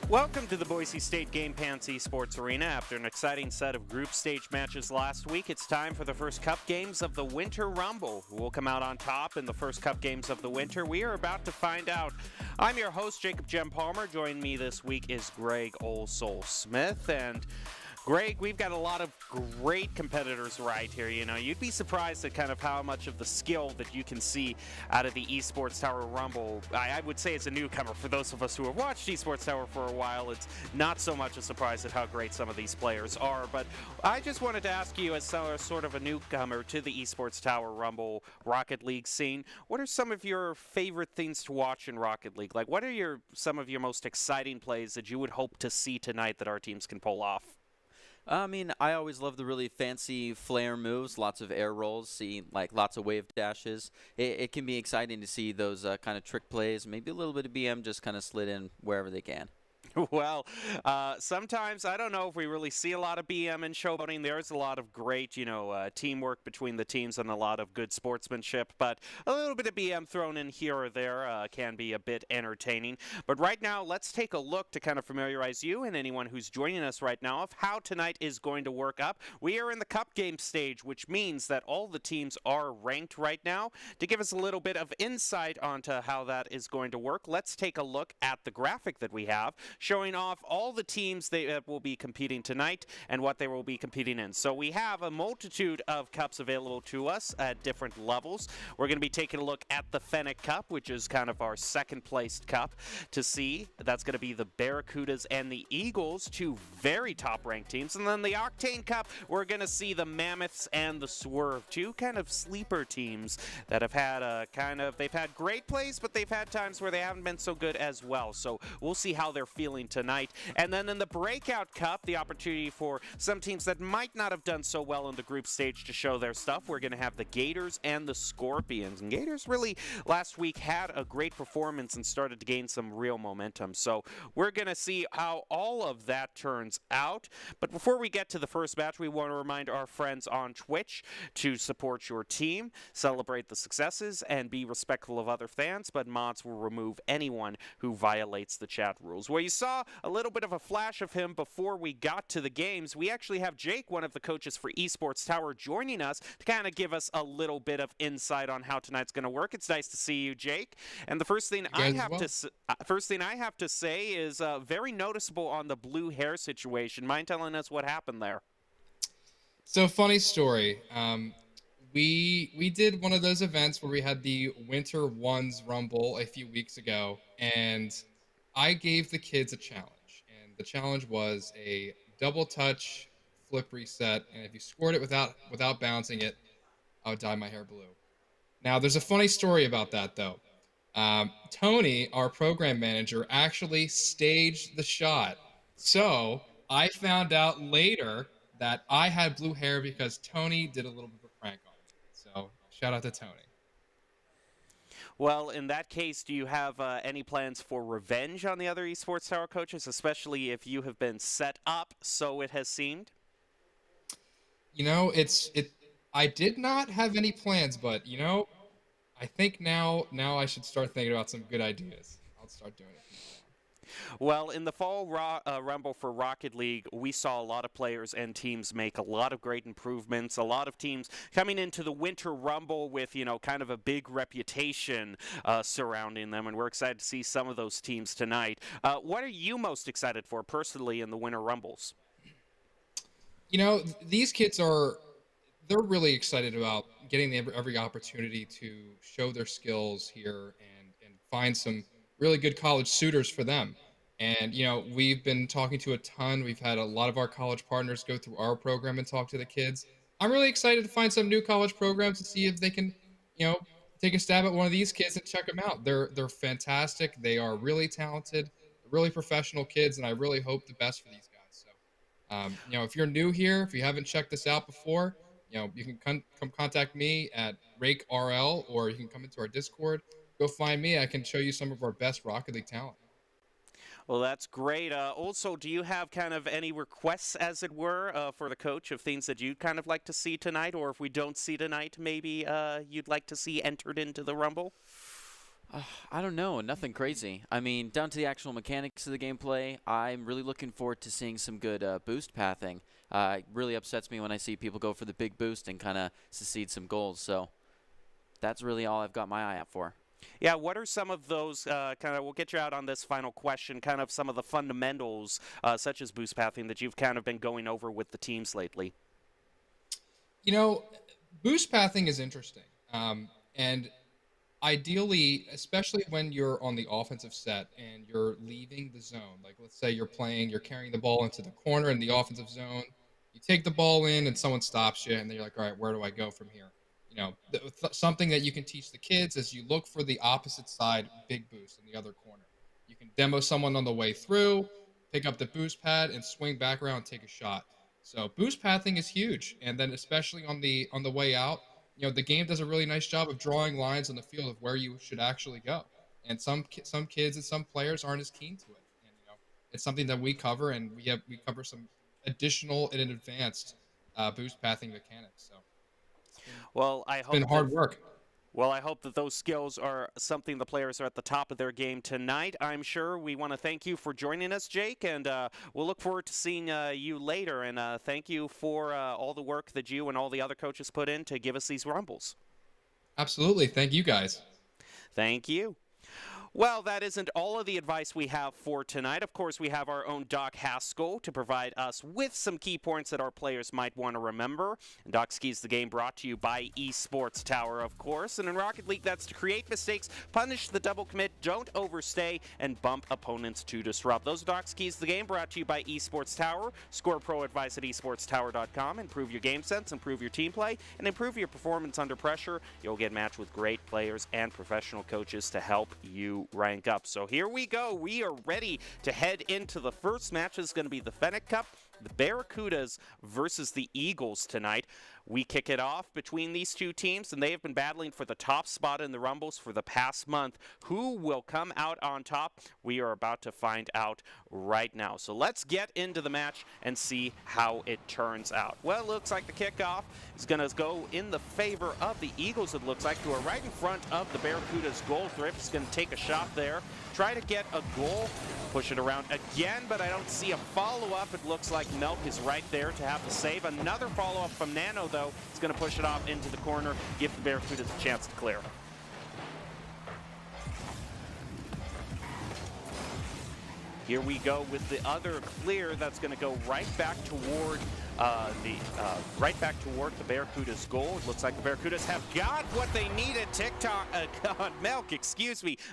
Welcome to the Boise State Game Pants Esports Arena. After an exciting set of group stage matches last week, it's time for the first Cup games of the Winter Rumble. Who will come out on top in the first Cup games of the winter? We are about to find out. I'm your host, Jacob Jem Palmer. Joining me this week is Greg Old Soul Smith. And Greg, we've got a lot of great competitors right here. You know, you'd be surprised at kind of how much of the skill that you can see out of the Esports Tower Rumble. I would say it's a newcomer. For those of us who have watched Esports Tower for a while, it's not so much a surprise at how great some of these players are. But I just wanted to ask you, as sort of a newcomer to the Esports Tower Rumble Rocket League scene, what are some of your favorite things to watch in Rocket League? Like, what are some of your most exciting plays that you would hope to see tonight that our teams can pull off? I mean, I always love the really fancy flare moves, lots of air rolls, see like lots of wave dashes. It can be exciting to see those kind of trick plays, maybe a little bit of BM just kind of slid in wherever they can. Well, sometimes I don't know if we really see a lot of BM in showboating. There's a lot of great, teamwork between the teams and a lot of good sportsmanship, but a little bit of BM thrown in here or there can be a bit entertaining. But right now, let's take a look to kind of familiarize you and anyone who's joining us right now of how tonight is going to work up. We are in the Cup game stage, which means that all the teams are ranked right now. To give us a little bit of insight onto how that is going to work, let's take a look at the graphic that we have, showing off all the teams that will be competing tonight and what they will be competing in. So we have a multitude of cups available to us at different levels. We're going to be taking a look at the Fennec Cup, which is kind of our second-placed cup to see. That's going to be the Barracudas and the Eagles, two very top-ranked teams. And then the Octane Cup, we're going to see the Mammoths and the Swerve, two kind of sleeper teams that have had they've had great plays, but they've had times where they haven't been so good as well. So we'll see how they're feeling tonight. And then in the Breakout Cup, the opportunity for some teams that might not have done so well in the group stage to show their stuff. We're going to have the Gators and the Scorpions. And Gators really last week had a great performance and started to gain some real momentum. So we're going to see how all of that turns out. But before we get to the first match, we want to remind our friends on Twitch to support your team, celebrate the successes, and be respectful of other fans. But mods will remove anyone who violates the chat rules. Where you saw a little bit of a flash of him before we got to the games, we actually have Jake, one of the coaches for Esports Tower, joining us to kind of give us a little bit of insight on how tonight's going to work. It's nice to see you, Jake. And the first thing I have to say is very noticeable on the blue hair situation. Mind telling us what happened there? So, funny story. We did one of those events where we had the Winter Ones Rumble a few weeks ago, and I gave the kids a challenge, and the challenge was a double touch flip reset, and if you scored it without bouncing it, I would dye my hair blue. Now, there's a funny story about that, though. Tony, our program manager, actually staged the shot. So I found out later that I had blue hair because Tony did a little bit of a prank on me. So shout out to Tony. Well, in that case, do you have any plans for revenge on the other Esports Tower coaches, especially if you have been set up, so it has seemed? You know, I did not have any plans, but I think now I should start thinking about some good ideas. I'll start doing it. Well, in the fall Rumble for Rocket League, we saw a lot of players and teams make a lot of great improvements. A lot of teams coming into the Winter Rumble with, kind of a big reputation surrounding them, and we're excited to see some of those teams tonight. What are you most excited for personally in the Winter Rumbles? These kids they're really excited about getting every opportunity to show their skills here and find some really good college suitors for them. And, we've been talking to a ton. We've had a lot of our college partners go through our program and talk to the kids. I'm really excited to find some new college programs to see if they can, take a stab at one of these kids and check them out. They're fantastic. They are really talented, really professional kids, and I really hope the best for these guys. So, if you're new here, if you haven't checked this out before, you can come contact me at RakeRL, or you can come into our Discord. Go find me. I can show you some of our best Rocket League talent. Well, that's great. Also, do you have kind of any requests, as it were, for the coach of things that you'd kind of like to see tonight, or if we don't see tonight, maybe you'd like to see entered into the Rumble? I don't know, nothing crazy. I mean, down to the actual mechanics of the gameplay, I'm really looking forward to seeing some good boost pathing. It really upsets me when I see people go for the big boost and kind of secede some goals. So that's really all I've got my eye out for. Yeah, what are some of those we'll get you out on this final question, kind of some of the fundamentals, such as boost pathing, that you've kind of been going over with the teams lately? You know, boost pathing is interesting. And ideally, especially when you're on the offensive set and you're leaving the zone, like let's say you're carrying the ball into the corner in the offensive zone, you take the ball in and someone stops you, and then you're like, all right, where do I go from here? Something that you can teach the kids is you look for the opposite side big boost in the other corner. You can demo someone on the way through, pick up the boost pad, and swing back around and take a shot. So boost pathing is huge, and then especially on the way out, the game does a really nice job of drawing lines on the field of where you should actually go. And some kids and some players aren't as keen to it. And it's something that we cover, and we cover some additional and advanced boost pathing mechanics. So Well, I it's been hope that hard work. Well, I hope that those skills are something the players are at the top of their game tonight. I'm sure. We want to thank you for joining us, Jake, and we'll look forward to seeing you later. And thank you for all the work that you and all the other coaches put in to give us these rumbles. Absolutely. Thank you guys. Thank you. Well, that isn't all of the advice we have for tonight. Of course, we have our own Doc Haskell to provide us with some key points that our players might want to remember. And Doc Skis the Game brought to you by Esports Tower, of course. And in Rocket League, that's to create mistakes, punish the double commit, don't overstay, and bump opponents to disrupt. Those are Doc Skis the Game brought to you by Esports Tower. Score pro advice at esportstower.com. Improve your game sense, improve your team play, and improve your performance under pressure. You'll get matched with great players and professional coaches to help you rank up. So here we go. We are ready to head into the first match. This is going to be the Fennec Cup, the Barracudas versus the Eagles tonight. We kick it off between these two teams, and they have been battling for the top spot in the Rumbles for the past month. Who will come out on top? We are about to find out right now. So let's get into the match and see how it turns out. Well, it looks like the kickoff is going to go in the favor of the Eagles, it looks like, who are right in front of the Barracudas goal. Thrift is going to take a shot there, try to get a goal, push it around again, but I don't see a follow-up. It looks like Milk is right there to have the save. Another follow-up from Nano, though. It's going to push it off into the corner, give the Barracudas a chance to clear. Here we go with the other clear that's going to go right back toward the Barracudas goal. It looks like the Barracudas have got what they needed.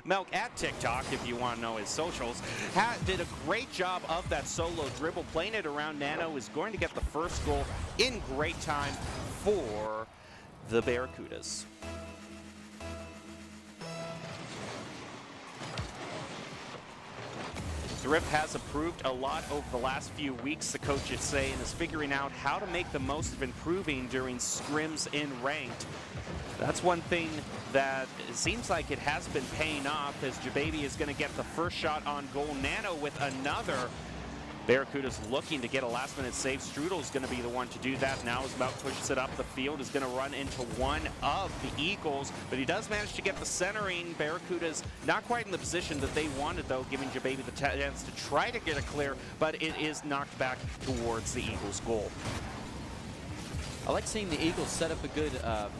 Melk at TikTok, if you want to know his socials, did a great job of that solo dribble. Playing it around, Nano is going to get the first goal in great time for the Barracudas. Thrift has improved a lot over the last few weeks, the coaches say, and is figuring out how to make the most of improving during scrims in ranked. That's one thing that it seems like it has been paying off, as Jababy is going to get the first shot on goal. Nano with another. Barracuda's looking to get a last-minute save. Strudel's going to be the one to do that now as Mout pushes it up the field. Is going to run into one of the Eagles, but he does manage to get the centering. Barracuda's not quite in the position that they wanted, though, giving Jababy the chance to try to get a clear, but it is knocked back towards the Eagles' goal. I like seeing the Eagles set up a good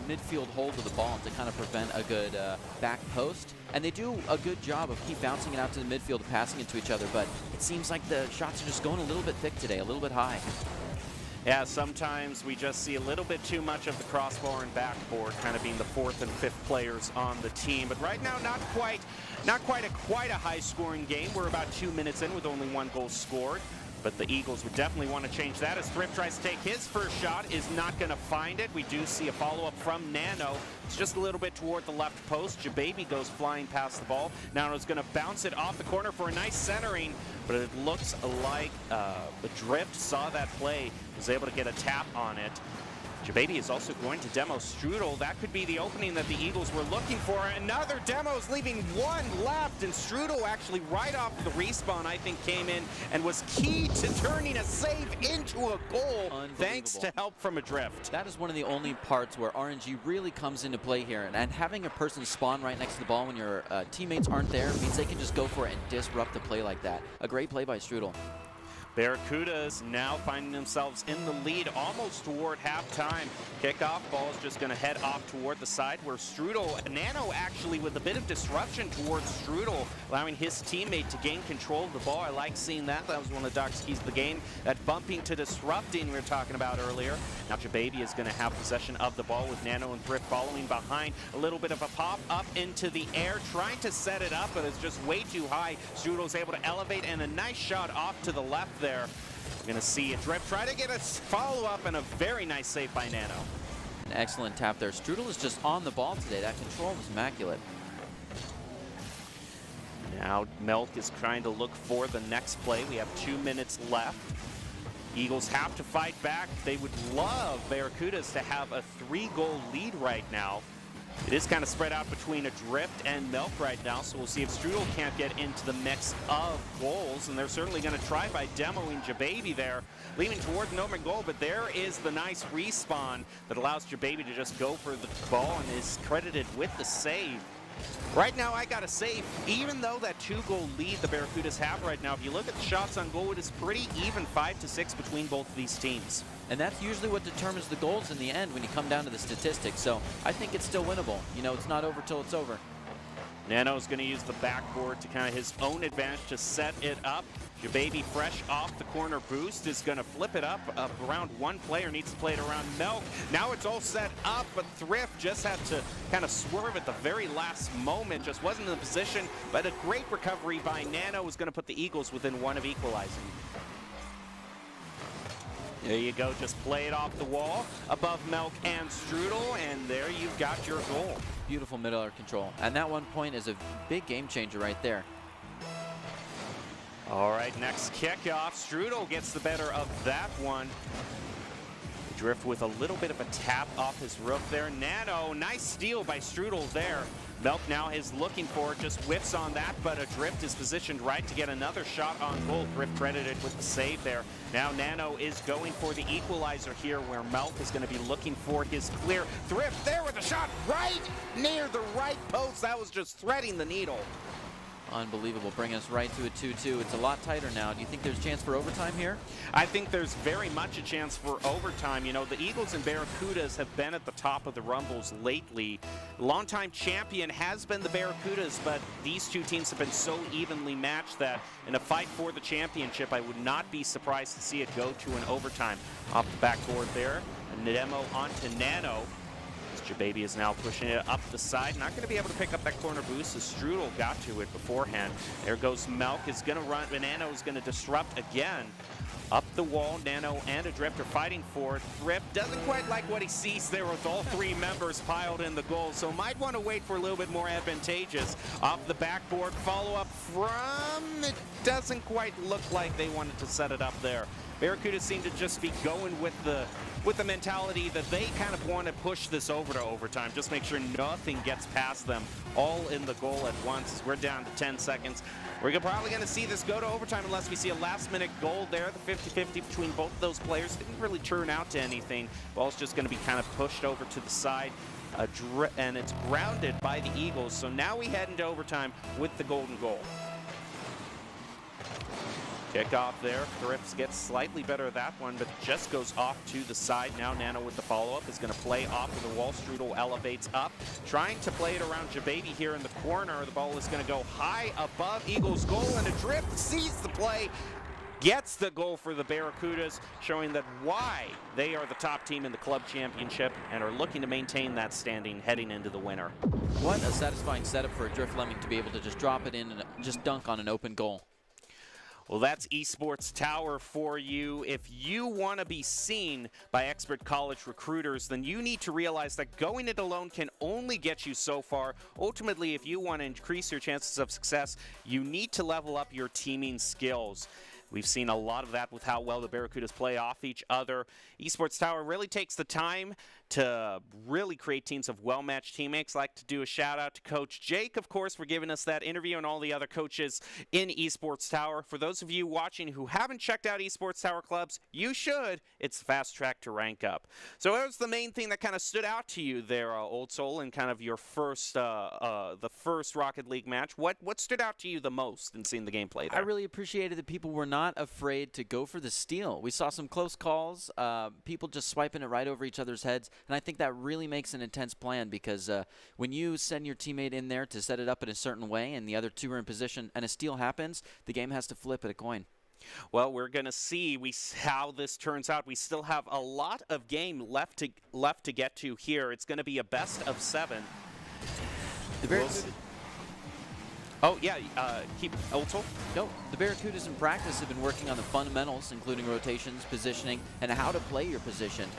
midfield hold of the ball to kind of prevent a good back post. And they do a good job of keep bouncing it out to the midfield and passing it to each other, but it seems like the shots are just going a little bit thick today, a little bit high. Yeah, sometimes we just see a little bit too much of the crossbar and backboard kind of being the fourth and fifth players on the team. But right now, not quite a high-scoring game. We're about 2 minutes in with only one goal scored. But the Eagles would definitely want to change that, as Thrift tries to take his first shot, is not going to find it. We do see a follow-up from Nano. It's just a little bit toward the left post. Jababy goes flying past the ball. Nano's going to bounce it off the corner for a nice centering, but it looks like the Drift saw that play, was able to get a tap on it. Jababy is also going to demo Strudel. That could be the opening that the Eagles were looking for. Another demo is leaving one left, and Strudel actually right off the respawn, I think, came in and was key to turning a save into a goal, thanks to help from Adrift. That is one of the only parts where RNG really comes into play here, and having a person spawn right next to the ball when your teammates aren't there means they can just go for it and disrupt the play like that. A great play by Strudel. Barracudas now finding themselves in the lead almost toward halftime. Kickoff ball is just going to head off toward the side where Strudel, Nano actually with a bit of disruption towards Strudel, allowing his teammate to gain control of the ball. I like seeing that. That was one of Doc's keys of the game. That bumping to disrupting we were talking about earlier. Now Jababy is going to have possession of the ball with Nano and Thrift following behind. A little bit of a pop up into the air, trying to set it up, but it's just way too high. Strudel's able to elevate, and a nice shot off to the left there. We're going to see Adrift try to get a follow-up, and a very nice save by Nano. An excellent tap there. Strudel is just on the ball today. That control was immaculate. Now Milk is trying to look for the next play. We have 2 minutes left. Eagles have to fight back. They would love Barracudas to have a 3-goal lead right now. It is kind of spread out between Adrift and Milk right now, so we'll see if Strudel can't get into the mix of goals, and they're certainly going to try by demoing Jababy there, leaning toward an open goal, but there is the nice respawn that allows Jababy to just go for the ball and is credited with the save. Right now, I gotta say, even though that 2-goal lead the Barracudas have right now, if you look at the shots on goal, it is pretty even 5-6 between both of these teams. And that's usually what determines the goals in the end when you come down to the statistics. So I think it's still winnable. You know, it's not over till it's over. Nano's going to use the backboard to kind of his own advantage to set it up. Jababy, fresh off the corner boost, is going to flip it up around one player, needs to play it around Milk. Now it's all set up, but Thrift just had to kind of swerve at the very last moment, just wasn't in the position, but a great recovery by Nano is going to put the Eagles within one of equalizing. There you go, just play it off the wall above Milk and Strudel, and there you've got your goal. Beautiful middle control. And that 1 point is a big game changer right there. All right, next kickoff. Strudel gets the better of that one. Drift with a little bit of a tap off his roof there. Nano, nice steal by Strudel there. Milk now is looking for it, just whiffs on that, but Adrift is positioned right to get another shot on goal. Drift credited with the save there. Now Nano is going for the equalizer here, where Milk is going to be looking for his clear. Thrift there with a shot right near the right post. That was just threading the needle. Unbelievable, bringing us right to a 2-2. It's a lot tighter now. Do you think there's a chance for overtime here? I think there's very much a chance for overtime. You know, the Eagles and Barracudas have been at the top of the Rumbles lately. Longtime champion has been the Barracudas, but these two teams have been so evenly matched that in a fight for the championship, I would not be surprised to see it go to an overtime. Off the backboard there, a demo onto Nano. Jababy is now pushing it up the side. Not going to be able to pick up that corner boost as Strudel got to it beforehand. There goes Milk, is going to run, but Nano is going to disrupt again. Up the wall, Nano and Adrift are fighting for it. Thrift doesn't quite like what he sees there with all three members piled in the goal, so might want to wait for a little bit more advantageous. Off the backboard, follow up from, it doesn't quite look like they wanted to set it up there. Barracuda seem to just be going with the mentality that they kind of want to push this over to overtime. Just make sure nothing gets past them. All in the goal at once. We're down to 10 seconds. We're probably going to see this go to overtime unless we see a last-minute goal there. The 50-50 between both of those players didn't really turn out to anything. Ball's just going to be kind of pushed over to the side. And it's grounded by the Eagles. So now we head into overtime with the golden goal. Kickoff there. Thrift gets slightly better at that one, but just goes off to the side. Now Nano with the follow-up is going to play off of the wall. Strudel elevates up, trying to play it around Jababy here in the corner. The ball is going to go high above Eagles' goal, and Adrift sees the play, gets the goal for the Barracudas, showing that why they are the top team in the club championship and are looking to maintain that standing heading into the winter. What a satisfying setup for Adrift Lemming to be able to just drop it in and just dunk on an open goal. Well, that's Esports Tower for you. If you want to be seen by expert college recruiters, then you need to realize that going it alone can only get you so far. Ultimately, if you want to increase your chances of success, you need to level up your teaming skills. We've seen a lot of that with how well the Barracudas play off each other. Esports Tower really takes the time to really create teams of well-matched teammates. I'd like to do a shout-out to Coach Jake, of course, for giving us that interview, and all the other coaches in Esports Tower. For those of you watching who haven't checked out Esports Tower clubs, you should. It's the fast track to rank up. So what was the main thing that kind of stood out to you there, Old Soul, in kind of your first, the first Rocket League match? What stood out to you the most in seeing the gameplay there? I really appreciated that people were not afraid to go for the steal. We saw some close calls, people just swiping it right over each other's heads, and I think that really makes an intense plan, because when you send your teammate in there to set it up in a certain way and the other two are in position and a steal happens, the game has to flip at a coin. Well, we're going to see how this turns out. We still have a lot of game left to get to here. It's going to be a best of 7. Oh, yeah, keep Old Soul? No, the Barracudas in practice have been working on the fundamentals, including rotations, positioning, and how to play your position.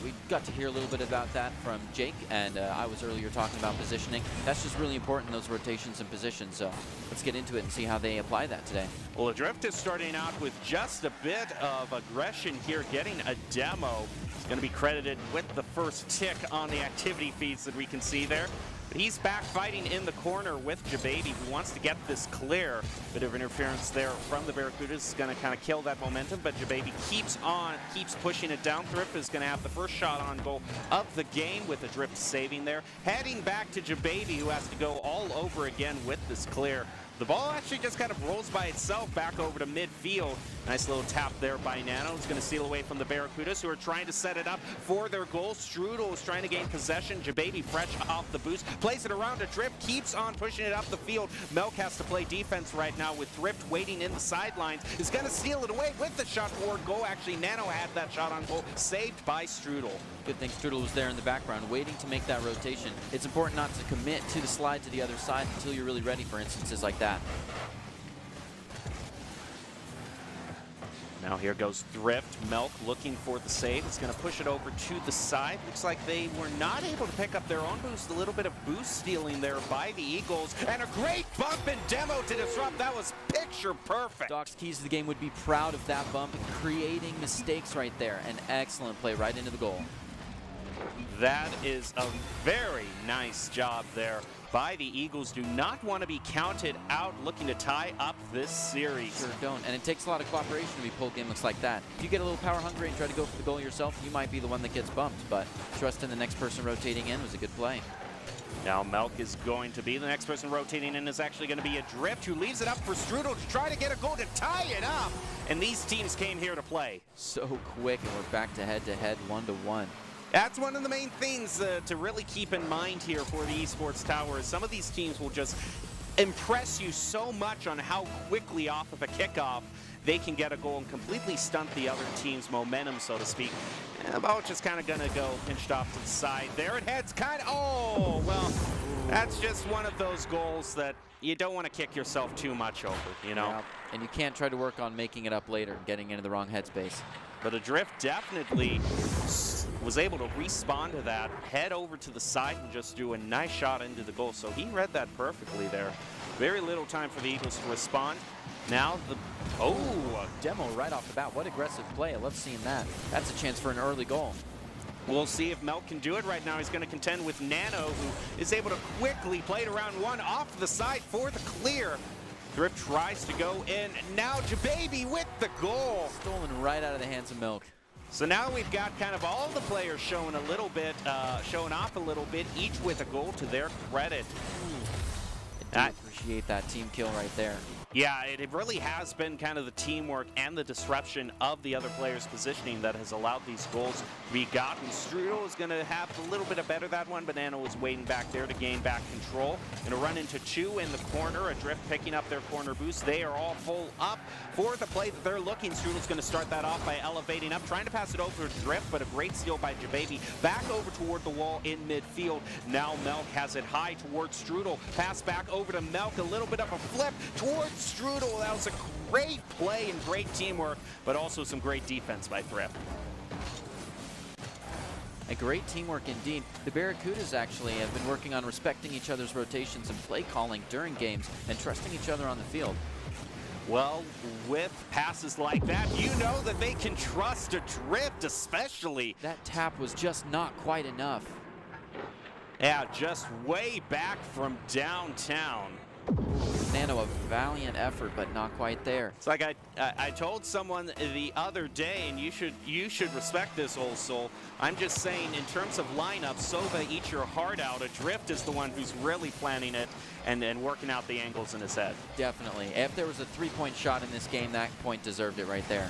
We got to hear a little bit about that from Jake, and I was earlier talking about positioning. That's just really important, those rotations and positions. So let's get into it and see how they apply that today. Well, Adrift is starting out with just a bit of aggression here, getting a demo. He's going to be credited with the first tick on the activity feeds that we can see there. But he's back fighting in the corner with Jababy, who wants to get this clear. Bit of interference there from the Barracudas is going to kind of kill that momentum, but Jababy keeps pushing it down. Thrift is going to have the first shot on goal of the game, with Adrift saving there. Heading back to Jababy, who has to go all over again with this clear. The ball actually just kind of rolls by itself back over to midfield. Nice little tap there by Nano. He's going to steal away from the Barracudas, who are trying to set it up for their goal. Strudel is trying to gain possession. Jababy fresh off the boost. Plays it around to Thrift. Keeps on pushing it up the field. Melk has to play defense right now, with Thrift waiting in the sidelines. Is going to steal it away with the shot toward goal. Actually, Nano had that shot on goal. Saved by Strudel. Good thing Strudel was there in the background, waiting to make that rotation. It's important not to commit to the slide to the other side until you're really ready for instances like that. Now here goes Thrift. Melk looking for the save. It's going to push it over to the side. Looks like they were not able to pick up their own boost. A little bit of boost stealing there by the Eagles. And a great bump and demo to disrupt. That was picture perfect. Doc's keys to the game would be proud of that bump, creating mistakes right there. An excellent play right into the goal. That is a very nice job there by the Eagles. Do not want to be counted out, looking to tie up this series. Sure don't, and it takes a lot of cooperation to be pulled games like that. If you get a little power hungry and try to go for the goal yourself, you might be the one that gets bumped, but trusting the next person rotating in was a good play. Now Melk is going to be the next person rotating in, is actually going to be Adrift, who leaves it up for Strudel to try to get a goal to tie it up. And these teams came here to play. So quick, and we're back to head, 1-1. That's one of the main things to really keep in mind here for the Esports Tower. Some of these teams will just impress you so much on how quickly off of a kickoff they can get a goal and completely stunt the other team's momentum, so to speak. And the ball just kind of going to go pinched off to the side. There it heads kind of, oh, well, that's just one of those goals that you don't want to kick yourself too much over, you know? Yeah. And you can't try to work on making it up later and getting into the wrong headspace. But Adrift definitely was able to respond to that, head over to the side, and just do a nice shot into the goal. So he read that perfectly there. Very little time for the Eagles to respond. Now a demo right off the bat. What aggressive play. I love seeing that. That's a chance for an early goal. We'll see if Melk can do it. Right now he's going to contend with Nano, who is able to quickly play it around one off the side for the clear. Thrift tries to go in. Now Jababy with the goal. Stolen right out of the hands of Melk. So now we've got kind of all the players showing showing off a little bit, each with a goal to their credit. I appreciate that team kill right there. Yeah, it really has been kind of the teamwork and the disruption of the other players' positioning that has allowed these goals to be gotten. Strudel is going to have a little bit of better that one. Banana was waiting back there to gain back control. Going to run into two in the corner. Adrift picking up their corner boost. They are all full up for the play that they're looking. Strudel's going to start that off by elevating up, trying to pass it over to Drift, but a great steal by Jababy. Back over toward the wall in midfield. Now Melk has it high towards Strudel. Pass back over to Melk. A little bit of a flip towards Strudel. That was a great play and great teamwork, but also some great defense by Thrift. A great teamwork indeed. The Barracudas actually have been working on respecting each other's rotations and play calling during games and trusting each other on the field. Well, with passes like that, you know that they can trust a drift, especially. That tap was just not quite enough. Yeah, just way back from downtown. Nano, a valiant effort, but not quite there. It's like I told someone the other day, and you should respect this, old soul. I'm just saying, in terms of lineup, Sova eats your heart out. Adrift is the one who's really planning it and working out the angles in his head. Definitely. If there was a three-point shot in this game, that point deserved it right there.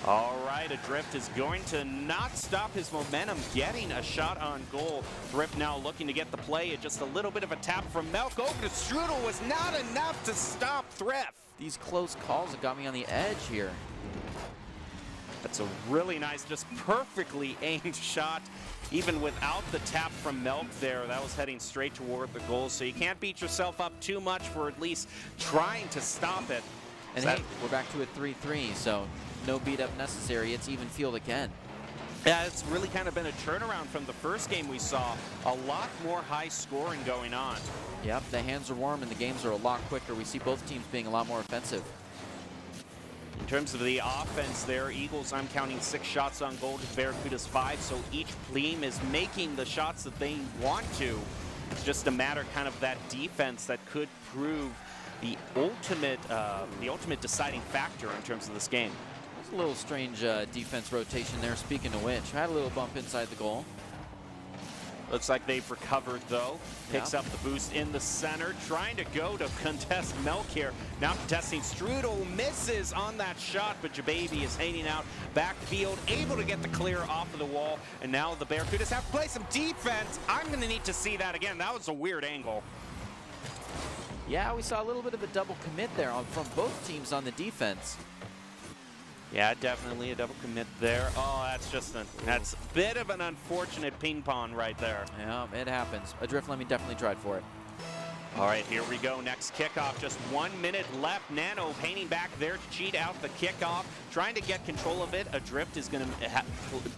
All right, Adrift is going to not stop his momentum, getting a shot on goal. Thrift now looking to get the play. Just a little bit of a tap from Melk over to Strudel was not enough to stop Thrift. These close calls have got me on the edge here. That's a really nice, just perfectly aimed shot. Even without the tap from Melk there, that was heading straight toward the goal. So you can't beat yourself up too much for at least trying to stop it. And hey, we're back to a 3-3, so no beat up necessary. It's even field again. Yeah, it's really kind of been a turnaround from the first game we saw. A lot more high scoring going on. Yep, the hands are warm and the games are a lot quicker. We see both teams being a lot more offensive. In terms of the offense there, Eagles, I'm counting 6 shots on goal to Barracuda's 5, so each team is making the shots that they want to. It's just a matter kind of that defense that could prove the ultimate deciding factor in terms of this game. It's a little strange defense rotation there, speaking of which. Had a little bump inside the goal. Looks like they've recovered, though. Picks up the boost in the center, trying to go to contest Melk here. Now contesting Strudel, misses on that shot, but Jababy is hanging out backfield, able to get the clear off of the wall, and now the Barracudas have to play some defense. I'm going to need to see that again. That was a weird angle. Yeah, we saw a little bit of a double commit there from both teams on the defense. Yeah, definitely a double commit there. Oh, that's a bit of an unfortunate ping pong right there. Yeah, it happens. Adrift Lemmy definitely tried for it. All right, here we go. Next kickoff. Just 1 minute left. Nano painting back there to cheat out the kickoff, trying to get control of it. Adrift is going to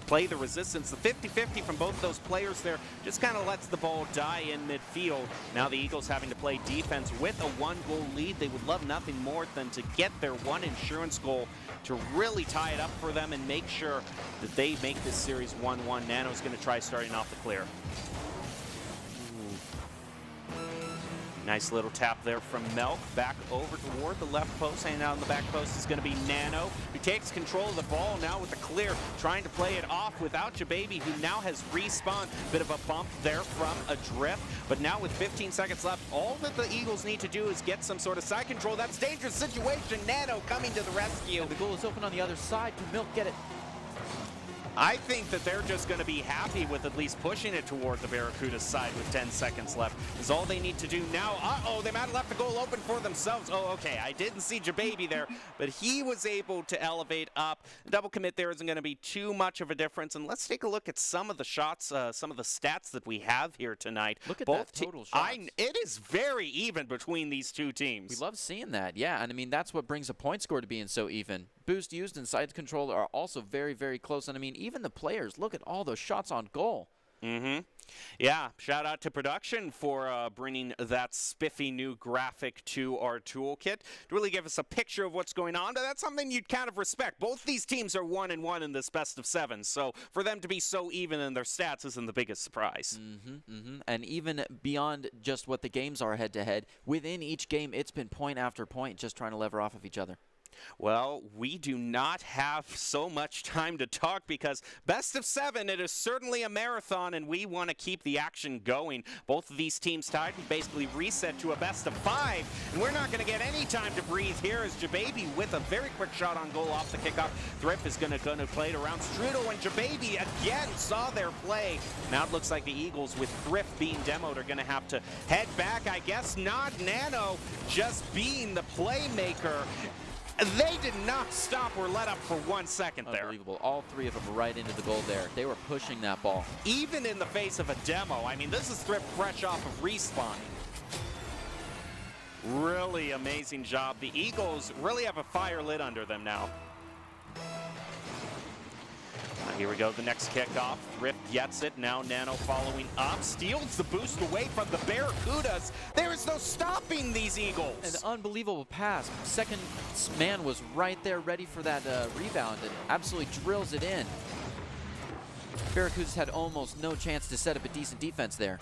play the resistance. The 50-50 from both those players there just kind of lets the ball die in midfield. Now the Eagles having to play defense with a 1-goal lead. They would love nothing more than to get their one insurance goal to really tie it up for them and make sure that they make this series 1-1. Nano's going to try starting off the clear. Nice little tap there from Melk. Back over toward the left post. Hanging out on the back post is going to be Nano, who takes control of the ball now with the clear, trying to play it off without Jababy, who now has respawned. Bit of a bump there from Adrift. But now with 15 seconds left, all that the Eagles need to do is get some sort of side control. That's a dangerous situation. Nano coming to the rescue. And the goal is open on the other side. Can Milk get it? I think that they're just going to be happy with at least pushing it toward the Barracuda's side with 10 seconds left. Is all they need to do now. Uh-oh, they might have left the goal open for themselves. Oh, okay, I didn't see Jababy there, but he was able to elevate up. The double commit there isn't going to be too much of a difference. And let's take a look at some of the shots, some of the stats that we have here tonight. Look at both that total shots. It is very even between these two teams. We love seeing that, yeah. And I mean, that's what brings a point score to being so even. Boost used and side control are also very, very close. And I mean, even the players, look at all those shots on goal. Mm-hmm. Yeah, shout out to production for bringing that spiffy new graphic to our toolkit to really give us a picture of what's going on. But that's something you'd kind of respect. Both these teams are 1-1 in this best of 7, so for them to be so even in their stats isn't the biggest surprise. And even beyond just what the games are head-to-head, within each game, it's been point after point just trying to lever off of each other. Well, we do not have so much time to talk because best of 7, it is certainly a marathon, and we want to keep the action going. Both of these teams tied and basically reset to a best of 5, and we're not going to get any time to breathe here as Jababy with a very quick shot on goal off the kickoff. Thrift is going to play it around Strudel, and Jababy again saw their play. Now it looks like the Eagles, with Thrift being demoed, are going to have to head back. I guess not. Nano just being the playmaker. They did not stop or let up for 1 second there. Unbelievable. All three of them right into the goal there. They were pushing that ball. Even in the face of a demo. I mean, this is Thrift fresh off of respawning. Really amazing job. The Eagles really have a fire lit under them now. Here we go, the next kickoff. Thrift gets it. Now Nano following up. Steals the boost away from the Barracudas. There is no stopping these Eagles. An unbelievable pass. Second man was right there ready for that rebound and absolutely drills it in. Barracudas had almost no chance to set up a decent defense there.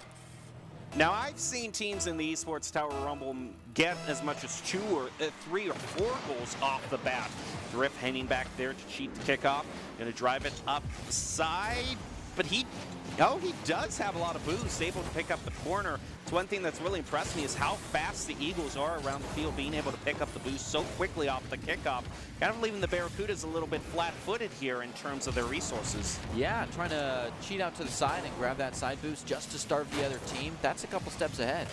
Now, I've seen teams in the Esports Tower Rumble get as much as 2 or 3 or 4 goals off the bat. Thrift hanging back there to cheat the kickoff. Going to drive it up the side, but he does have a lot of boost, able to pick up the corner. It's one thing that's really impressed me is how fast the Eagles are around the field, being able to pick up the boost so quickly off the kickoff. Kind of leaving the Barracudas a little bit flat-footed here in terms of their resources. Yeah, trying to cheat out to the side and grab that side boost just to starve the other team. That's a couple steps ahead.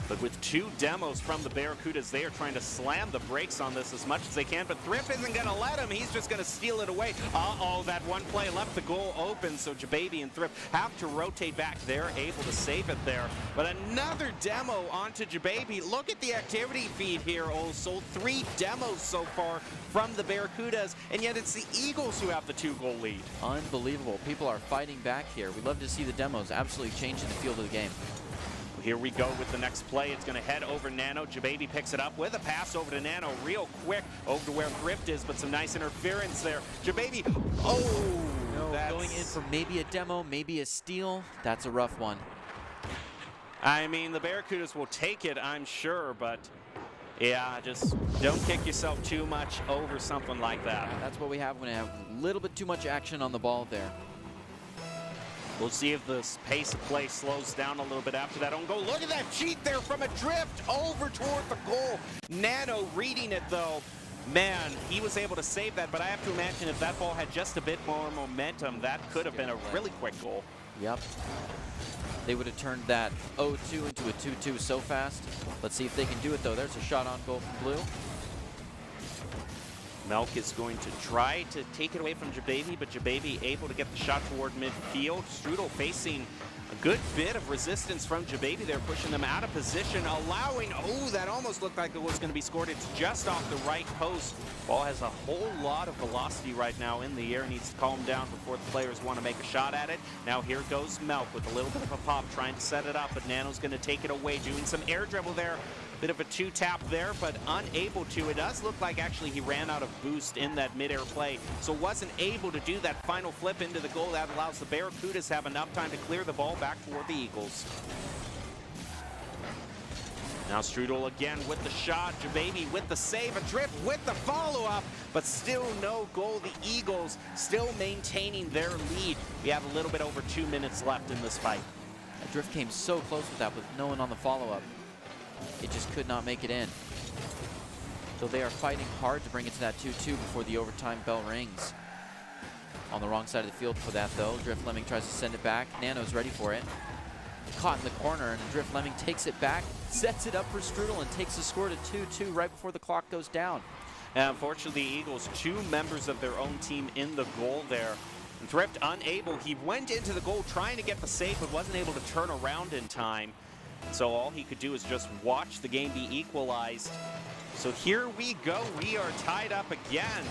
But with 2 demos from the Barracudas, they are trying to slam the brakes on this as much as they can. But Thrift isn't going to let him. He's just going to steal it away. Uh-oh, that one play left the goal open, so Jababy and Thrift have to rotate back. They're able to save it there. But another demo onto Jababy. Look at the activity feed here, Osol. 3 demos so far from the Barracudas, and yet it's the Eagles who have the 2-goal lead. Unbelievable. People are fighting back here. We love to see the demos absolutely changing the field of the game. Here we go with the next play. It's going to head over Nano. Jababy picks it up with a pass over to Nano real quick over to where Thrift is, but some nice interference there. Jababy, Going in for maybe a demo, maybe a steal. That's a rough one. I mean, the Barracudas will take it, I'm sure, but yeah, just don't kick yourself too much over something like that. That's what we have when we have a little bit too much action on the ball there. We'll see if the pace of play slows down a little bit after that own goal. Look at that cheat there from a drift over toward the goal. Nano reading it, though. Man, he was able to save that, but I have to imagine if that ball had just a bit more momentum, that could have been a really quick goal. Yep. They would have turned that 0-2 into a 2-2 so fast. Let's see if they can do it, though. There's a shot on goal from Blue. Melk is going to try to take it away from Jababy, but Jababy able to get the shot toward midfield. Strudel facing a good bit of resistance from Jababy there, pushing them out of position, allowing, that almost looked like it was going to be scored. It's just off the right post. Ball has a whole lot of velocity right now in the air. Needs to calm down before the players want to make a shot at it. Now here goes Melk with a little bit of a pop, trying to set it up, but Nano's going to take it away, doing some air dribble there. Bit of a 2-tap there, but unable to. It does look like actually he ran out of boost in that mid-air play, so wasn't able to do that final flip into the goal. That allows the Barracudas have enough time to clear the ball back toward the Eagles. Now Strudel again with the shot, Jababy with the save, Adrift with the follow-up, but still no goal. The Eagles still maintaining their lead. We have a little bit over 2 minutes left in this fight. Adrift came so close with that with no one on the follow-up. It just could not make it in. So they are fighting hard to bring it to that 2-2 before the overtime bell rings. On the wrong side of the field for that, though. Drift Lemming tries to send it back. Nano's ready for it. Caught in the corner, and Drift Lemming takes it back, sets it up for Strudel, and takes the score to 2-2 right before the clock goes down. And unfortunately, the Eagles, 2 members of their own team in the goal there. And Thrift unable. He went into the goal trying to get the save, but wasn't able to turn around in time. So all he could do is just watch the game be equalized. So here we go. We are tied up again.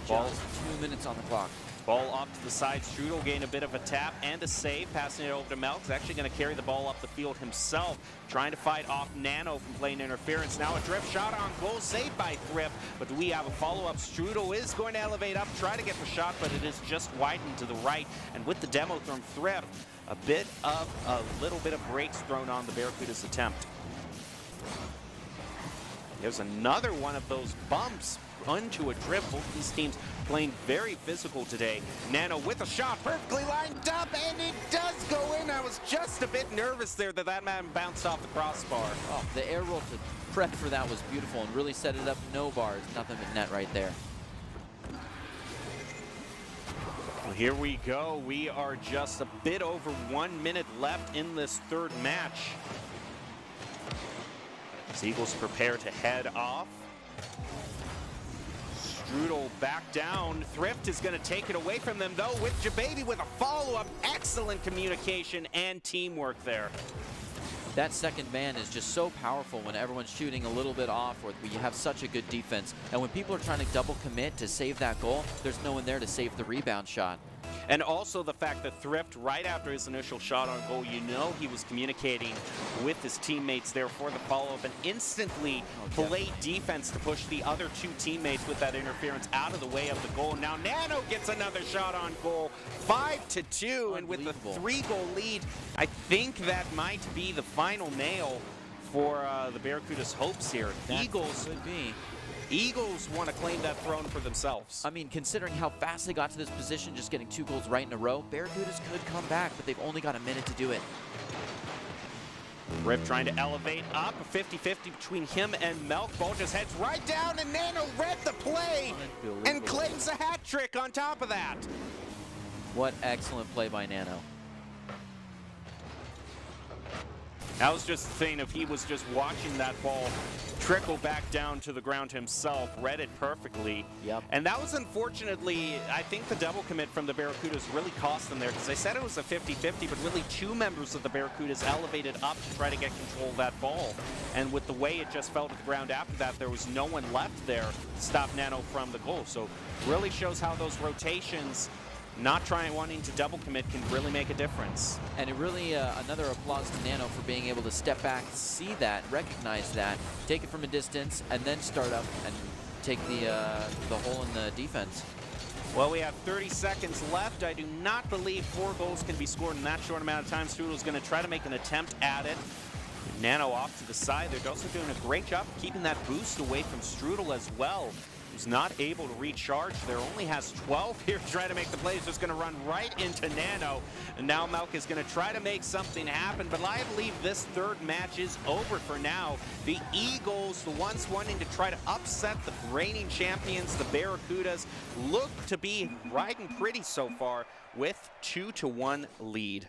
Ball, Just 2 minutes on the clock. ball off to the side. Strudel gained a bit of a tap and a save, passing it over to Melk. He's actually going to carry the ball up the field himself, trying to fight off Nano from playing interference. Now a drift shot on goal, saved by Thrift, but we have a follow-up. Strudel is going to elevate up, try to get the shot, but it is just widened to the right. And with the demo from Thrift, a little bit of brakes thrown on the Barracuda's attempt. There's another one of those bumps onto a drift. Both of these teams playing very physical today. Nano with a shot, perfectly lined up, and it does go in. I was just a bit nervous there that man bounced off the crossbar. Oh, the air roll to prep for that was beautiful and really set it up. No bars, nothing but net right there. Well, here we go. We are just a bit over 1 minute left in this third match. As Eagles prepare to head off. Strudel back down. Thrift is going to take it away from them, though, with Jababy with a follow-up. Excellent communication and teamwork there. That second man is just so powerful when everyone's shooting a little bit off or when you have such a good defense. And when people are trying to double commit to save that goal, there's no one there to save the rebound shot. And also the fact that Thrift, right after his initial shot on goal, you know he was communicating with his teammates there for the follow-up and instantly played defense to push the other two teammates with that interference out of the way of the goal. Now Nano gets another shot on goal, 5-2, and with the 3-goal lead, I think that might be the final nail for the Barracuda's hopes here. Eagles want to claim that throne for themselves. I mean, considering how fast they got to this position, just getting 2 goals right in a row, Barracudas could come back, but they've only got a minute to do it. Riff trying to elevate up, a 50-50 between him and Melk. Ball just heads right down, and Nano read the play and claims a hat trick on top of that. What excellent play by Nano. I was just saying, if he was just watching that ball trickle back down to the ground himself, read it perfectly. Yep. And that was, unfortunately, I think the double commit from the Barracudas really cost them there, because I said it was a 50-50, but really 2 members of the Barracudas elevated up to try to get control of that ball. And with the way it just fell to the ground after that, there was no one left there to stop Nano from the goal. So really shows how those rotations, not wanting to double commit, can really make a difference. And it really, another applause to Nano for being able to step back, see that, recognize that, take it from a distance, and then start up and take the hole in the defense. Well, we have 30 seconds left. I do not believe 4 goals can be scored in that short amount of time. Strudel's going to try to make an attempt at it. Nano off to the side. They're also doing a great job keeping that boost away from Strudel as well, who's not able to recharge there. Only has 12 here trying to make the play. He's just going to run right into Nano. And now Melk is going to try to make something happen. But I believe this 3rd match is over for now. The Eagles, the ones wanting to try to upset the reigning champions, the Barracudas, look to be riding pretty so far with 2-1 lead.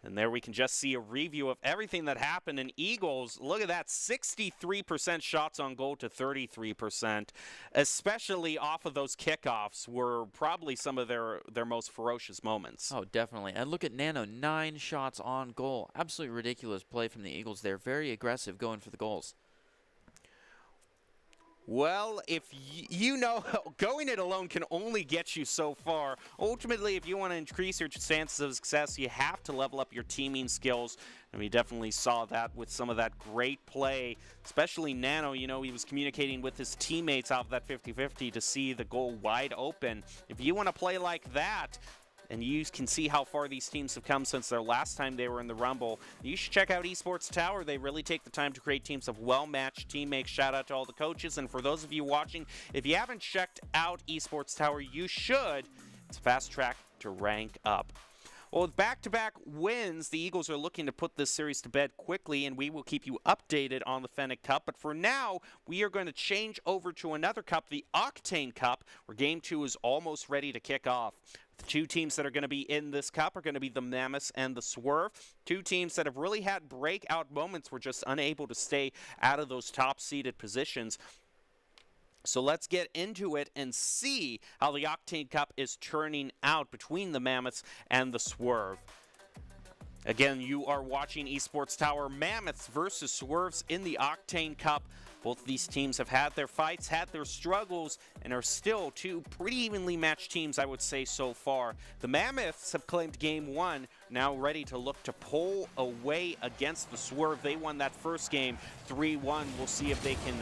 And there we can just see a review of everything that happened. And Eagles, look at that, 63% shots on goal to 33%, especially off of those kickoffs, were probably some of their most ferocious moments. Oh, definitely. And look at Nano, 9 shots on goal. Absolutely ridiculous play from the Eagles there. Very aggressive going for the goals. Well, if you know, going it alone can only get you so far. Ultimately, if you want to increase your chances of success, you have to level up your teaming skills. And we definitely saw that with some of that great play, especially Nano. You know, he was communicating with his teammates off that 50-50 to see the goal wide open. If you want to play like that, and you can see how far these teams have come since their last time they were in the Rumble, you should check out Esports Tower. They really take the time to create teams of well-matched teammates. Shout out to all the coaches. And for those of you watching, if you haven't checked out Esports Tower, you should. It's a fast track to rank up. Well, with back-to-back wins, the Eagles are looking to put this series to bed quickly, and we will keep you updated on the Fennec Cup. But for now, we are going to change over to another cup, the Octane Cup, where Game 2 is almost ready to kick off. The 2 teams that are going to be in this cup are going to be the Mammoths and the Swerve. 2 teams that have really had breakout moments, were just unable to stay out of those top-seeded positions. So let's get into it and see how the Octane Cup is turning out between the Mammoths and the Swerve. Again, you are watching Esports Tower. Mammoths versus Swerves in the Octane Cup. Both of these teams have had their fights, had their struggles, and are still 2 pretty evenly matched teams, I would say, so far. The Mammoths have claimed Game 1, now ready to look to pull away against the Swerve. They won that first game 3-1. We'll see if they can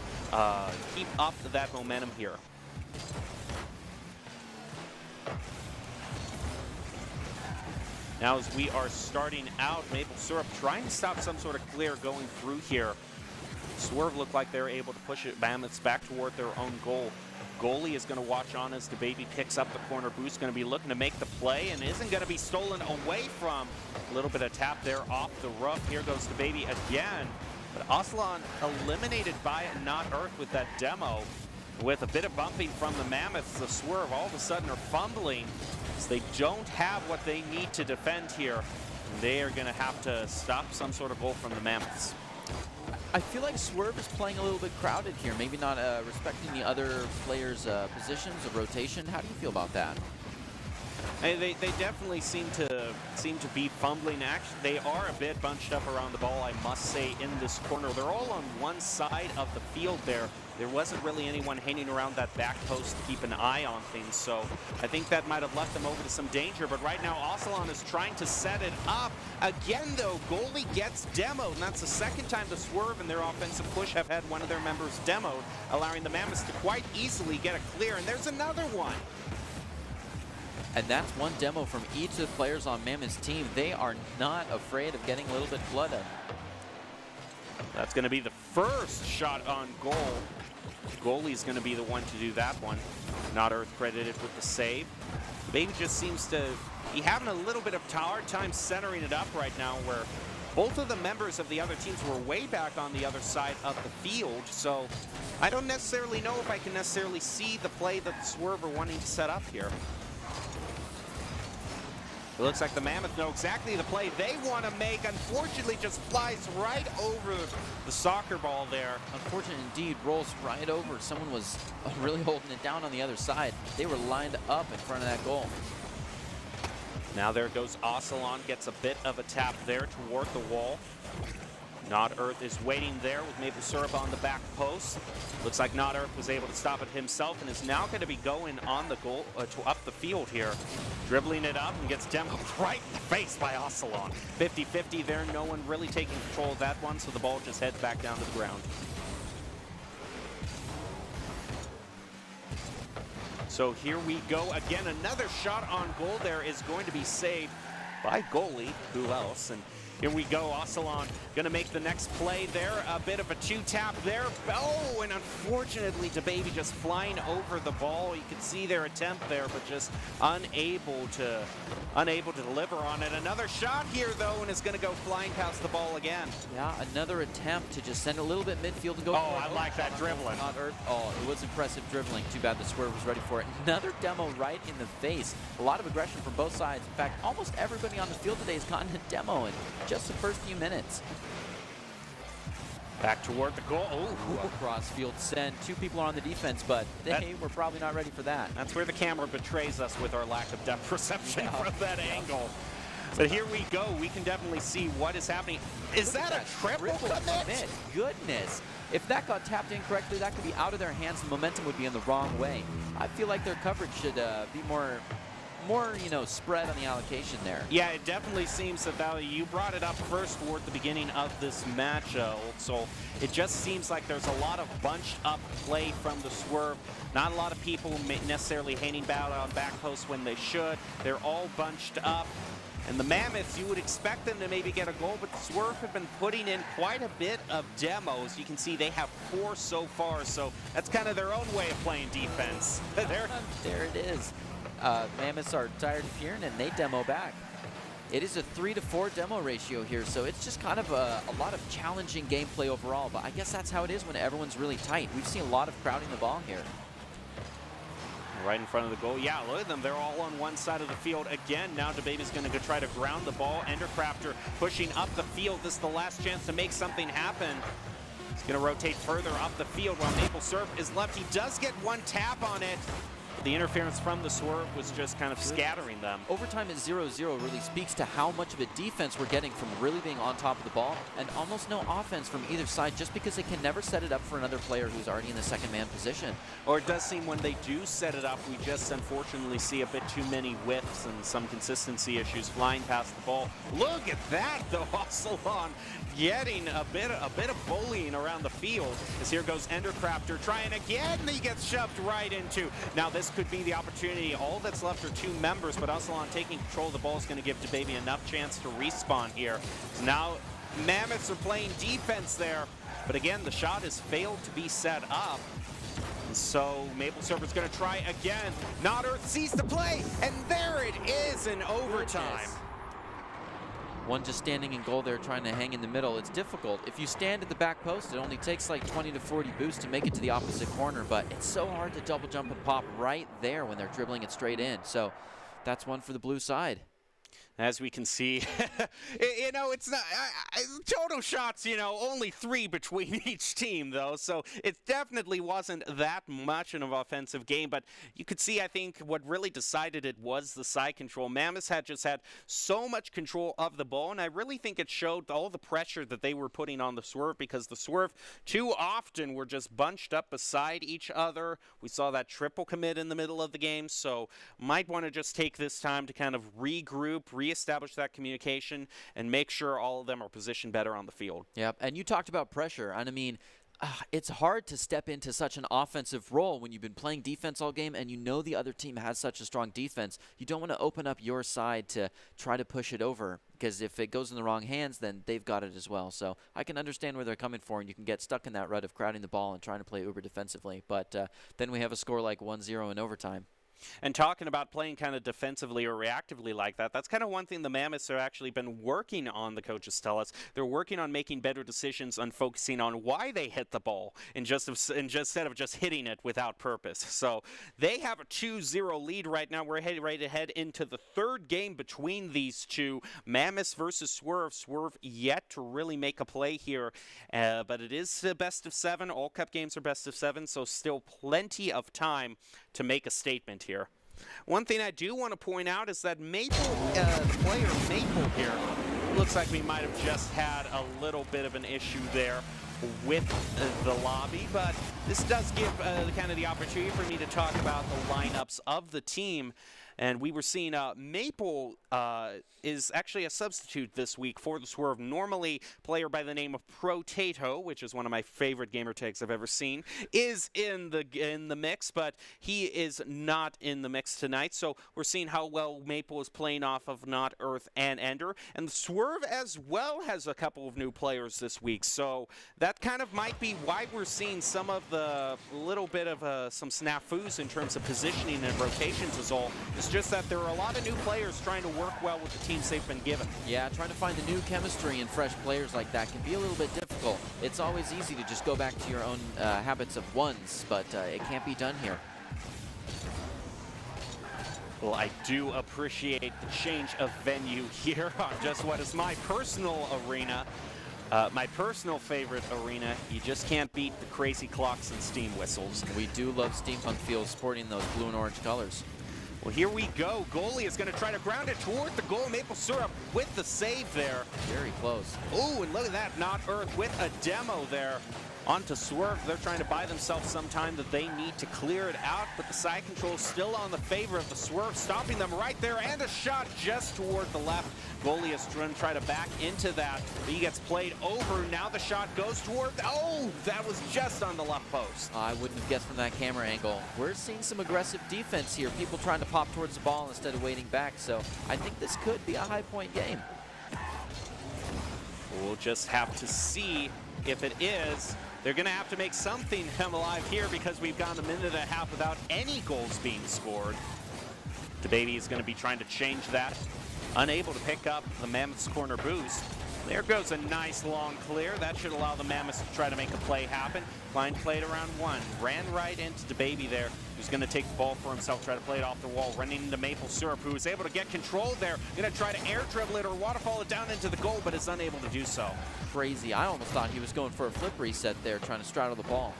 keep up that momentum here. Now as we are starting out, Maple Syrup trying to stop some sort of clear going through here. Swerve looked like they're able to push it Mammoths back toward their own goal. Goalie is going to watch on as the baby picks up the corner boost. Going to be looking to make the play and isn't going to be stolen away from. A little bit of tap there off the roof. Here goes the baby again. But Aslan eliminated by Not Earth with that demo. With a bit of bumping from the Mammoths, the Swerve all of a sudden are fumbling as they don't have what they need to defend here. They are going to have to stop some sort of goal from the Mammoths. I feel like Swerve is playing a little bit crowded here, maybe not respecting the other players' positions of rotation. How do you feel about that? They definitely seem to be fumbling. Actually, they are a bit bunched up around the ball, I must say, in this corner. They're all on one side of the field there. There wasn't really anyone hanging around that back post to keep an eye on things, so I think that might have left them over to some danger. But right now, Ocelon is trying to set it up. Again, though, goalie gets demoed, and that's the second time the Swerve and their offensive push have had one of their members demoed, allowing the Mammoths to quite easily get a clear. And there's another one. And that's one demo from each of the players on Mammoth's team. They are not afraid of getting a little bit flooded. That's going to be the first shot on goal. Goalie's going to be the one to do that one. Not Earth credited with the save. Baby just seems to be having a little bit of hard time centering it up right now, where both of the members of the other teams were way back on the other side of the field. So I don't necessarily know if I can necessarily see the play that the Swerve are wanting to set up here. It looks like the Mammoth know exactly the play they want to make. Unfortunately, just flies right over the soccer ball there. Unfortunate indeed, rolls right over. Someone was really holding it down on the other side. They were lined up in front of that goal. Now there goes Ocelon, gets a bit of a tap there toward the wall. Not Earth is waiting there with Maple Syrup on the back post. Looks like Not Earth was able to stop it himself and is now going to be going on the goal up the field here. Dribbling it up and gets demoed right in the face by Ocelon. 50-50 there, no one really taking control of that one, so the ball just heads back down to the ground. So here we go again. Another shot on goal there is going to be saved by goalie. Who else? And here we go, Ocelon gonna make the next play there. A bit of a two-tap there. Oh, and unfortunately, DeBaby just flying over the ball. You can see their attempt there, but just unable to deliver on it. Another shot here, though, and it's gonna go flying past the ball again. Yeah, another attempt to just send a little bit midfield and go. Oh, I like that dribbling. Not Earth. Oh, it was impressive dribbling. Too bad the Swerve was ready for it. Another demo right in the face. A lot of aggression from both sides. In fact, almost everybody on the field today has gotten a demo in just the first few minutes. Back toward the goal. Ooh, a cross-field send. Two people are on the defense, but they were probably not ready for that. That's where the camera betrays us with our lack of depth perception from that angle. But here we go. We can definitely see what is happening. Is that a triple commit? Goodness. If that got tapped incorrectly, that could be out of their hands. The momentum would be in the wrong way. I feel like their coverage should be more, spread on the allocation there. Yeah, it definitely seems that you brought it up first toward the beginning of this match, so it just seems like there's a lot of bunched up play from the Swerve. Not a lot of people necessarily hanging about on back posts when they should. They're all bunched up. And the Mammoths, you would expect them to maybe get a goal, but the Swerve have been putting in quite a bit of demos. You can see they have 4 so far, so that's kind of their own way of playing defense. There it is. Mammoths are tired of hearing it, and they demo back. It is a 3-to-4 demo ratio here, so it's just kind of a lot of challenging gameplay overall, but I guess that's how it is when everyone's really tight. We've seen a lot of crowding the ball here. Right in front of the goal. Yeah, look at them. They're all on one side of the field again. Now DeBaby's going to go try to ground the ball. Endercrafter pushing up the field. This is the last chance to make something happen. He's going to rotate further up the field while Maple Syrup is left. He does get one tap on it. The interference from the Swerve was just kind of scattering them. Overtime at 0-0 really speaks to how much of a defense we're getting from really being on top of the ball, and almost no offense from either side just because they can never set it up for another player who's already in the second man position. Or it does seem when they do set it up, we just unfortunately see a bit too many whiffs and some consistency issues flying past the ball. Look at that, though. Ocelon getting a bit of bullying around the field. As here goes Endercrafter trying again, and he gets shoved right into. Now this could be the opportunity. All that's left are 2 members, but Ocelon taking control of the ball is going to give DeBaby enough chance to respawn here. So now Mammoths are playing defense there, but again, the shot has failed to be set up. And so Maple Syrup is going to try again. Not Earth sees the play, and there it is in overtime. Goodness. One just standing in goal there trying to hang in the middle. It's difficult. If you stand at the back post, it only takes like 20 to 40 boosts to make it to the opposite corner, but it's so hard to double jump and pop right there when they're dribbling it straight in. So that's one for the blue side. As we can see, it's not total shots, only 3 between each team, though. So it definitely wasn't that much of an offensive game. But you could see, I think, what really decided it was the side control. Mammoth had just had so much control of the ball, and I really think it showed all the pressure that they were putting on the Swerve, because the Swerve too often were just bunched up beside each other. We saw that triple commit in the middle of the game, so might want to just take this time to kind of regroup, reestablish that communication, and make sure all of them are positioned better on the field. Yep, and you talked about pressure, and I mean, it's hard to step into such an offensive role when you've been playing defense all game and you know the other team has such a strong defense. You don't want to open up your side to try to push it over, because if it goes in the wrong hands, then they've got it as well. So I can understand where they're coming for, and you can get stuck in that rut of crowding the ball and trying to play uber defensively. But then we have a score like 1-0 in overtime. And talking about playing kind of defensively or reactively like that, that's kind of one thing the Mammoths have actually been working on, the coaches tell us. They're working on making better decisions on focusing on why they hit the ball instead of just hitting it without purpose. So they have a 2-0 lead right now. We're ready to head into the third game between these two. Mammoths versus Swerve. Swerve yet to really make a play here, but it is best of 7. All Cup games are best of 7, so still plenty of time to make a statement here. One thing I do want to point out is that Maple, player Maple here, looks like we might have just had a little bit of an issue there with the lobby, but this does give kind of the opportunity for me to talk about the lineups of the team. And we were seeing Maple is actually a substitute this week for the Swerve. Normally, a player by the name of Protato, which is one of my favorite gamer tags I've ever seen, is in the mix, but he is not in the mix tonight. So we're seeing how well Maple is playing off of Not Earth and Ender. And the Swerve as well has a couple of new players this week. So that kind of might be why we're seeing some of the little bit of some snafus in terms of positioning and rotations is all. It's just that there are a lot of new players trying to work well with the teams they've been given. Yeah, trying to find the new chemistry in fresh players like that can be a little bit difficult. It's always easy to just go back to your own habits of ones, but it can't be done here. Well, I do appreciate the change of venue here on just what is my personal arena. My personal favorite arena. You just can't beat the crazy clocks and steam whistles. We do love Steampunk Field sporting those blue and orange colors. Well, here we go. Goalie is going to try to ground it toward the goal. Maple Syrup with the save there. Very close. Oh, and look at that. Not Earth with a demo there. Onto Swerve. They're trying to buy themselves some time that they need to clear it out, but the side control is still on the favor of the Swerve, stopping them right there, and a shot just toward the left. Goalie is trying to try to back into that, but he gets played over. Now the shot goes toward, oh, that was just on the left post. I wouldn't have guessed from that camera angle. We're seeing some aggressive defense here, people trying to pop towards the ball instead of waiting back, so I think this could be a high-point game. We'll just have to see if it is. They're going to have to make something come alive here because we've gone a minute and a half without any goals being scored. The baby is going to be trying to change that. Unable to pick up the Mammoths' corner boost. There goes a nice long clear. That should allow the Mammoths to try to make a play happen. Klein played around one. Ran right into the baby there, who's going to take the ball for himself, try to play it off the wall. Running into Maple Syrup, who is able to get control there. Going to try to air dribble it or waterfall it down into the goal, but is unable to do so. Crazy. I almost thought he was going for a flip reset there, trying to straddle the ball.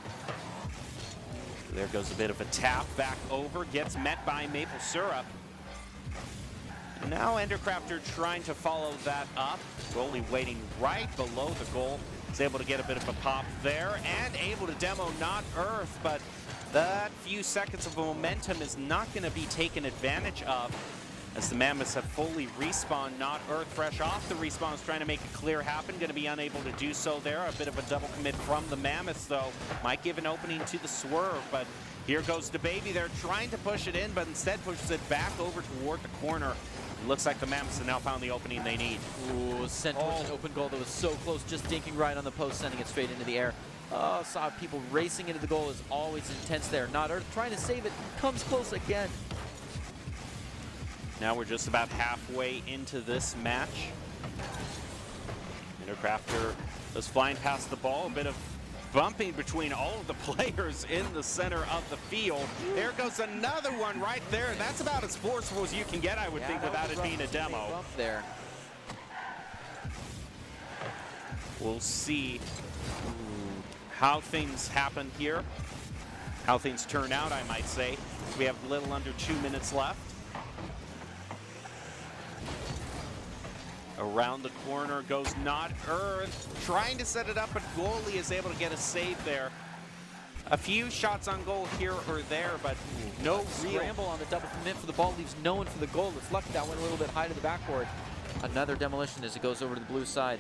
There goes a bit of a tap back over. Gets met by Maple Syrup. Now Endercrafter trying to follow that up. Goalie waiting right below the goal. Is able to get a bit of a pop there and able to demo Not Earth, but that few seconds of momentum is not going to be taken advantage of as the Mammoths have fully respawned. Not Earth fresh off the respawn is trying to make a clear happen. Going to be unable to do so there. A bit of a double commit from the Mammoths though. Might give an opening to the Swerve, but here goes the baby. They're trying to push it in, but instead pushes it back over toward the corner. Looks like the Mammoths have now found the opening they need. Ooh, sent towards an open goal that was so close, just dinking right on the post, sending it straight into the air. Oh, saw people racing into the goal is always intense there. Not Earth trying to save it, comes close again. Now we're just about halfway into this match. Endercrafter was flying past the ball, a bit of bumping between all of the players in the center of the field. There goes another one right there. That's about as forceful as you can get, I would think, without it being a demo. Bump there. We'll see how things happen here, how things turn out, I might say. We have a little under 2 minutes left. Around the corner goes Not Earth, trying to set it up, but goalie is able to get a save there. A few shots on goal here or there, but no real. Scramble on the double commit for the ball, leaves no one for the goal. It's lucky that went a little bit high to the backboard. Another demolition as it goes over to the blue side.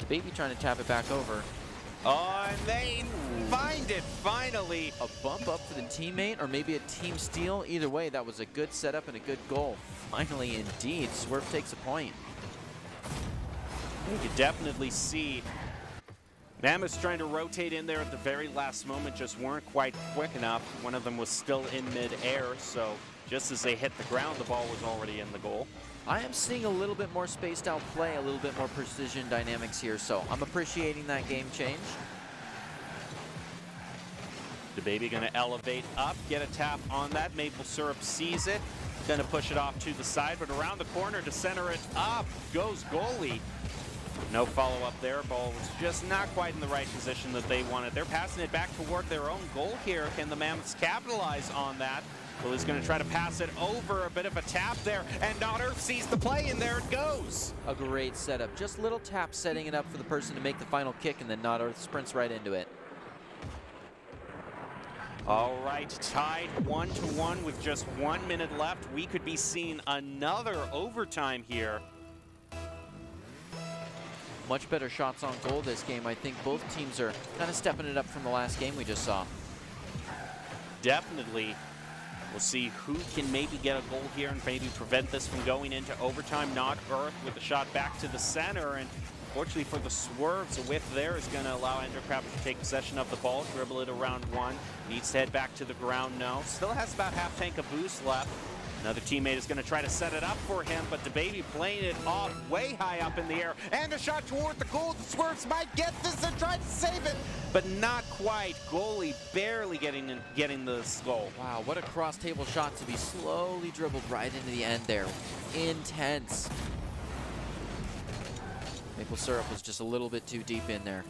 Baby trying to tap it back over. Oh, and they find it finally. A bump up for the teammate, or maybe a team steal. Either way, that was a good setup and a good goal. Finally, indeed, Swerve takes a point. You can definitely see Mammoth's trying to rotate in there at the very last moment, just weren't quite quick enough. One of them was still in mid-air, so just as they hit the ground, the ball was already in the goal. I am seeing a little bit more spaced out play, a little bit more precision dynamics here, so I'm appreciating that game change. The baby gonna elevate up, get a tap on that. Maple Syrup sees it, gonna push it off to the side, but around the corner to center it up goes goalie. No follow-up there. Ball was just not quite in the right position that they wanted. They're passing it back toward their own goal here. Can the Mammoths capitalize on that? Willie's going to try to pass it over. A bit of a tap there, and Not Earth sees the play, and there it goes. A great setup. Just little tap setting it up for the person to make the final kick, and then Not Earth sprints right into it. All right, tied 1-1 with just 1 minute left. We could be seeing another overtime here. Much better shots on goal this game. I think both teams are kind of stepping it up from the last game we just saw. Definitely. We'll see who can maybe get a goal here and maybe prevent this from going into overtime. Not Earth with a shot back to the center, and fortunately for the Swerves, a whiff there is going to allow Endercraft to take possession of the ball, dribble it around one. Needs to head back to the ground now. Still has about half tank of boost left. Another teammate is going to try to set it up for him, but the baby playing it off way high up in the air. And a shot toward the goal. The Swerves might get this and try to save it, but not quite. Goalie barely getting the goal. Wow, what a cross-table shot to be slowly dribbled right into the end there. Intense. Maple Syrup was just a little bit too deep in there.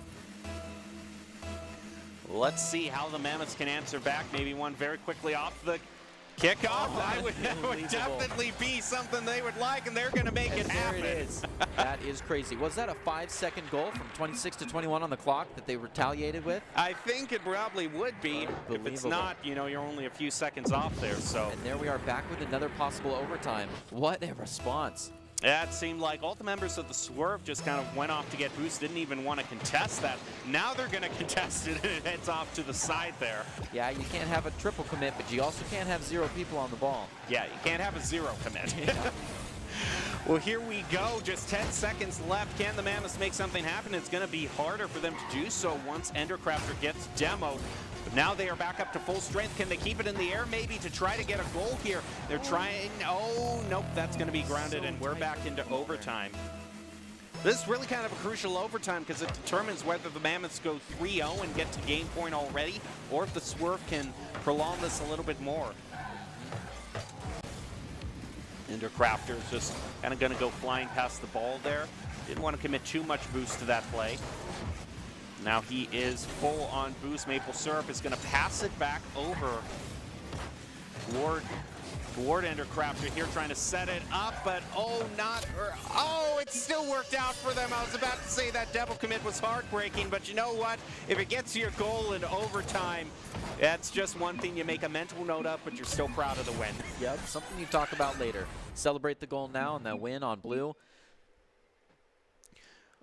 Let's see how the Mammoths can answer back. Maybe one very quickly off the kickoff. That would definitely be something they would like, and they're going to make it happen. There it is. That is crazy. Was that a 5-second goal from 26 to 21 on the clock that they retaliated with? I think it probably would be. If it's not, you know, you're only a few seconds off there. So. And there we are back with another possible overtime. What a response. Yeah, it seemed like all the members of the Swerve just kind of went off to get boost, didn't even want to contest that. Now they're going to contest it, and it heads off to the side there. Yeah, you can't have a triple commit, but you also can't have 0 people on the ball. Yeah, you can't have a 0 commit. Yeah. Well, here we go. Just 10 seconds left. Can the Mammoths make something happen? It's going to be harder for them to do so once Endercrafter gets demoed. But now they are back up to full strength. Can they keep it in the air maybe to try to get a goal here? They're trying. Oh, nope. That's going to be grounded, and we're back into overtime. This is really kind of a crucial overtime because it determines whether the Mammoths go 3-0 and get to game point already, or if the Swerve can prolong this a little bit more. Endercrafter is just kind of going to go flying past the ball there. Didn't want to commit too much boost to that play. Now he is full on boost. Maple Syrup is going to pass it back over toward Endercrafter here, trying to set it up, but it still worked out for them. I was about to say that double commit was heartbreaking, but you know what? If it gets your goal in overtime, that's just one thing you make a mental note of, but you're still proud of the win. Yep, something you talk about later. Celebrate the goal now and that win on blue.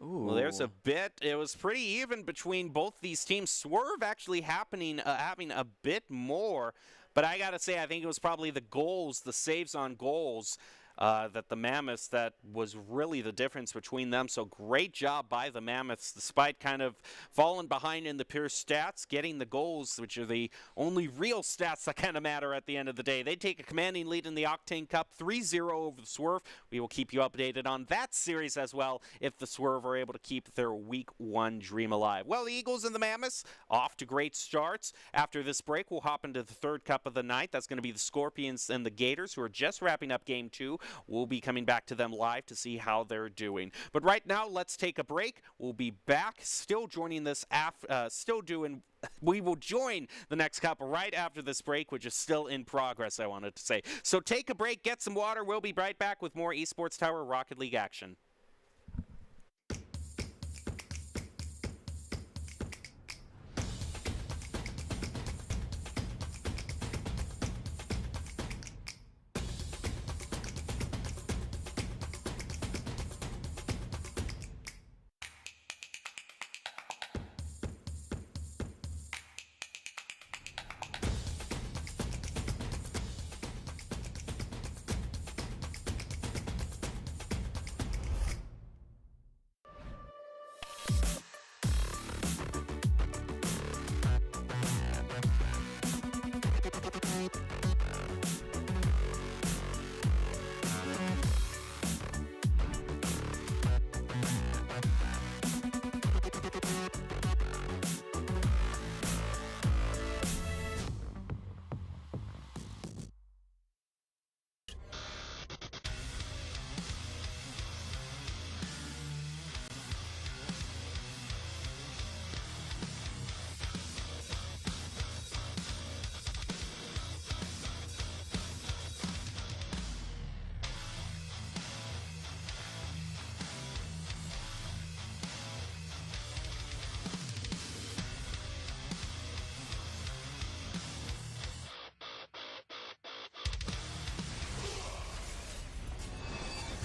Ooh. Well, there's a bit. It was pretty even between both these teams. Swerve actually having a bit more, but I got to say, I think it was probably the goals, the saves on goals. that the Mammoths, that was really the difference between them. So great job by the Mammoths, despite kind of falling behind in the pure stats, getting the goals, which are the only real stats that kind of matter at the end of the day. They take a commanding lead in the Octane Cup, 3-0 over the Swerve. We will keep you updated on that series as well if the Swerve are able to keep their Week 1 dream alive. Well, the Eagles and the Mammoths off to great starts. After this break, we'll hop into the third cup of the night. That's going to be the Scorpions and the Gators, who are just wrapping up Game 2. We'll be coming back to them live to see how they're doing. But right now, let's take a break. We'll be back, still joining this, we will join the next cup right after this break, which is still in progress, I wanted to say. So take a break, get some water. We'll be right back with more Esports Tower Rocket League action.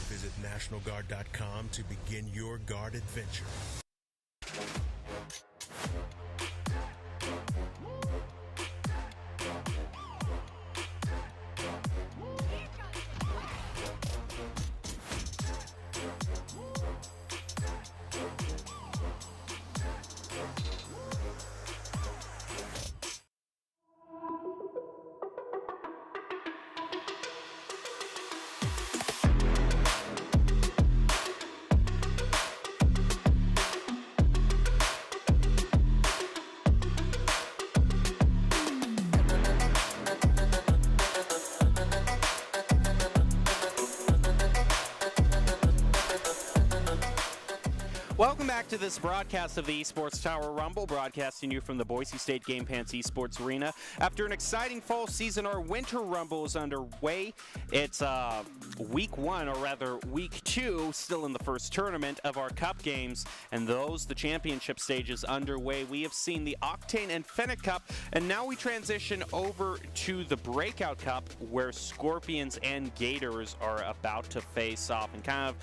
Visit NationalGuard.com to begin your Guard adventure. Welcome back to this broadcast of the Esports Tower Rumble, broadcasting you from the Boise State Game Pants Esports Arena. After an exciting fall season, our Winter Rumble is underway. It's week 1, or rather week 2, still in the first tournament of our Cup games, and the championship stages underway. We have seen the Octane and Fennec Cup, and now we transition over to the Breakout Cup, where Scorpions and Gators are about to face off. And kind of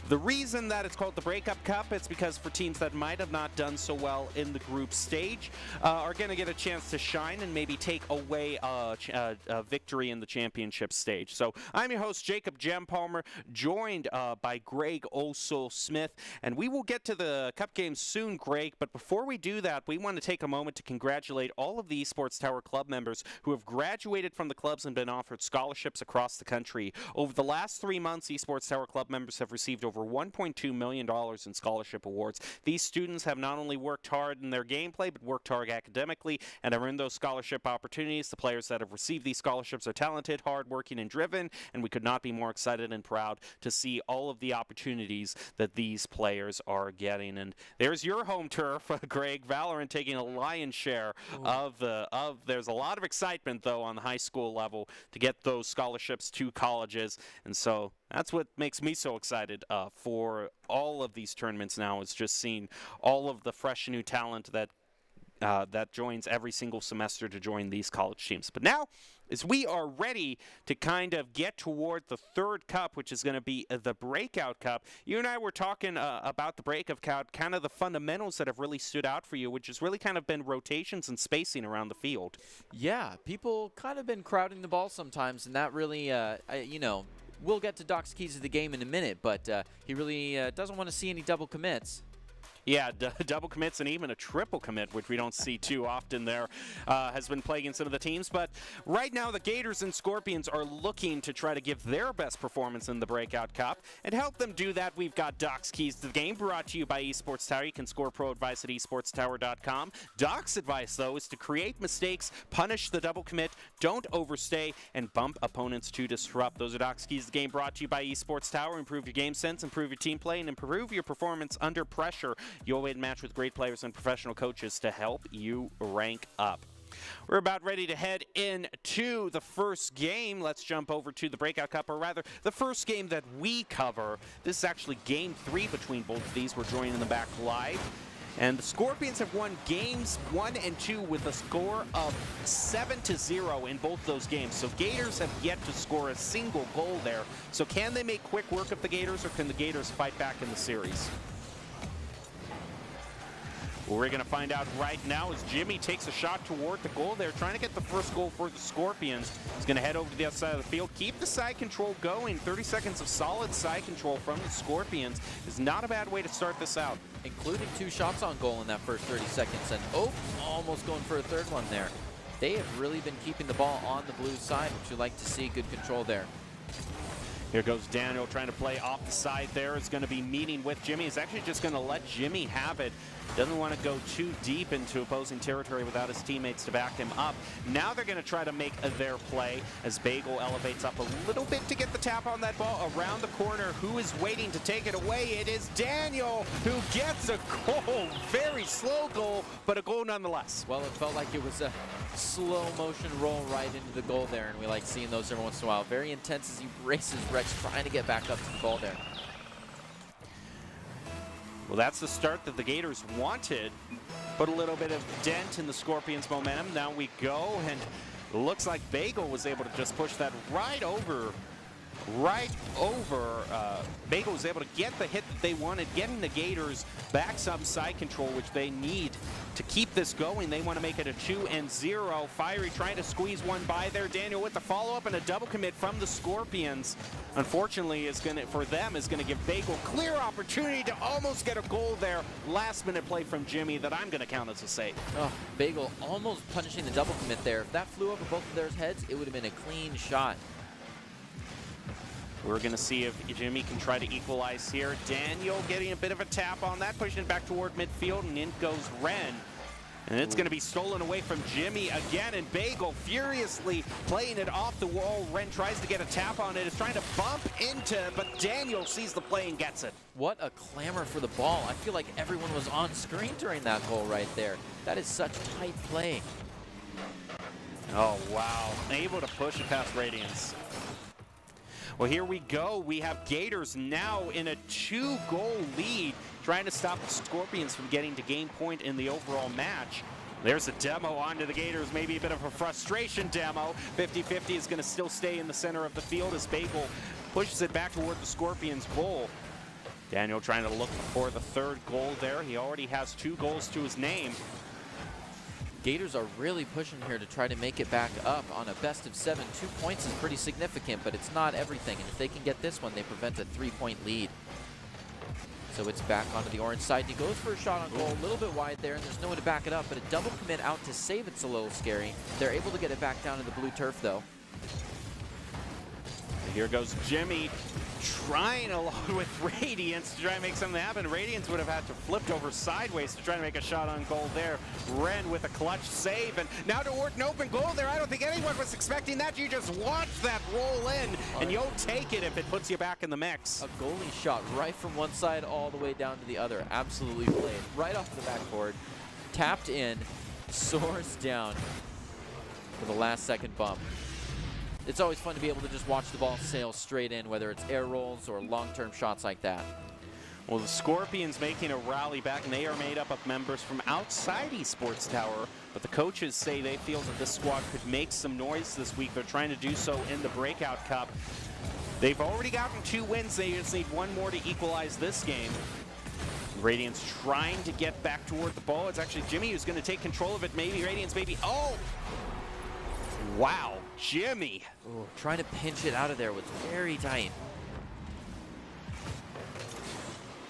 the reason that it's called the Breakup Cup, it's because for teams that might have not done so well in the group stage are going to get a chance to shine and maybe take away a victory in the championship stage. So I'm your host, Jacob Jem Palmer, joined by Greg Osel-Smith, and we will get to the Cup games soon, Greg, but before we do that, we want to take a moment to congratulate all of the Esports Tower Club members who have graduated from the clubs and been offered scholarships across the country. Over the last 3 months, Esports Tower Club members have received over $1.2 million in scholarship awards. These students have not only worked hard in their gameplay, but worked hard academically and have earned those scholarship opportunities. The players that have received these scholarships are talented, hardworking, and driven, and we could not be more excited and proud to see all of the opportunities that these players are getting. And there's your home turf, Greg. Valorant taking a lion's share there's a lot of excitement, though, on the high school level to get those scholarships to colleges, and so that's what makes me so excited for all of these tournaments now, is just seeing all of the fresh new talent that joins every single semester to join these college teams. But now, as we are ready to kind of get toward the third cup, which is going to be the Breakout Cup, you and I were talking about the Breakout Cup, kind of the fundamentals that have really stood out for you, which has really kind of been rotations and spacing around the field. Yeah, people kind of been crowding the ball sometimes, and that really, We'll get to Doc's keys to the game in a minute, but he really doesn't want to see any double commits. Yeah, double commits and even a triple commit, which we don't see too often there, has been plaguing some of the teams. But right now, the Gators and Scorpions are looking to try to give their best performance in the Breakout Cup. And help them do that, we've got Doc's Keys to the Game, brought to you by Esports Tower. You can score pro advice at esportstower.com. Doc's advice, though, is to create mistakes, punish the double commit, don't overstay, and bump opponents to disrupt. Those are Doc's Keys to the Game, brought to you by Esports Tower. Improve your game sense, improve your team play, and improve your performance under pressure. You'll win match with great players and professional coaches to help you rank up. We're about ready to head into the first game. Let's jump over to the Breakout Cup, or rather, the first game that we cover. This is actually Game 3 between both of these. We're joining them back live. And the Scorpions have won games 1 and 2 with a score of 7-0 in both those games. So Gators have yet to score a single goal there. So can they make quick work of the Gators, or can the Gators fight back in the series? We're going to find out right now as Jimmy takes a shot toward the goal there, trying to get the first goal for the Scorpions. He's going to head over to the other side of the field, keep the side control going. 30 seconds of solid side control from the Scorpions is not a bad way to start this out. Including 2 shots on goal in that first 30 seconds. And almost going for a third one there. They have really been keeping the ball on the blue side, which you like to see. Good control there. Here goes Daniel trying to play off the side there. Is going to be meeting with Jimmy. He's actually just going to let Jimmy have it. Doesn't want to go too deep into opposing territory without his teammates to back him up. Now they're going to try to make their play as Bagel elevates up a little bit to get the tap on that ball around the corner. Who is waiting to take it away? It is Daniel who gets a goal. Very slow goal, but a goal nonetheless. Well, it felt like it was a slow motion roll right into the goal there, and we like seeing those every once in a while. Very intense as he races Rex, trying to get back up to the ball there. Well, that's the start that the Gators wanted. Put a little bit of dent in the Scorpions' momentum. Now we go, and it looks like Bagel was able to just push that right over. Bagel was able to get the hit that they wanted, getting the Gators back some side control, which they need to keep this going. They want to make it a 2-0. Fiery trying to squeeze one by there. Daniel with the follow-up and a double commit from the Scorpions. Unfortunately, for them is going to give Bagel clear opportunity to almost get a goal there. Last-minute play from Jimmy that I'm going to count as a save. Oh, Bagel almost punishing the double commit there. If that flew over both of their heads, it would have been a clean shot. We're going to see if Jimmy can try to equalize here. Daniel getting a bit of a tap on that, pushing it back toward midfield, and in goes Ren. And it's going to be stolen away from Jimmy again, and Bagel furiously playing it off the wall. Ren tries to get a tap on it, is trying to bump into, but Daniel sees the play and gets it. What a clamor for the ball. I feel like everyone was on screen during that goal right there. That is such tight play. Oh, wow. Able to push it past Radiance. Well, here we go. We have Gators now in a 2-goal lead, trying to stop the Scorpions from getting to game point in the overall match. There's a demo onto the Gators, maybe a bit of a frustration demo. 50-50 is going to still stay in the center of the field as Bagel pushes it back toward the Scorpions' goal. Daniel trying to look for the 3rd goal there. He already has 2 goals to his name. Gators are really pushing here to try to make it back up on a best of 7. 2 points is pretty significant, but it's not everything. And if they can get this one, they prevent a 3-point lead. So it's back onto the orange side. He goes for a shot on goal, a little bit wide there, and there's no one to back it up. But a double commit out to save it's a little scary. They're able to get it back down to the blue turf, though. Here goes Jimmy trying along with Radiance to try and make something happen. Radiance would have had to flipped over sideways to try to make a shot on goal there. Ren with a clutch save, and now toward an open goal there. I don't think anyone was expecting that. You just watch that roll in, and you'll take it if it puts you back in the mix. A goalie shot right from one side all the way down to the other. Absolutely played. Right off the backboard. Tapped in, soars down for the last-second bump. It's always fun to be able to just watch the ball sail straight in, whether it's air rolls or long-term shots like that. Well, the Scorpions making a rally back, and they are made up of members from outside Esports Tower, but the coaches say they feel that this squad could make some noise this week. They're trying to do so in the Breakout Cup. They've already gotten 2 wins. They just need 1 more to equalize this game. Radiance trying to get back toward the ball. It's actually Jimmy who's going to take control of it. Maybe Radiance, maybe. Oh! Wow. Jimmy. Ooh, trying to pinch it out of there was very tight.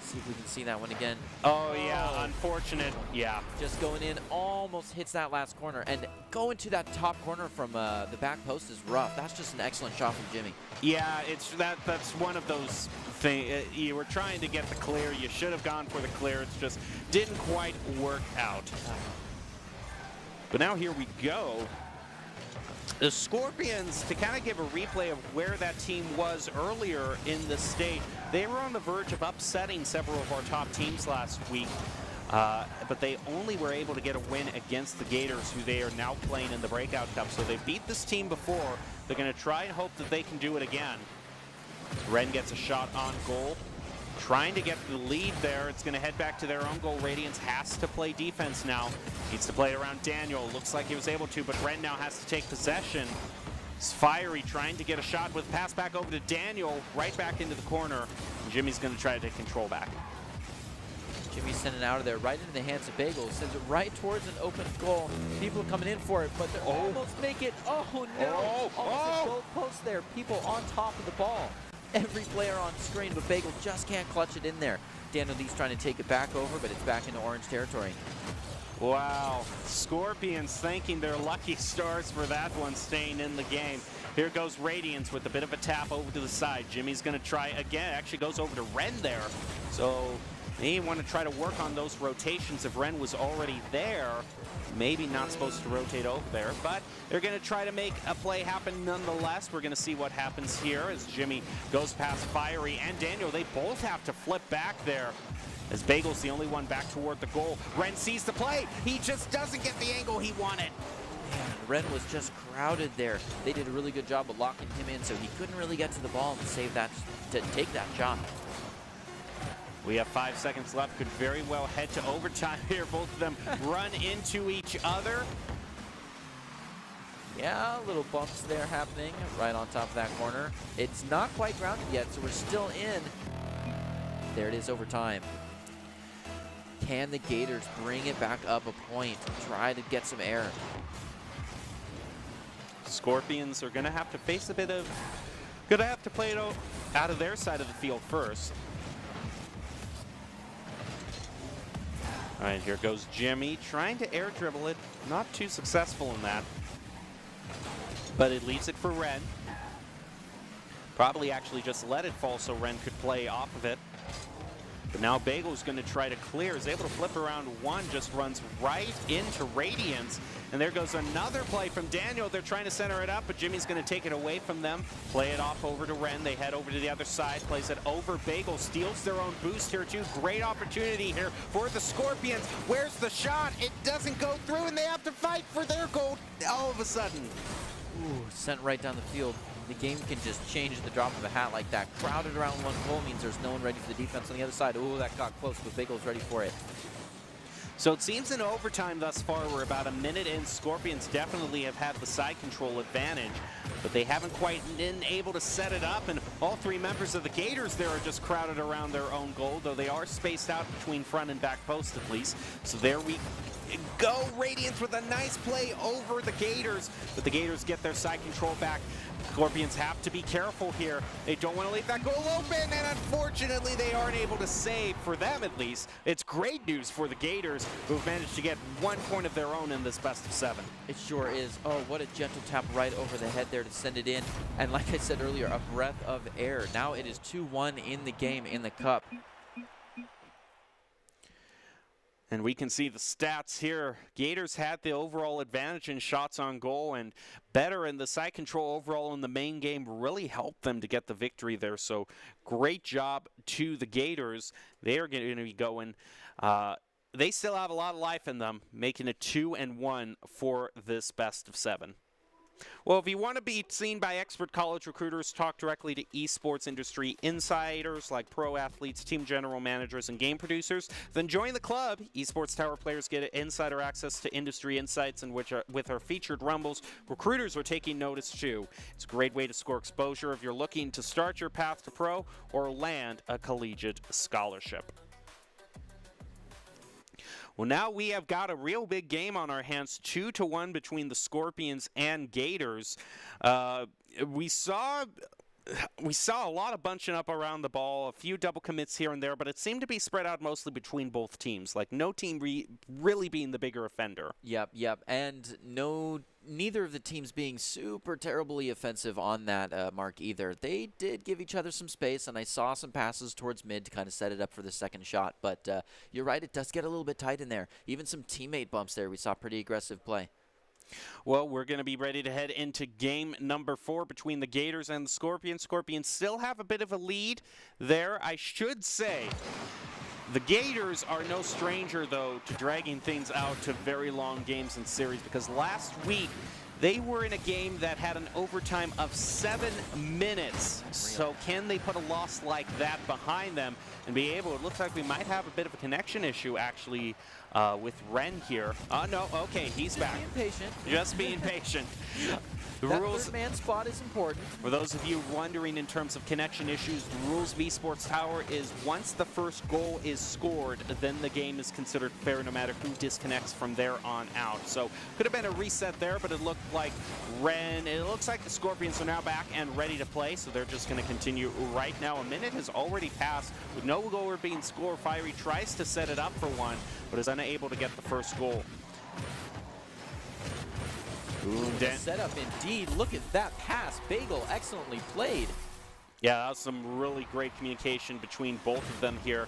See if we can see that one again. Oh, yeah, unfortunate. Yeah. Just going in, almost hits that last corner. And going to that top corner from the back post is rough. That's just an excellent shot from Jimmy. Yeah, that's one of those things. You were trying to get the clear. You should have gone for the clear. It's just didn't quite work out. But now here we go. The Scorpions, to kind of give a replay of where that team was earlier in the state, they were on the verge of upsetting several of our top teams last week, but they only were able to get a win against the Gators, who they are now playing in the Breakout Cup. So they beat this team before. They're going to try and hope that they can do it again. Ren gets a shot on goal. Trying to get the lead there. It's going to head back to their own goal. Radiance has to play defense now. Needs to play it around Daniel. Looks like he was able to, but Ren now has to take possession. It's Fiery trying to get a shot with pass back over to Daniel, right back into the corner. And Jimmy's going to try to take control back. Jimmy sending out of there right into the hands of Bagel. Sends it right towards an open goal. People are coming in for it, but they almost make it. Oh, no. Almost a goal post there. People on top of the ball. Every player on screen, but Bagel just can't clutch it in there. Daniel Lee's trying to take it back over, but it's back into orange territory. Wow. Scorpions thanking their lucky stars for that one staying in the game. Here goes Radiance with a bit of a tap over to the side. Jimmy's going to try again. Actually goes over to Ren there. So they want to try to work on those rotations. If Ren was already there, maybe not supposed to rotate over there, but they're going to try to make a play happen nonetheless. We're going to see what happens here as Jimmy goes past Fiery and Daniel. They both have to flip back there as Bagel's the only one back toward the goal. Ren sees the play. He just doesn't get the angle he wanted. Man, Ren was just crowded there. They did a really good job of locking him in, so he couldn't really get to the ball and save that, to take that shot. We have 5 seconds left. Could very well head to overtime here. Both of them run into each other. Yeah, little bumps there happening right on top of that corner. It's not quite grounded yet, so we're still in. There it is, overtime. Can the Gators bring it back up a point? Try to get some air. Scorpions are going to have to face a bit of... Going to have to play it out of their side of the field first. All right, here goes Jimmy trying to air dribble it. Not too successful in that. But it leaves it for Ren. Probably actually just let it fall so Ren could play off of it. But now Bagel's going to try to clear. Is able to flip around one, just runs right into Radiance. And there goes another play from Daniel. They're trying to center it up, but Jimmy's going to take it away from them. Play it off over to Ren. They head over to the other side. Plays it over. Bagel steals their own boost here too. Great opportunity here for the Scorpions. Where's the shot? It doesn't go through, and they have to fight for their goal all of a sudden. Ooh, sent right down the field. The game can just change at the drop of a hat like that. Crowded around one goal means there's no one ready for the defense on the other side. Ooh, that got close, but Bagel's ready for it. So it seems in overtime thus far, we're about a minute in. Scorpions definitely have had the side control advantage, but they haven't quite been able to set it up, and all three members of the Gators there are just crowded around their own goal, though they are spaced out between front and back post at least. So there we go. Radiance with a nice play over the Gators, but the Gators get their side control back. Scorpions have to be careful here. They don't want to leave that goal open, and unfortunately they aren't able to save, for them at least. It's great news for the Gators, who've managed to get 1 point of their own in this best of 7. It sure is. Oh, what a gentle tap right over the head there to send it in. And like I said earlier, a breath of air. Now it is 2-1 in the game in the cup. And we can see the stats here. Gators had the overall advantage in shots on goal, and better in the side control overall in the main game really helped them to get the victory there. So great job to the Gators. They are going to be going. They still have a lot of life in them, making it 2-1 for this best of 7. Well, if you want to be seen by expert college recruiters, talk directly to esports industry insiders like pro athletes, team general managers, and game producers, then join the club. Esports Tower players get insider access to industry insights, and with our featured rumbles, recruiters are taking notice too. It's a great way to score exposure if you're looking to start your path to pro or land a collegiate scholarship. Well, now we have got a real big game on our hands, 2-1 between the Scorpions and Gators. We saw a lot of bunching up around the ball, a few double commits here and there, but it seemed to be spread out mostly between both teams, like no team really being the bigger offender. Yep. And neither of the teams being super terribly offensive on that mark either. They did give each other some space, and I saw some passes towards mid to kind of set it up for the second shot. But you're right, it does get a little bit tight in there. Even some teammate bumps there. We saw pretty aggressive play. Well, we're going to be ready to head into game number 4 between the Gators and the Scorpions. Scorpions still have a bit of a lead there. I should say the Gators are no stranger, though, to dragging things out to very long games and series, because last week they were in a game that had an overtime of 7 minutes. So can they put a loss like that behind them and be able, it looks like we might have a bit of a connection issue actually with Ren here. No, okay, he's back. Being patient. Just being patient. The that rules, third man spot is important. for those of you wondering in terms of connection issues, the rules of Esports Tower is once the first goal is scored, then the game is considered fair no matter who disconnects from there on out. So could have been a reset there, but it looked like it looks like the Scorpions are now back and ready to play, so they're just going to continue right now. A minute has already passed with no goal being scored. Fiery tries to set it up for one, but is unable to get the first goal. Setup indeed. Look at that pass. Bagel excellently played. Yeah, that was some really great communication between both of them here.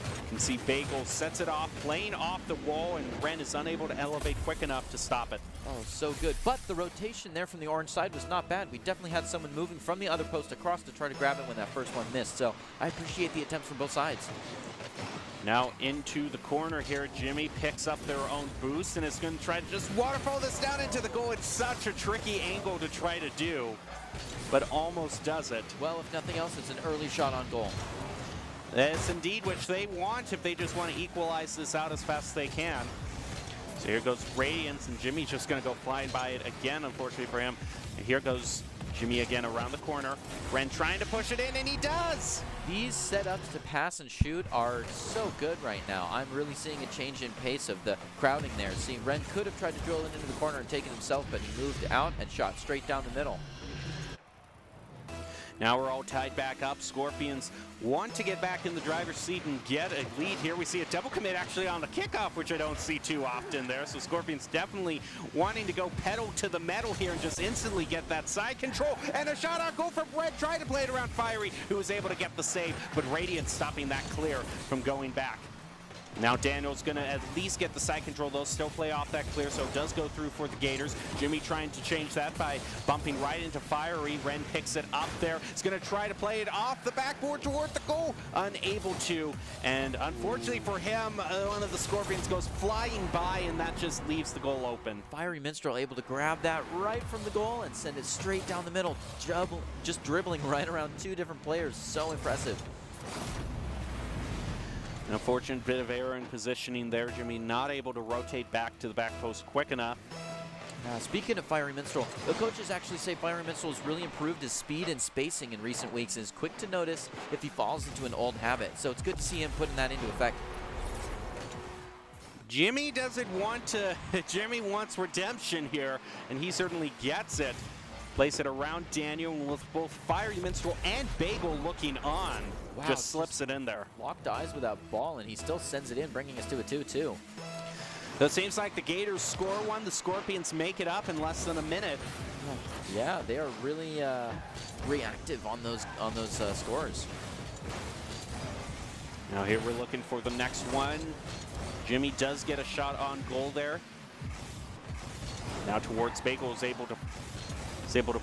You can see Bagel sets it off, playing off the wall, and Ren is unable to elevate quick enough to stop it. Oh, so good. But the rotation there from the orange side was not bad. We definitely had someone moving from the other post across to try to grab it when that first one missed. So I appreciate the attempts from both sides. Now into the corner here, Jimmy picks up their own boost and is going to try to just waterfall this down into the goal. It's such a tricky angle to try to do, but almost does it. Well, if nothing else, it's an early shot on goal. That's indeed which they want if they just want to equalize this out as fast as they can. So here goes Radiance, and Jimmy's just going to go flying by it again, unfortunately for him. And here goes Jimmy again around the corner. Ren trying to push it in, and he does! These setups to pass and shoot are so good right now. I'm really seeing a change in pace of the crowding there. See, Ren could have tried to drill it into the corner and take it himself, but he moved out and shot straight down the middle. Now we're all tied back up. Scorpions want to get back in the driver's seat and get a lead here. We see a double commit actually on the kickoff, which I don't see too often there. So Scorpions definitely wanting to go pedal to the metal here and just instantly get that side control. And a shot on goal from Red, trying to play it around Fiery, who was able to get the save, but Radiant stopping that clear from going back. Now Daniel's going to at least get the side control. They'll still play off that clear, so it does go through for the Gators. Jimmy trying to change that by bumping right into Fiery. Ren picks it up there. He's going to try to play it off the backboard toward the goal. Unable to. And unfortunately for him, one of the Scorpions goes flying by, and that just leaves the goal open. Fiery Minstrel able to grab that right from the goal and send it straight down the middle. Just dribbling right around two different players. So impressive. An unfortunate bit of error in positioning there. Jimmy not able to rotate back to the back post quick enough. Speaking of Fiery Minstrel, the coaches actually say Fiery Minstrel has really improved his speed and spacing in recent weeks and is quick to notice if he falls into an old habit. So it's good to see him putting that into effect. Jimmy doesn't want to, Jimmy wants redemption here, and he certainly gets it. Place it around Daniel with both Fiery Minstrel and Bagel looking on. Wow, just slips it in there. Locked eyes with that ball, and he still sends it in, bringing us to a 2-2. So it seems like the Gators score one. The Scorpions make it up in less than a minute. Yeah, they are really reactive on those scores. Now here we're looking for the next one. Jimmy does get a shot on goal there. Now towards Bagel is able to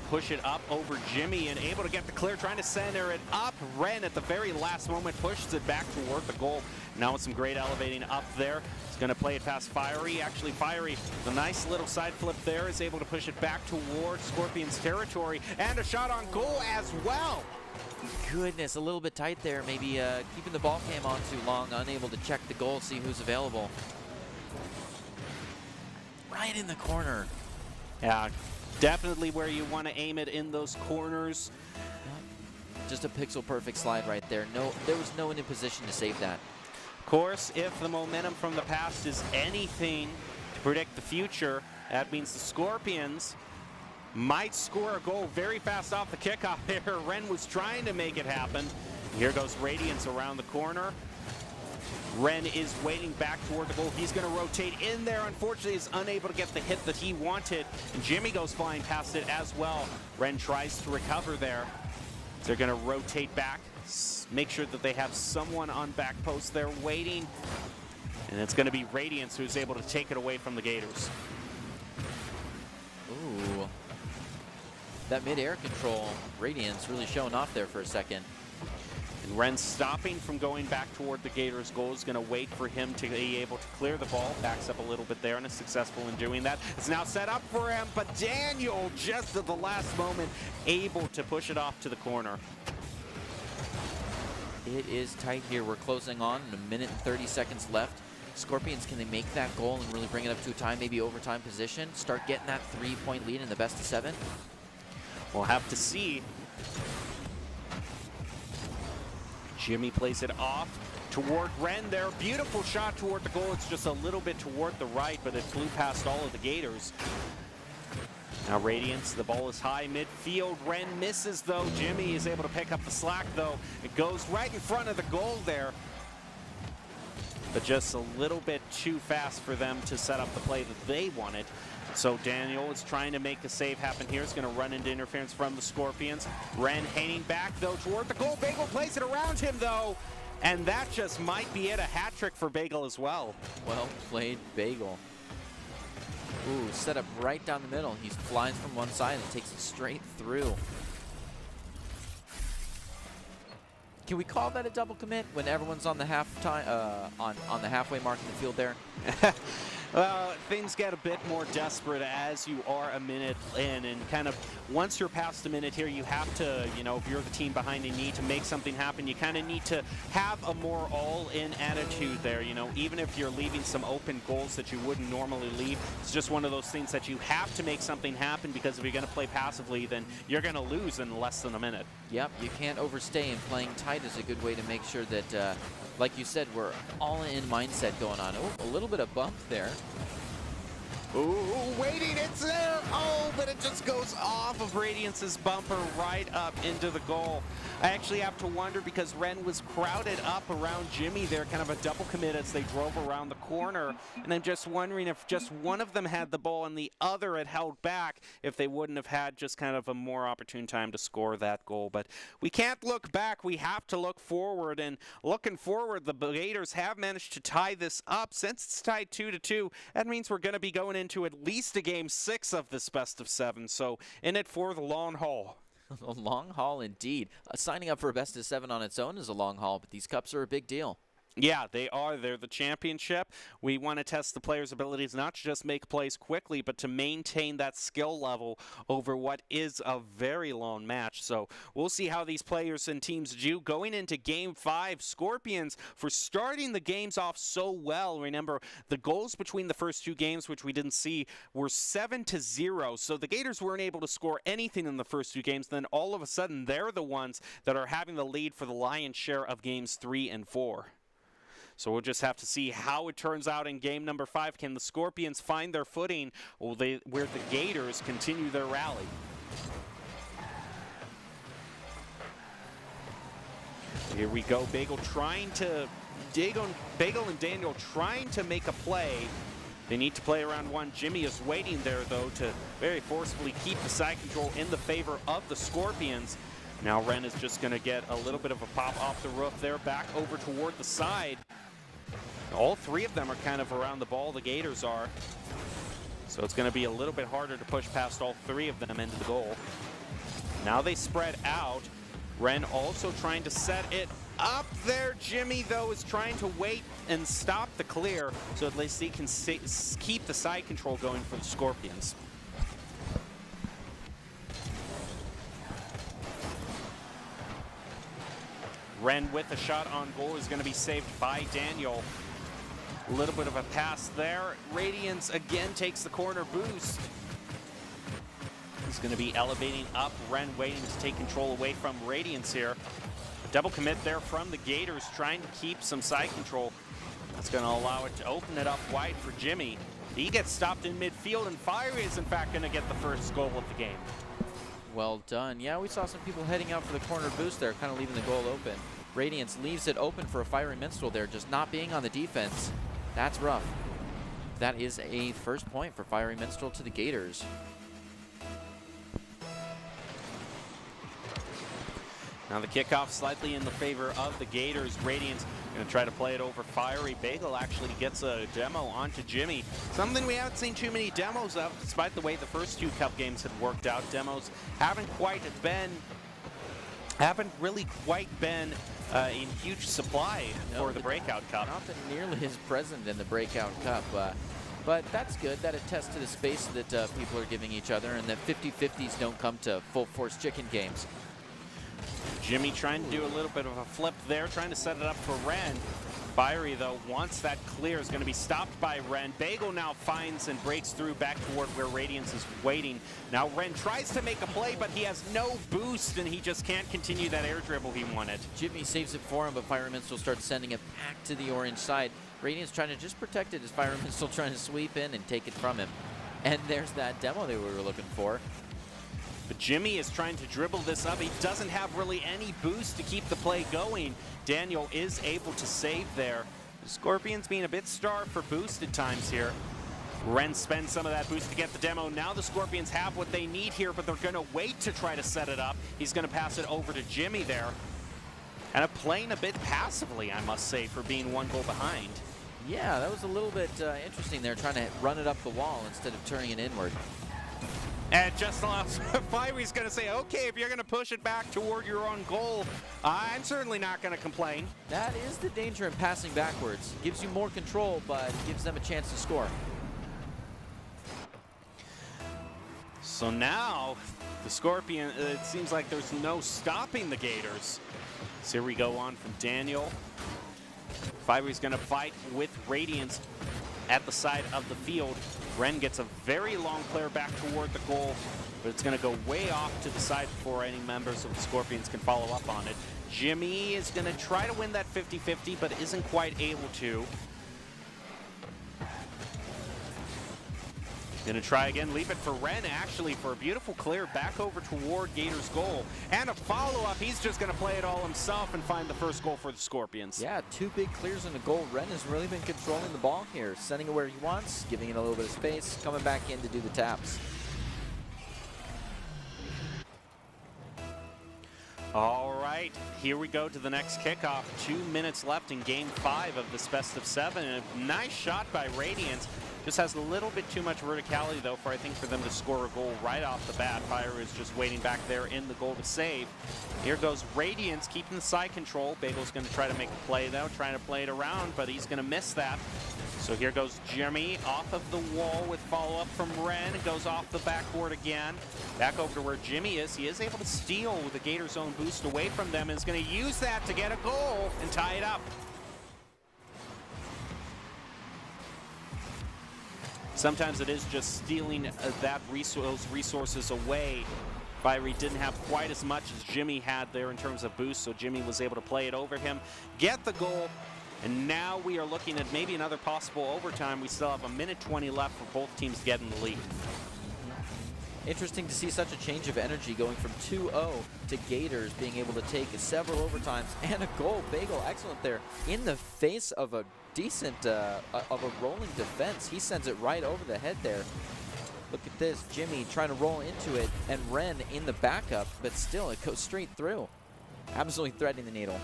push it up over Jimmy and able to get the clear, trying to center it up. Ren at the very last moment pushes it back toward the goal. Now with some great elevating up there. He's going to play it past Fiery. Actually, Fiery, the nice little side flip there, is able to push it back toward Scorpions territory. And a shot on goal as well. Goodness, a little bit tight there. Maybe keeping the ball cam on too long, unable to check the goal, see who's available. Right in the corner. Yeah. Definitely where you want to aim it, in those corners. Just a pixel perfect slide right there. No, there was no one in position to save that. Of course, if the momentum from the past is anything to predict the future, that means the Scorpions might score a goal very fast off the kickoff here. Ren was trying to make it happen. Here goes Radiance around the corner. Ren is waiting back toward the goal. He's going to rotate in there. Unfortunately, is unable to get the hit that he wanted. And Jimmy goes flying past it as well. Ren tries to recover there. So they're going to rotate back, make sure that they have someone on back post there waiting. And it's going to be Radiance who's able to take it away from the Gators. Ooh. That mid-air control, Radiance really showing off there for a second. And Ren stopping from going back toward the Gators' goal is going to wait for him to be able to clear the ball. Backs up a little bit there and is successful in doing that. It's now set up for him, but Daniel just at the last moment able to push it off to the corner. It is tight here. We're closing on, a minute and 30 seconds left. Scorpions, can they make that goal and really bring it up to a tie, maybe overtime position? Start getting that 3-point lead in the best of 7? We'll have to see. Jimmy plays it off toward Ren there. Beautiful shot toward the goal. It's just a little bit toward the right, but it flew past all of the Gators. Now Radiance, the ball is high midfield. Ren misses though. Jimmy is able to pick up the slack though. It goes right in front of the goal there. But just a little bit too fast for them to set up the play that they wanted. So Daniel is trying to make a save happen here. He's going to run into interference from the Scorpions. Ren hanging back, though, toward the goal. Bagel plays it around him, though. And that just might be it. A hat trick for Bagel as well. Well played, Bagel. Ooh, set up right down the middle. He flies from one side and takes it straight through. Can we call that a double commit when everyone's on the halftime, on the halfway mark in the field there? Well, things get a bit more desperate as you are a minute in, and kind of once you're past a minute here, you have to, you know, if you're the team behind, you need to make something happen. You kind of need to have a more all-in attitude there, you know, even if you're leaving some open goals that you wouldn't normally leave. It's just one of those things that you have to make something happen, because if you're going to play passively, then you're going to lose in less than a minute. Yep, you can't overstay, and playing tight is a good way to make sure that, like you said, we're all-in mindset going on. Oh, a little bit of bump there. Ooh, waiting, it's there! Oh, but it just goes off of Radiance's bumper right up into the goal. I actually have to wonder, because Ren was crowded up around Jimmy there, kind of a double commit as they drove around the corner. And I'm just wondering if just one of them had the ball and the other had held back, if they wouldn't have had just kind of a more opportune time to score that goal. But we can't look back, we have to look forward. And looking forward, the Gators have managed to tie this up. Since it's tied 2-2, that means we're going to be going into at least a game 6 of this best of 7. So in it for the long haul. A long haul indeed. Signing up for a best of 7 on its own is a long haul, but these cups are a big deal. Yeah, they are. They're the championship. We want to test the players' abilities, not to just make plays quickly, but to maintain that skill level over what is a very long match. So we'll see how these players and teams do. Going into Game 5, Scorpions, for starting the games off so well. Remember, the goals between the first 2 games, which we didn't see, were 7-0. So the Gators weren't able to score anything in the first 2 games. Then all of a sudden, they're the ones that are having the lead for the lion's share of Games 3 and 4. So we'll just have to see how it turns out in game number 5. Can the Scorpions find their footing, or where the Gators continue their rally? Here we go. Bagel and Daniel trying to make a play. They need to play around 1. Jimmy is waiting there, though, to very forcefully keep the side control in the favor of the Scorpions. Now Ren is just going to get a little bit of a pop off the roof there, back over toward the side. All 3 of them are kind of around the ball, the Gators are. So it's going to be a little bit harder to push past all 3 of them into the goal. Now they spread out. Ren also trying to set it up there. Jimmy, though, is trying to wait and stop the clear, so at least he can keep the side control going for the Scorpions. Ren with a shot on goal is going to be saved by Daniel. A little bit of a pass there. Radiance again takes the corner boost. He's going to be elevating up. Ren waiting to take control away from Radiance here. Double commit there from the Gators, trying to keep some side control. That's going to allow it to open it up wide for Jimmy. He gets stopped in midfield, and Fiery is in fact going to get the first goal of the game. Well done. Yeah, we saw some people heading out for the corner boost there, kind of leaving the goal open. Radiance leaves it open for a Fiery Minstrel there, just not being on the defense. That's rough. That is a first point for Fiery Minstrel to the Gators. Now the kickoff slightly in the favor of the Gators. Radiance going to try to play it over Fiery. Bagel actually gets a demo onto Jimmy. Something we haven't seen too many demos of, despite the way the first two cup games had worked out. Demos haven't really quite been in huge supply for the Breakout Cup. Not been nearly as present in the Breakout Cup. But that's good. That attests to the space that people are giving each other, and that 50-50s don't come to full force chicken games. Jimmy trying to do a little bit of a flip there, trying to set it up for Ren. Fiery, though, once that clear is going to be stopped by Ren. Bagel now finds and breaks through back toward where Radiance is waiting. Now Ren tries to make a play, but he has no boost, and he just can't continue that air dribble he wanted. Jimmy saves it for him, but Fiery Minstrel starts sending it back to the orange side. Radiance trying to just protect it as Fiery Minstrel trying to sweep in and take it from him. And there's that demo that we were looking for. But Jimmy is trying to dribble this up. He doesn't have really any boost to keep the play going. Daniel is able to save there. The Scorpions being a bit starved for boost at times here. Ren spends some of that boost to get the demo. Now the Scorpions have what they need here, but they're going to wait to try to set it up. He's going to pass it over to Jimmy there. And playing a bit passively, I must say, for being one goal behind. Yeah, that was a little bit interesting there, trying to run it up the wall instead of turning it inward. And just allows Fiery's going to say, okay, if you're going to push it back toward your own goal, I'm certainly not going to complain. That is the danger in passing backwards. Gives you more control, but gives them a chance to score. So now, the Scorpion, it seems like there's no stopping the Gators. So here we go on from Daniel. Fiery's going to fight with Radiance at the side of the field. Ren gets a very long clear back toward the goal, but it's going to go way off to the side before any members of the Scorpions can follow up on it. Jimmy is going to try to win that 50-50, but isn't quite able to. Going to try again, leave it for Ren, actually, for a beautiful clear back over toward Gators' goal. And a follow-up, he's just going to play it all himself and find the first goal for the Scorpions. Yeah, two big clears in the goal. Ren has really been controlling the ball here, sending it where he wants, giving it a little bit of space, coming back in to do the taps. All right, here we go to the next kickoff. 2 minutes left in Game 5 of this best of 7. And a nice shot by Radiance. Just has a little bit too much verticality, though, for them to score a goal right off the bat. Fire is just waiting back there in the goal to save. Here goes Radiance, keeping the side control. Bagel's going to try to make a play, though, trying to play it around, but he's going to miss that. So here goes Jimmy off of the wall with follow-up from Ren. It goes off the backboard again. Back over to where Jimmy is. He is able to steal the Gators' own boost away from them and is going to use that to get a goal and tie it up. Sometimes it is just stealing those resources away. Fiery didn't have quite as much as Jimmy had there in terms of boost, so Jimmy was able to play it over him, get the goal, and now we are looking at maybe another possible overtime. We still have 1:20 left for both teams to get in the lead. Interesting to see such a change of energy going from 2-0 to Gators being able to take several overtimes and a goal. Bagel, excellent there in the face of a decent, of a rolling defense. He sends it right over the head there. Look at this, Jimmy trying to roll into it, and Ren in the backup, but still it goes straight through. Absolutely threading the needle.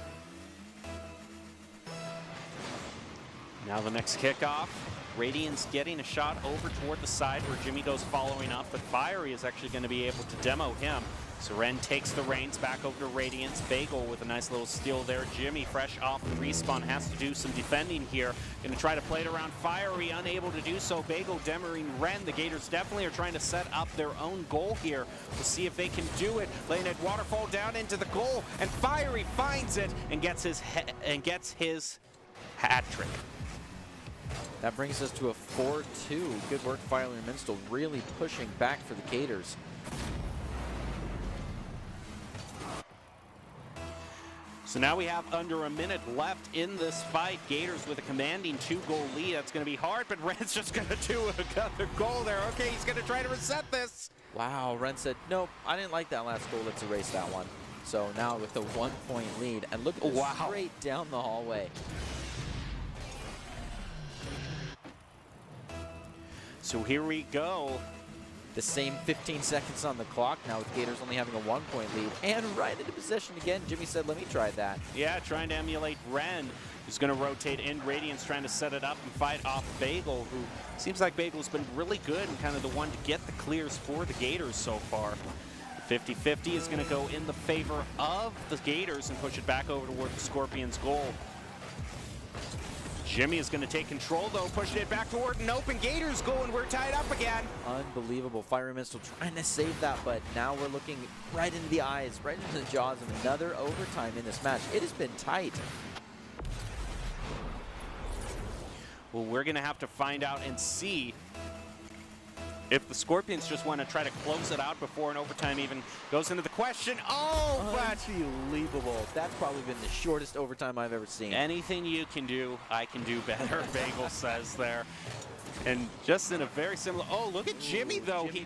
Now the next kickoff. Radiance getting a shot over toward the side where Jimmy goes following up, but Fiery is actually going to be able to demo him. So Ren takes the reins back over to Radiance. Bagel with a nice little steal there. Jimmy, fresh off the respawn, has to do some defending here. Going to try to play it around Fiery, unable to do so. Bagel demoing Ren. The Gators definitely are trying to set up their own goal here. We'll see if they can do it. Laying it waterfall down into the goal, and Fiery finds it and gets his hat trick. That brings us to a 4-2. Good work, Fiery Minstrel, really pushing back for the Gators. So So now we have under a minute left in this fight. Gators with a commanding 2-goal lead. That's going to be hard, but Ren's just going to do another goal there. Okay, he's going to try to reset this. Wow, Ren said, nope, I didn't like that last goal. Let's erase that one. So now with the 1-point lead, and look at this straight down the hallway. So here we go. The same 15 seconds on the clock now with Gators only having a 1-point lead. And right into possession again. Jimmy said, let me try that. Yeah, trying to emulate Ren, who's going to rotate in. Radiant's trying to set it up and fight off Bagel, who seems like Bagel's been really good and kind of the one to get the clears for the Gators so far. 50-50 is going to go in the favor of the Gators and push it back over toward the Scorpions' goal. Jimmy is going to take control, though, pushing it back toward an open Gators goal, and we're tied up again. Unbelievable. Fiery still trying to save that, but now we're looking right into the eyes, right into the jaws of another overtime in this match. It has been tight. Well, we're going to have to find out and see if the Scorpions just want to try to close it out before an overtime even goes into the question. Oh, but unbelievable. That's probably been the shortest overtime I've ever seen. Anything you can do, I can do better, Bagel says there. And just in a very similar, oh, look at Jimmy, though. Jimmy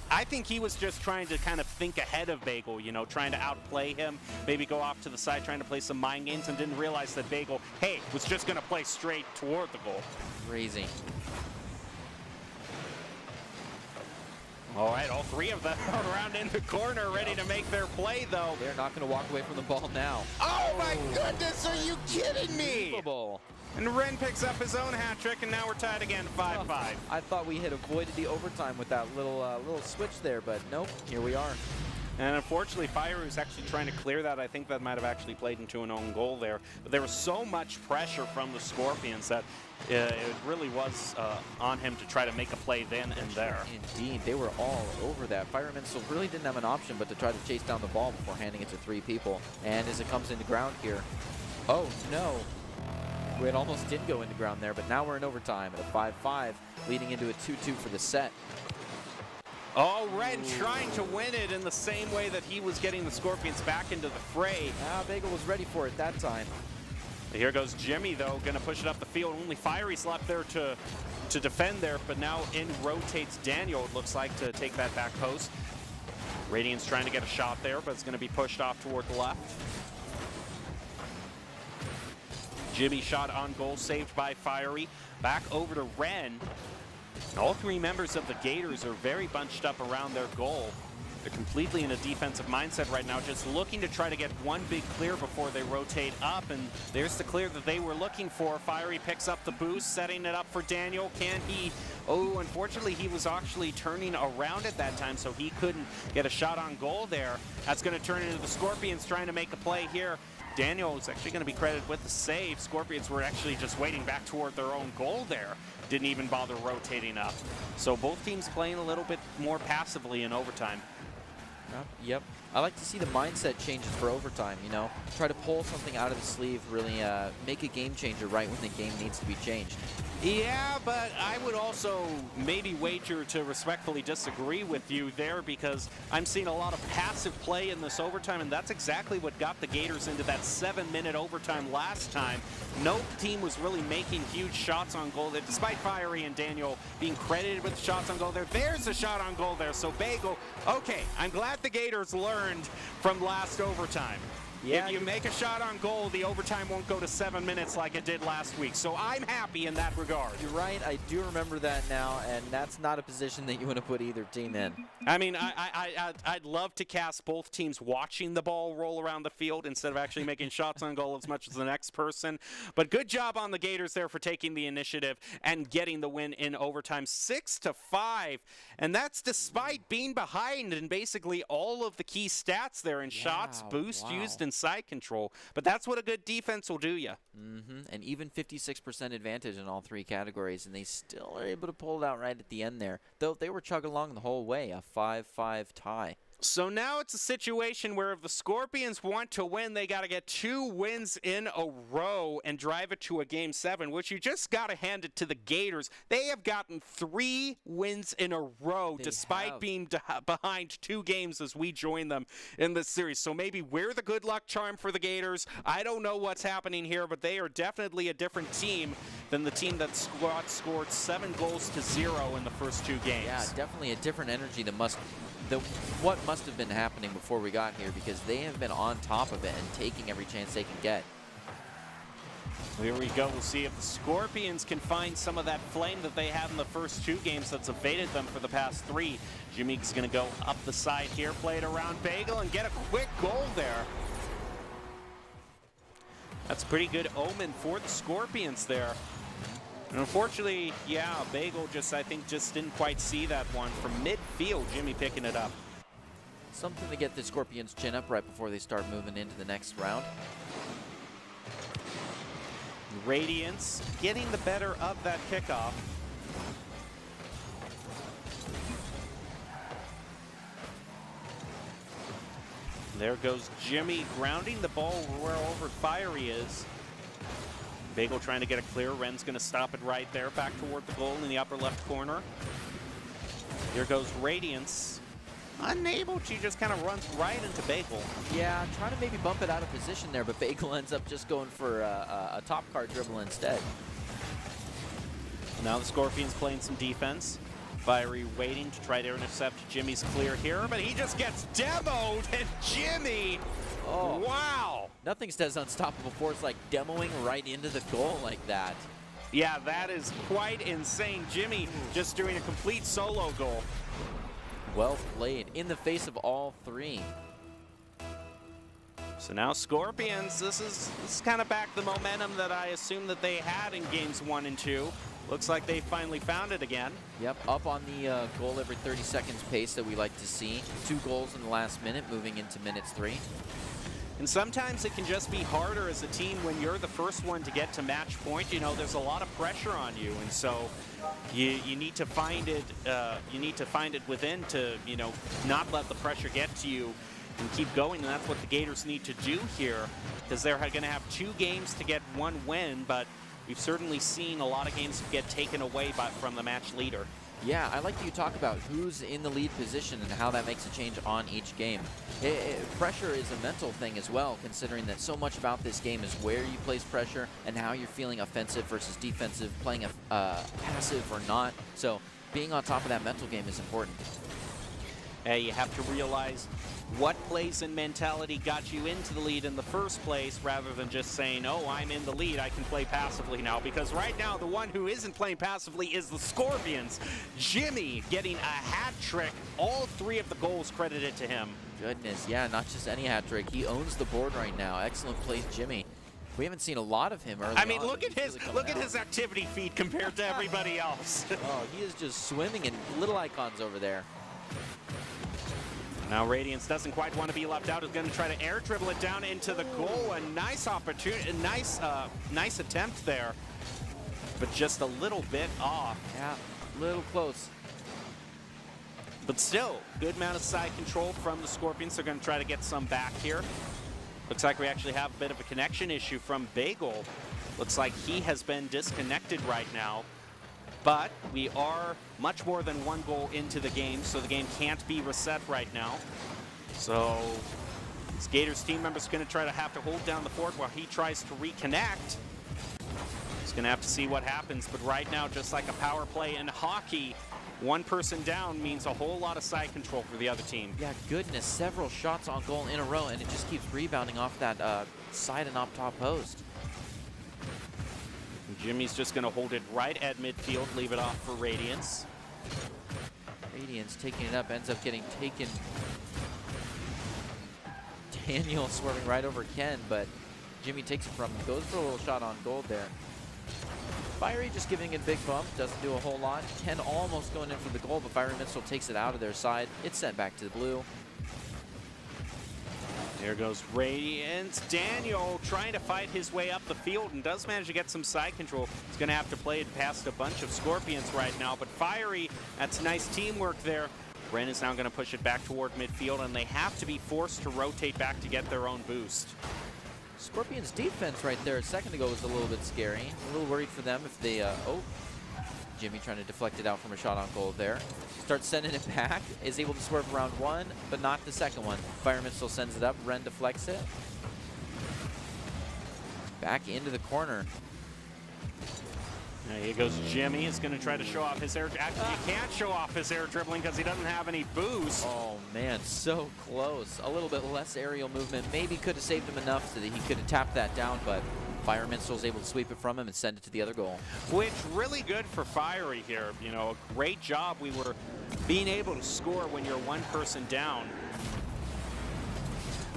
I think he was just trying to kind of think ahead of Bagel, you know, trying to outplay him, maybe go off to the side, trying to play some mind games, and didn't realize that Bagel, hey, was just going to play straight toward the goal. Crazy. All right, all three of them are around in the corner, ready to make their play, though. They're not going to walk away from the ball now. Oh, my goodness, are you kidding me? Unbelievable. And Ren picks up his own hat trick, and now we're tied again, 5-5. I thought we had avoided the overtime with that little switch there, but nope, here we are. And unfortunately, Fire is actually trying to clear that. I think that might have actually played into an own goal there. But there was so much pressure from the Scorpions that it really was on him to try to make a play then and there. Indeed, they were all over that. Firemen still really didn't have an option but to try to chase down the ball before handing it to three people. And as it comes into ground here, oh no. It almost did go into ground there, but now we're in overtime at a 5-5, leading into a 2-2 for the set. Oh, Ren trying to win it in the same way that he was getting the Scorpions back into the fray. Bagel was ready for it that time. Here goes Jimmy, though, going to push it up the field. Only Fiery's left there to defend there, but now in rotates Daniel, it looks like, to take that back post. Radiant's trying to get a shot there, but it's going to be pushed off toward the left. Jimmy shot on goal, saved by Fiery. Back over to Ren. And all three members of the Gators are very bunched up around their goal. They're completely in a defensive mindset right now, just looking to try to get one big clear before they rotate up. And there's the clear that they were looking for. Fiery picks up the boost, setting it up for Daniel. Can he? Oh, unfortunately, he was actually turning around at that time, so he couldn't get a shot on goal there. That's going to turn into the Scorpions trying to make a play here. Daniel is actually going to be credited with the save. Scorpions were actually just waiting back toward their own goal there. Didn't even bother rotating up. So both teams playing a little bit more passively in overtime. Yep. I like to see the mindset changes for overtime, you know. Try to pull something out of the sleeve, really make a game changer right when the game needs to be changed. Yeah, but I would also maybe wager to respectfully disagree with you there, because I'm seeing a lot of passive play in this overtime, and that's exactly what got the Gators into that 7-minute overtime last time. No team was really making huge shots on goal there, despite Fiery and Daniel being credited with shots on goal there. There's a shot on goal there, so Bagel, okay, I'm glad the Gators learned from last overtime. Yeah, if you make a shot on goal, the overtime won't go to 7 minutes like it did last week. So I'm happy in that regard. You're right. I do remember that now, and that's not a position that you want to put either team in. I mean, I'd love to cast both teams watching the ball roll around the field instead of actually making shots on goal as much as the next person. But good job on the Gators there for taking the initiative and getting the win in overtime, 6-5. And that's despite being behind in basically all of the key stats there in shots, boost used, and side control. But that's what a good defense will do you. And even 56% advantage in all three categories, and they still are able to pull it out right at the end there. Though they were chugging along the whole way, a 5-5 tie. So now it's a situation where if the Scorpions want to win, they got to get 2 wins in a row and drive it to a Game 7, which you just got to hand it to the Gators. They have gotten 3 wins in a row despite being behind 2 games as we join them in this series. So maybe we're the good luck charm for the Gators. I don't know what's happening here, but they are definitely a different team than the team that scored 7 goals to 0 in the first 2 games. Yeah, definitely a different energy than what must have been happening before we got here, because they have been on top of it and taking every chance they can get. Here we go. We'll see if the Scorpions can find some of that flame that they had in the first 2 games that's evaded them for the past 3. Jimmy's going to go up the side here, play it around Bagel, and get a quick goal there. That's a pretty good omen for the Scorpions there. And unfortunately, yeah, Bagel I think just didn't quite see that one. From midfield, Jimmy picking it up. Something to get the Scorpions' chin up right before they start moving into the next round. Radiance getting the better of that kickoff. There goes Jimmy grounding the ball wherever Fiery is. Bagel trying to get it clear. Ren's going to stop it right there, back toward the goal in the upper left corner. Here goes Radiance. Unable to, just kind of runs right into Bagel. Yeah, trying to maybe bump it out of position there, but Bagel ends up just going for a top card dribble instead. Now the Scorpions playing some defense. Fiery waiting to try to intercept. Jimmy's clear here, but he just gets demoed, and Jimmy, oh, wow. Nothing says unstoppable force like demoing right into the goal like that. Yeah, that is quite insane. Jimmy just doing a complete solo goal. Well played, in the face of all 3. So now Scorpions, this is kind of back the momentum that I assumed that they had in games 1 and 2. Looks like they finally found it again. Yep, up on the goal every 30 seconds pace that we like to see. 2 goals in the last minute, moving into minutes 3. And sometimes it can just be harder as a team when you're the first one to get to match point. You know, there's a lot of pressure on you, and so you need to find it. You need to find it within to, you know, not let the pressure get to you and keep going. And that's what the Gators need to do here, because they're going to have 2 games to get 1 win, but we've certainly seen a lot of games get taken away from the match leader. Yeah, I like that you talk about who's in the lead position and how that makes a change on each game. Pressure is a mental thing as well, considering that so much about this game is where you place pressure and how you're feeling offensive versus defensive, playing passive or not. So being on top of that mental game is important. You have to realize what plays and mentality got you into the lead in the first place, rather than just saying, oh, I'm in the lead, I can play passively now. Because right now, the one who isn't playing passively is the Scorpions. Jimmy getting a hat trick, all 3 of the goals credited to him. Goodness, yeah, not just any hat trick. He owns the board right now. Excellent play, Jimmy. We haven't seen a lot of him early I mean, on, look at his activity feed compared to everybody else. Oh, he is just swimming in little icons over there. Now Radiance doesn't quite want to be left out. Is going to try to air dribble it down into the goal. A nice opportunity, nice attempt there, but just a little bit off. Yeah, a little close. But still, good amount of side control from the Scorpions. They're going to try to get some back here. Looks like we actually have a bit of a connection issue from Bagel. Looks like he has been disconnected right now. But we are much more than 1 goal into the game, so the game can't be reset right now. So this Gators team member is going to have to hold down the fort while he tries to reconnect. He's going to have to see what happens. But right now, just like a power play in hockey, 1 person down means a whole lot of side control for the other team. Yeah, goodness, several shots on goal in a row, and it just keeps rebounding off that side and up top post. Jimmy's just going to hold it right at midfield, leave it off for Radiance. Radiance taking it up, ends up getting taken. Daniel swerving right over Ken, but Jimmy takes it from him. Goes for a little shot on goal there. Fiery just giving it a big bump, doesn't do a whole lot. Ken almost going in for the goal, but Fiery Missile takes it out of their side. It's sent back to the blue. There goes Radiance. Daniel trying to fight his way up the field and does manage to get some side control. He's going to have to play it past a bunch of Scorpions right now, but Fiery, that's nice teamwork there. Ren is now going to push it back toward midfield, and they have to be forced to rotate back to get their own boost. Scorpions defense right there a second ago was a little bit scary. A little worried for them if they, oh, Jimmy trying to deflect it out from a shot on goal there. Starts sending it back, is able to swerve around one, but not the second one. Fireman still sends it up, Ren deflects it. Back into the corner. Now here goes Jimmy. He's going to try to show off his air. Actually, he can't show off his air dribbling because he doesn't have any boost. Oh man, so close. A little bit less aerial movement. Maybe could have saved him enough so that he could have tapped that down, but Fireman still was able to sweep it from him and send it to the other goal. Which really good for Fiery here. You know, a great job. We were being able to score when you're one person down.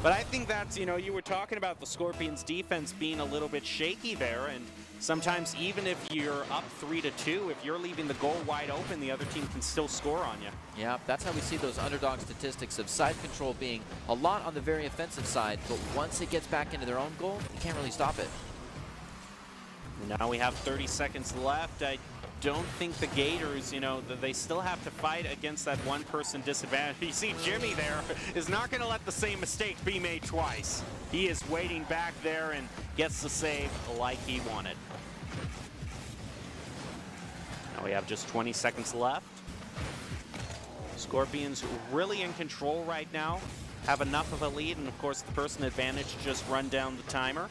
But I think that's, you know, you were talking about the Scorpions defense being a little bit shaky there, and sometimes even if you're up 3-2, if you're leaving the goal wide open, the other team can still score on you. Yeah, that's how we see those underdog statistics of side control being a lot on the very offensive side, but once it gets back into their own goal, you can't really stop it. Now we have 30 seconds left. I don't think the Gators, you know, they still have to fight against that one-person disadvantage. You see Jimmy there is not going to let the same mistake be made twice. He is waiting back there and gets the save like he wanted. Now we have just 20 seconds left. Scorpions really in control right now. Have enough of a lead, and of course the person advantage just run down the timer.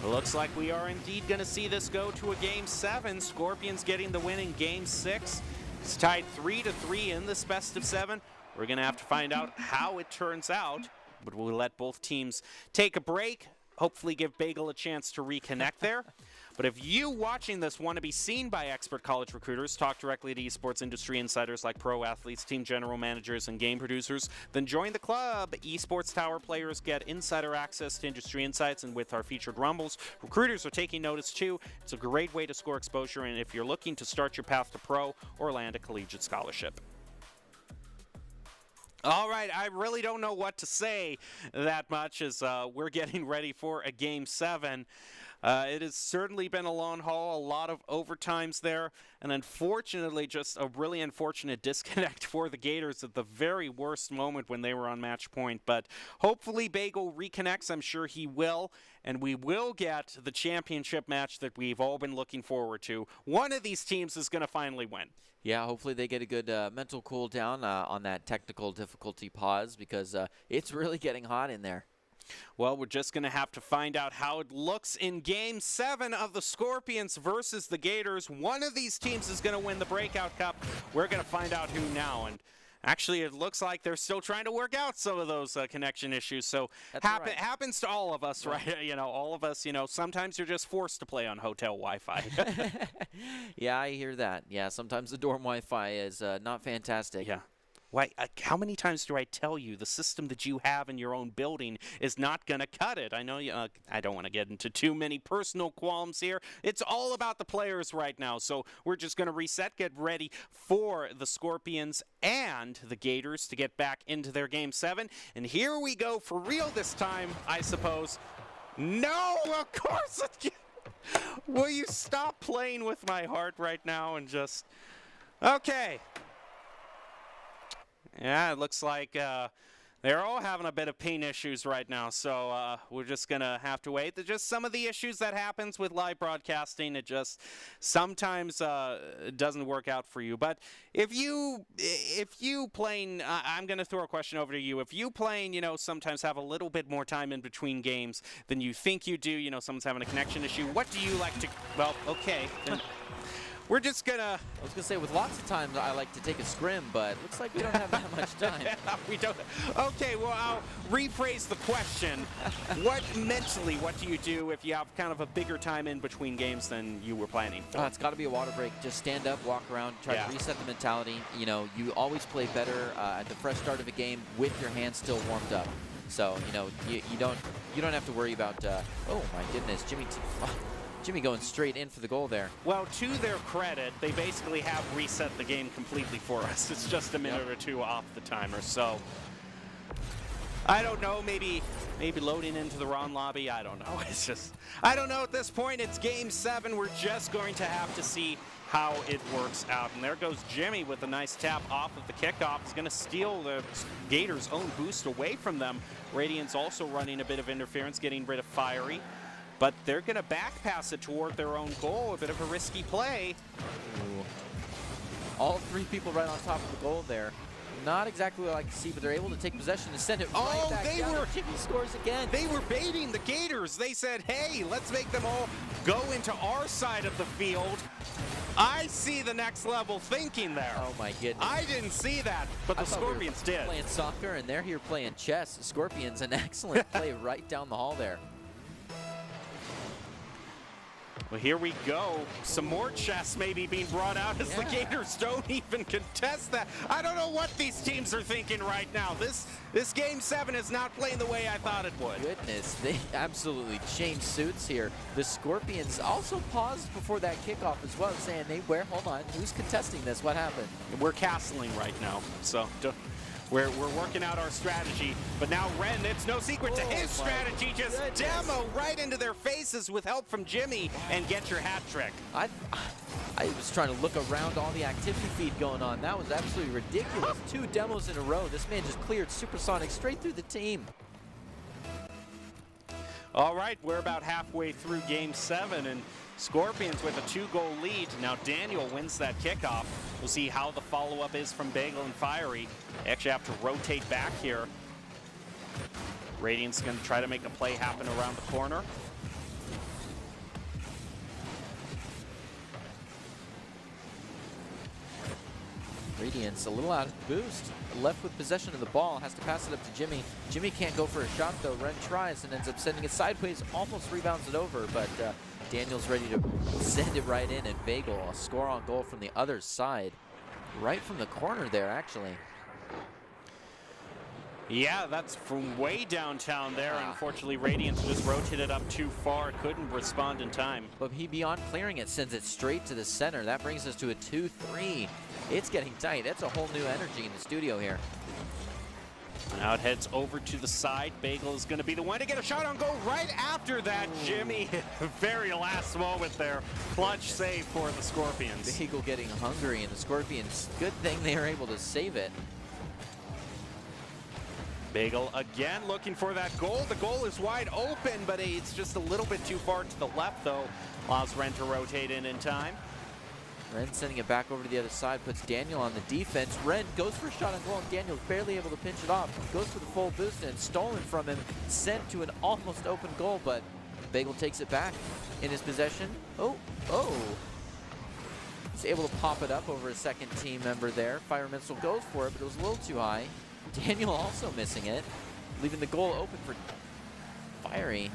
It looks like we are indeed going to see this go to a Game 7. Scorpions getting the win in Game 6. It's tied 3-3 in this best of 7. We're going to have to find out how it turns out, but we'll let both teams take a break. Hopefully give Bagel a chance to reconnect there. But if you watching this want to be seen by expert college recruiters, talk directly to esports industry insiders like pro athletes, team general managers, and game producers, then join the club. Esports Tower players get insider access to industry insights, and with our featured rumbles, recruiters are taking notice too. It's a great way to score exposure, and if you're looking to start your path to pro or land a collegiate scholarship. All right, I really don't know what to say that much as we're getting ready for a Game 7. It has certainly been a long haul, a lot of overtimes there, and unfortunately just a really unfortunate disconnect for the Gators at the very worst moment when they were on match point. But hopefully Bagel reconnects. I'm sure he will, and we will get the championship match that we've all been looking forward to. One of these teams is going to finally win. Yeah, hopefully they get a good mental cool down on that technical difficulty pause, because it's really getting hot in there. Well, we're just going to have to find out how it looks in Game 7 of the Scorpions versus the Gators. One of these teams is going to win the Breakout Cup. We're going to find out who now. And actually, it looks like they're still trying to work out some of those connection issues. So happens to all of us, right? You know, all of us, you know, sometimes you're just forced to play on hotel Wi-Fi. Yeah, I hear that. Yeah, sometimes the dorm Wi-Fi is not fantastic. Yeah. Why, how many times do I tell you the system that you have in your own building is not going to cut it? I know you, I don't want to get into too many personal qualms here. It's all about the players right now. So we're just going to reset, get ready for the Scorpions and the Gators to get back into their Game 7. And here we go for real this time, I suppose. No, of course. Will you stop playing with my heart right now and just... Okay. Yeah, it looks like they're all having a bit of pain issues right now, so we're just going to have to wait. There's just some of the issues that happens with live broadcasting. It just sometimes doesn't work out for you. But if you playing, I'm going to throw a question over to you. If you playing, you know, sometimes have a little bit more time in between games than you think you do, you know, someone's having a connection issue, what do you like to, well, okay, then we're just gonna... I was gonna say, with lots of times I like to take a scrim, but looks like we don't have that much time. We don't. Okay, well, I'll rephrase the question. What do you do if you have kind of a bigger time in between games than you were planning for? It's got to be a water break. Just stand up, walk around, try to reset the mentality. You know, you always play better at the fresh start of a game with your hands still warmed up. So, you know, you don't have to worry about, oh my goodness, Jimmy going straight in for the goal there. Well, to their credit, they basically have reset the game completely for us. It's just a minute or two off the timer. So, I don't know, maybe loading into the wrong lobby. I don't know. It's just, I don't know at this point. It's Game 7. We're just going to have to see how it works out. And there goes Jimmy with a nice tap off of the kickoff. He's going to steal the Gators' own boost away from them. Radiant's also running a bit of interference, getting rid of Fiery. But they're going to back pass it toward their own goal. A bit of a risky play. Ooh. All three people right on top of the goal there. Not exactly what I like to see, but they're able to take possession and send it right back down. Jimmy scores again. They were baiting the Gators. They said, hey, let's make them all go into our side of the field. I see the next level thinking there. Oh my goodness. I didn't see that, but the Scorpions did. Playing soccer, and they're here playing chess. Scorpions, an excellent play right down the hall there. Well, here we go. Some more chess maybe being brought out as the Gators don't even contest that. I don't know what these teams are thinking right now. This Game 7 is not playing the way I thought it would. Goodness, they absolutely changed suits here. The Scorpions also paused before that kickoff as well, saying, hey, hold on, who's contesting this? What happened? We're castling right now, so we're working out our strategy. But now Ren, it's no secret to his strategy. Just demo right into their faces with help from Jimmy and get your hat trick. I was trying to look around all the activity feed going on. That was absolutely ridiculous. 2 demos in a row. This man just cleared Supersonic straight through the team. All right, we're about halfway through Game 7, and Scorpions with a 2-goal lead. Now Daniel wins that kickoff. We'll see how the follow-up is from Bagel and Fiery. They actually have to rotate back here. Radiant's going to try to make a play happen around the corner. Radiant's a little out of boost. Left with possession of the ball, has to pass it up to Jimmy. Jimmy can't go for a shot though. Ren tries and ends up sending it sideways, almost rebounds it over, but Daniel's ready to send it right in, and Bagel, a score on goal from the other side. Right from the corner there, actually. Yeah, that's from way downtown there. Unfortunately, Radiant just rotated up too far, couldn't respond in time. But he, beyond clearing it, sends it straight to the center. That brings us to a 2-3. It's getting tight. That's a whole new energy in the studio here. Now it heads over to the side. Bagel is going to be the one to get a shot on goal right after that. Jimmy, very last moment there. Clutch save for the Scorpions. Bagel getting hungry, and the Scorpions, good thing they were able to save it. Bagel again looking for that goal. The goal is wide open, but it's just a little bit too far to the left, though. Allows Ren to rotate in time. Ren sending it back over to the other side, puts Daniel on the defense. Ren goes for a shot on goal, and Daniel's barely able to pinch it off. Goes for the full boost, and it's stolen from him, sent to an almost open goal, but Bagel takes it back in his possession. Oh. He's able to pop it up over a second team member there. Fire Missile goes for it, but it was a little too high. Daniel also missing it, leaving the goal open for Fiery.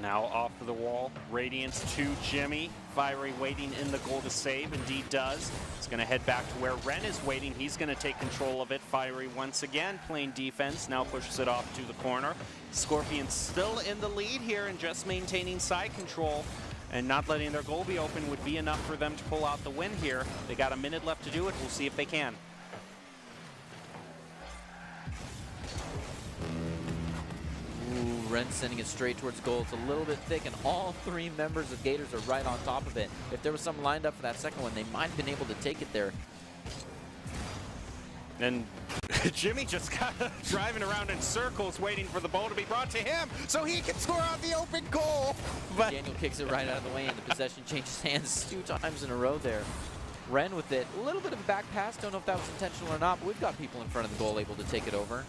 Now off of the wall, Radiance to Jimmy. Fiery waiting in the goal to save, indeed does. He's going to head back to where Ren is waiting. He's going to take control of it. Fiery once again playing defense, now pushes it off to the corner. Scorpions still in the lead here and just maintaining side control. And not letting their goal be open would be enough for them to pull out the win here. They got a minute left to do it. We'll see if they can. Ooh, Ren sending it straight towards goal. It's a little bit thick, and all 3 members of Gators are right on top of it. If there was someone lined up for that second one, they might have been able to take it there. And Jimmy just got driving around in circles waiting for the ball to be brought to him so he can score out the open goal. But Daniel kicks it right out of the way, and the possession changes hands 2 times in a row there. Ren with it. A little bit of a back pass. Don't know if that was intentional or not, but we've got people in front of the goal able to take it over.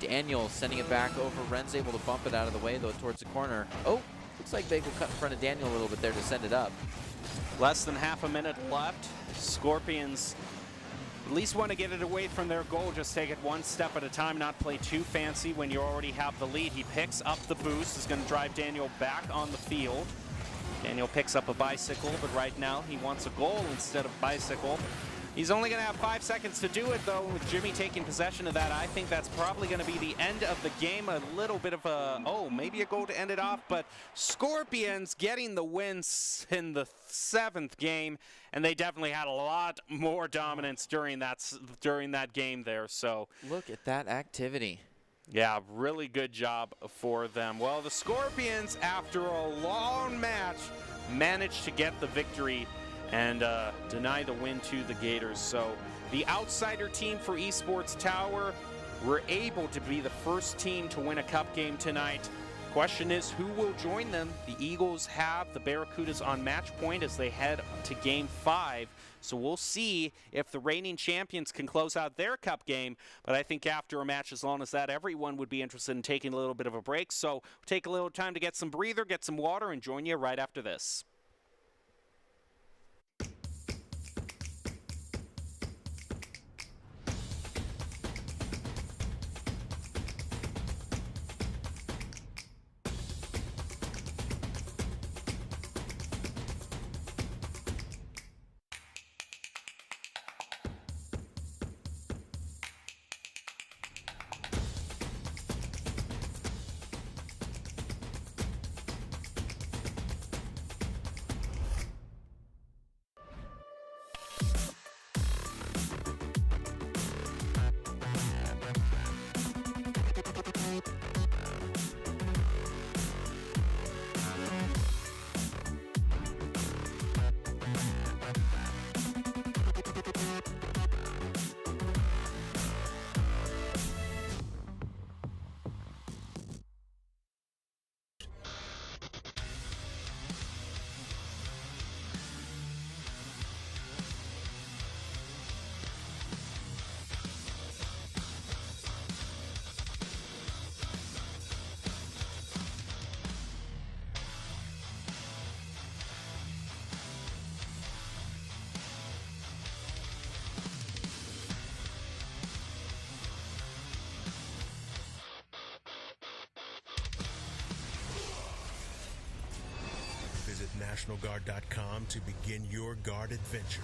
Daniel sending it back over. Ren's able to bump it out of the way, though, towards the corner. Oh, looks like Bagel cut in front of Daniel a little bit there to send it up. Less than half a minute left. Scorpions at least want to get it away from their goal. Just take it one step at a time, not play too fancy when you already have the lead. He picks up the boost, is going to drive Daniel back on the field. Daniel picks up a bicycle, but right now he wants a goal instead of bicycle. He's only going to have 5 seconds to do it, though, with Jimmy taking possession of that. I think that's probably going to be the end of the game. A little bit of a, maybe a goal to end it off, but Scorpions getting the wins in the 7th game, and they definitely had a lot more dominance during that game there. So look at that activity. Yeah, really good job for them. Well, the Scorpions, after a long match, managed to get the victory and deny the win to the Gators. So the outsider team for Esports Tower were able to be the first team to win a cup game tonight. Question is, who will join them? The Eagles have the Barracudas on match point as they head to Game 5. So we'll see if the reigning champions can close out their cup game. But I think after a match as long as that, everyone would be interested in taking a little bit of a break. So we'll take a little time to get some breather, get some water, and join you right after this. Visit NationalGuard.com to begin your guard adventure.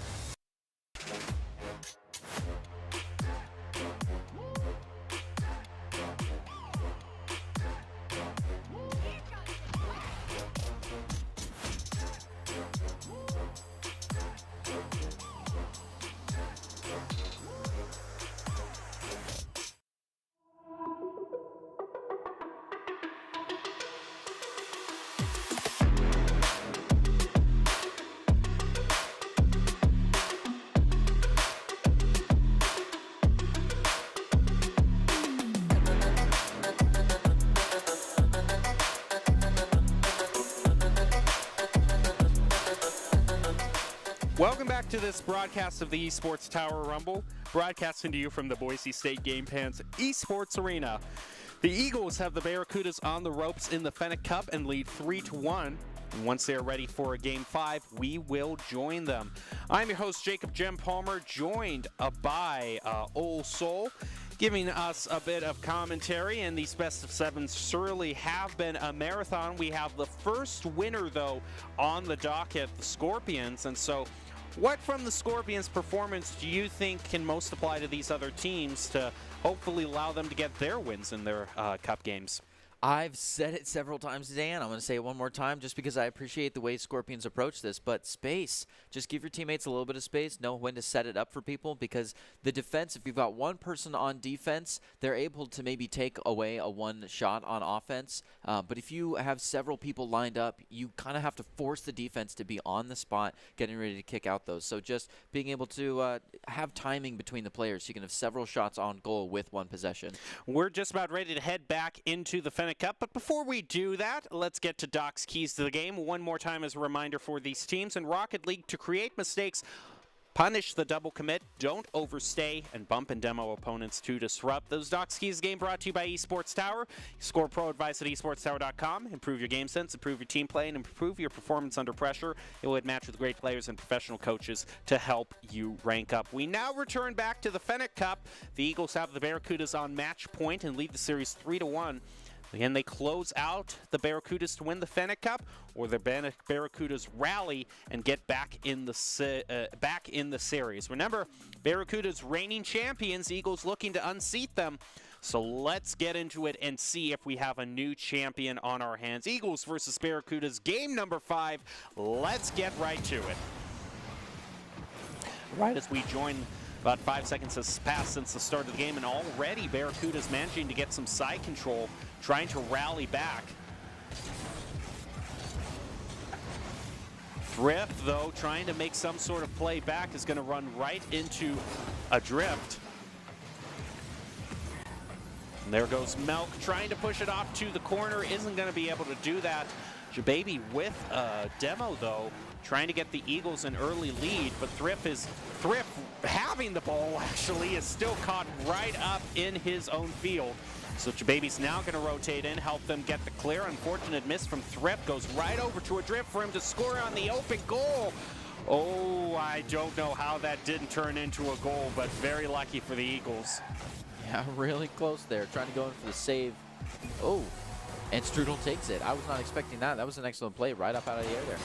Welcome back to this broadcast of the Esports Tower Rumble, broadcasting to you from the Boise State Game Pans Esports Arena. The Eagles have the Barracudas on the ropes in the Fennec Cup and lead 3-1. And once they're ready for a Game 5, we will join them. I'm your host, Jacob Jem Palmer, joined by Old Soul, giving us a bit of commentary, and these best of sevens surely have been a marathon. We have the first winner, though, on the docket, the Scorpions, and so what from the Scorpions' performance do you think can most apply to these other teams to hopefully allow them to get their wins in their cup games? I've said it several times today, and I'm going to say it one more time just because I appreciate the way Scorpions approach this. But space. Just give your teammates a little bit of space. Know when to set it up for people, because the defense, if you've got one person on defense, they're able to maybe take away a one shot on offense. But if you have several people lined up, you kind of have to force the defense to be on the spot, getting ready to kick out those. So just being able to have timing between the players so you can have several shots on goal with one possession. We're just about ready to head back into the Fennec Cup, but before we do that, let's get to Doc's keys to the game one more time as a reminder for these teams. In Rocket League, to create mistakes, punish the double commit, don't overstay, and bump and demo opponents to disrupt. Those Doc's keys to the game brought to you by Esports Tower. Score pro advice at esportstower.com. Improve your game sense, improve your team play, and improve your performance under pressure. It will match with great players and professional coaches to help you rank up. We now return back to the Fennec Cup. The Eagles have the Barracudas on match point and lead the series 3-1. Can they close out the Barracudas to win the Fennec Cup, or the Barracudas rally and get back in the series? Remember, Barracudas reigning champions, Eagles looking to unseat them. So let's get into it and see if we have a new champion on our hands. Eagles versus Barracudas, game number 5. Let's get right to it. Right as we join About 5 seconds has passed since the start of the game, and already Barracuda's managing to get some side control, trying to rally back. Thrift, though, trying to make some sort of play back, is going to run right into a drift. And there goes Melk, trying to push it off to the corner, isn't going to be able to do that. Jababy with a demo, though, trying to get the Eagles an early lead, but Thrift having the ball, actually, is still caught right up in his own field. So Jababy's now going to rotate in, help them get the clear. Unfortunate miss from Thrift, goes right over to a drift for him to score on the open goal. Oh, I don't know how that didn't turn into a goal, but very lucky for the Eagles. Yeah, really close there, trying to go in for the save. Oh, and Strudel takes it. I was not expecting that. That was an excellent play right up out of the air there.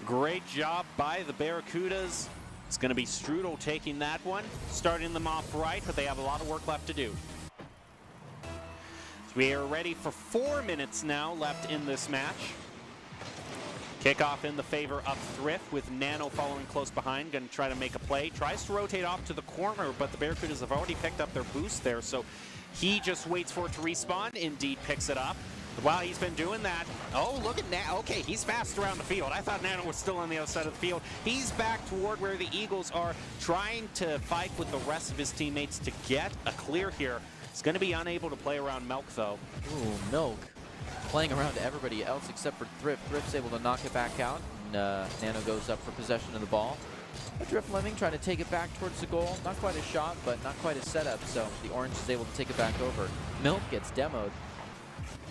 Great job by the Barracudas. It's going to be Strudel taking that one, starting them off right, but they have a lot of work left to do. So we are ready for 4 minutes now left in this match. Kickoff in the favor of Thrift, with Nano following close behind, going to try to make a play. Tries to rotate off to the corner, but the Barracudas have already picked up their boost there, so he just waits for it to respawn. Indeed picks it up. But while he's been doing that, oh, look at Nano. Okay, he's fast around the field. I thought Nano was still on the other side of the field. He's back toward where the Eagles are, trying to fight with the rest of his teammates to get a clear here. He's going to be unable to play around Melk, though. Ooh, Milk playing around to everybody else except for Thrift. Thrift's able to knock it back out, and Nano goes up for possession of the ball. Drift Lemming trying to take it back towards the goal. Not quite a shot, but not quite a setup, so the Orange is able to take it back over. Milk gets demoed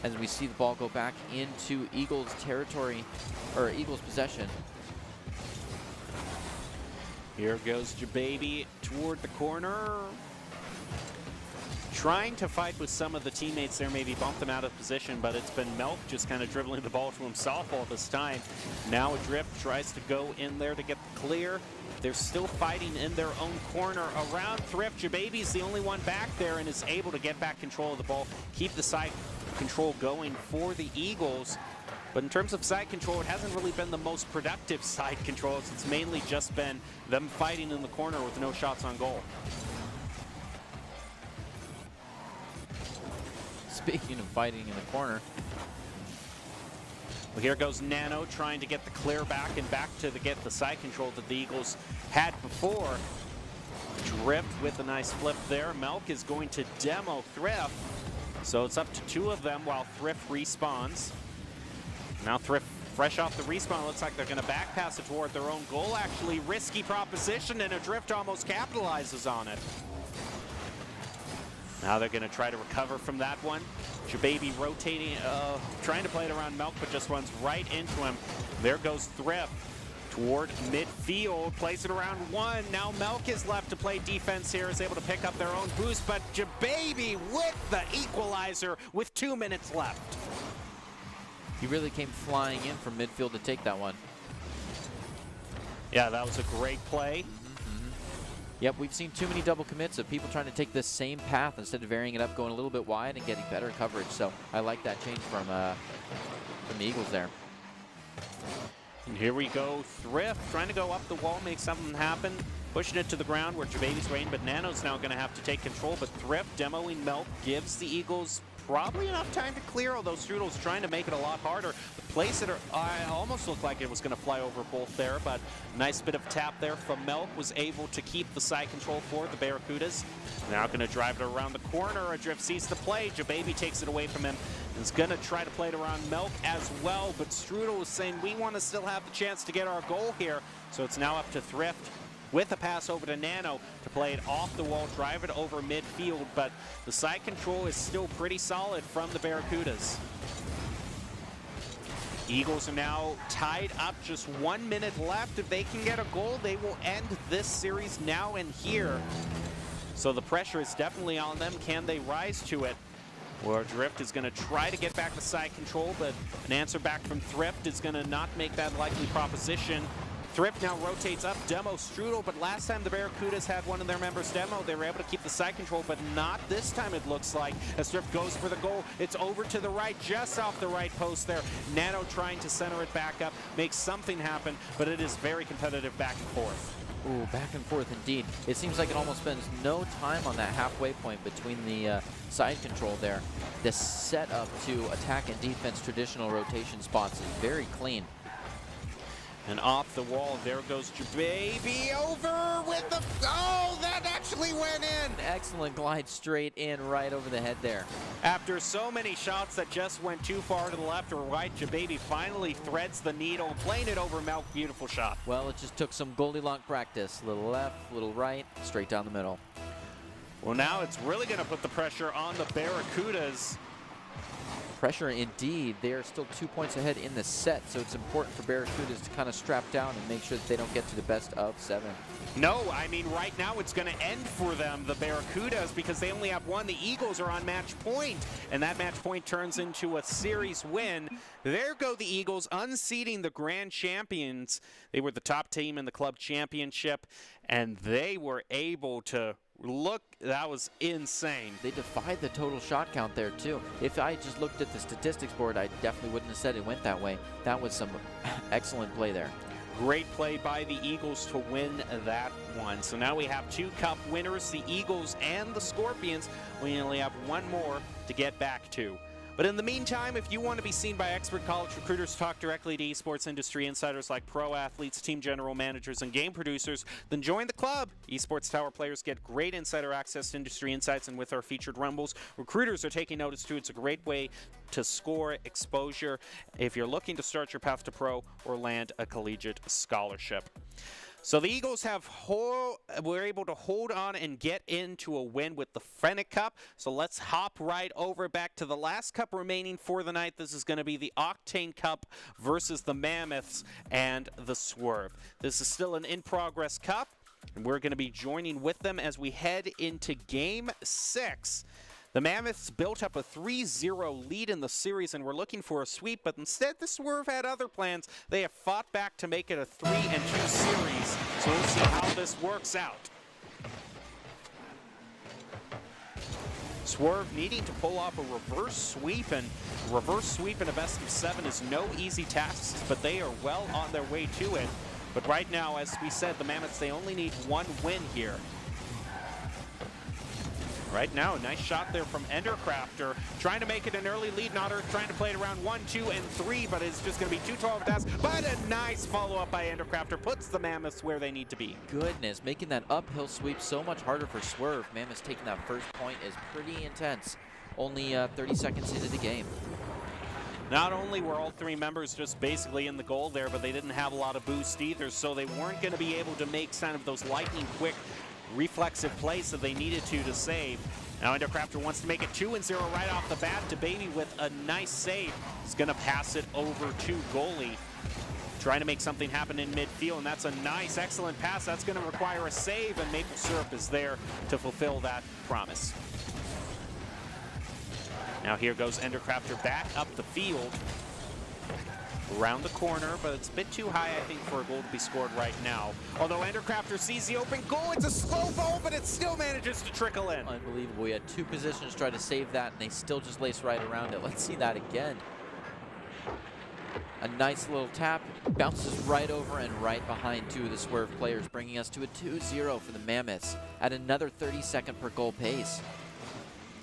as we see the ball go back into Eagles territory, or Eagles possession. Here goes Jababy toward the corner. Trying to fight with some of the teammates there, maybe bump them out of position, but it's been Melk just kind of dribbling the ball to himself all this time. Now Drift tries to go in there to get the clear. They're still fighting in their own corner around Thrift. Jababy's the only one back there and is able to get back control of the ball, keep the side control going for the Eagles. But in terms of side control, it hasn't really been the most productive side controls. It's mainly just been them fighting in the corner with no shots on goal. Speaking of fighting in the corner. Well, here goes Nano trying to get the clear back and back to get the side control that the Eagles had before. Drift with a nice flip there. Melk is going to demo Thrift. So it's up to 2 of them while Thrift respawns. Now Thrift fresh off the respawn. Looks like they're going to back pass it toward their own goal. Actually, risky proposition, and a Drift almost capitalizes on it. Now they're going to try to recover from that one. Jababy rotating, trying to play it around Melk, but just runs right into him. There goes Thrift toward midfield, plays it around 1. Now Melk is left to play defense here, is able to pick up their own boost, but Jababy with the equalizer with 2 minutes left. He really came flying in from midfield to take that one. Yeah, that was a great play. Yep, we've seen too many double commits of people trying to take this same path instead of varying it up, going a little bit wide and getting better coverage. So I like that change from the Eagles there. And here we go, Thrift trying to go up the wall, make something happen, pushing it to the ground where Jababy's waiting, but Nano's now going to have to take control. But Thrift demoing Melk gives the Eagles probably enough time to clear, although Strudel's trying to make it a lot harder. The place that almost looked like it was going to fly over both there, but nice bit of tap there from Melk, was able to keep the side control for the Barracudas. Now going to drive it around the corner. Adrift sees the play. Jababy takes it away from him. Is going to try to play it around Melk as well, but Strudel is saying we want to still have the chance to get our goal here. So it's now up to Thrift with a pass over to Nano to play it off the wall, drive it over midfield, but the side control is still pretty solid from the Barracudas. Eagles are now tied up, just 1 minute left. If they can get a goal, they will end this series now and here. So the pressure is definitely on them. Can they rise to it? Well, Drift is going to try to get back the side control, but an answer back from Thrift is going to not make that likely proposition. Thrift now rotates up, demo Strudel, but last time the Barracudas had one of their members demo, they were able to keep the side control, but not this time it looks like. As Thrift goes for the goal, it's over to the right, just off the right post there. Nano trying to center it back up, make something happen, but it is very competitive back and forth. Ooh, back and forth indeed. It seems like it almost spends no time on that halfway point between the side control there. The setup to attack and defense traditional rotation spots is very clean. And off the wall, there goes Baby over with the, oh, that actually went in. Excellent glide straight in right over the head there. After so many shots that just went too far to the left or right, Baby finally threads the needle, playing it over Melk. Beautiful shot. Well, it just took some Goldilocks practice. Little left, little right, straight down the middle. Well, now it's really going to put the pressure on the Barracudas. Pressure indeed. They are still 2 points ahead in the set, so it's important for Barracudas to kind of strap down and make sure that they don't get to the best of 7. No, I mean, right now it's going to end for them, the Barracudas, because they only have one. The Eagles are on match point, and that match point turns into a series win. There go the Eagles, unseating the grand champions. They were the top team in the club championship, and they were able to look, that was insane. They defied the total shot count there too. If I just looked at the statistics board, I definitely wouldn't have said it went that way. That was some excellent play there. Great play by the Eagles to win that one. So now we have 2 cup winners, the Eagles and the Scorpions. We only have one more to get back to. But in the meantime, if you want to be seen by expert college recruiters, talk directly to esports industry insiders like pro athletes, team general managers, and game producers, then join the club. Esports Tower players get great insider access to industry insights, and with our featured rumbles, recruiters are taking notice too. It's a great way to score exposure if you're looking to start your path to pro or land a collegiate scholarship. So the Eagles were able to hold on and get into a win with the Fennec Cup. So let's hop right over back to the last cup remaining for the night. This is going to be the Octane Cup versus the Mammoths and the Swerve. This is still an in-progress cup, and we're going to be joining with them as we head into Game 6. The Mammoths built up a 3-0 lead in the series and were looking for a sweep, but instead the Swerve had other plans. They have fought back to make it a 3-2 series, so we'll see how this works out. Swerve needing to pull off a reverse sweep, and reverse sweep in a best of 7 is no easy task, but they are well on their way to it. But right now, as we said, the Mammoths, they only need one win here. Right now, a nice shot there from Endercrafter, trying to make it an early lead. Not Earth trying to play it around 1, 2, and 3, but it's just going to be too tall of a task. But a nice follow-up by Endercrafter puts the Mammoths where they need to be. Goodness, making that uphill sweep so much harder for Swerve. Mammoths taking that first point is pretty intense. Only 30 seconds into the game. Not only were all 3 members just basically in the goal there, but they didn't have a lot of boost either, so they weren't going to be able to make kind of those lightning-quick reflexive plays that they needed to save. Now Endercrafter wants to make it 2-0 right off the bat. To Baby with a nice save. He's going to pass it over to goalie. Trying to make something happen in midfield, and that's a nice, excellent pass. That's going to require a save, and Maple Syrup is there to fulfill that promise. Now here goes Endercrafter back up the field. Around the corner, but it's a bit too high, I think, for a goal to be scored right now. Although Endercrafter sees the open goal, it's a slow ball, but it still manages to trickle in. Unbelievable. We had 2 positions try to save that, and they still just lace right around it. Let's see that again. A nice little tap, bounces right over and right behind 2 of the Swerve players, bringing us to a 2-0 for the Mammoths at another 30-second per goal pace.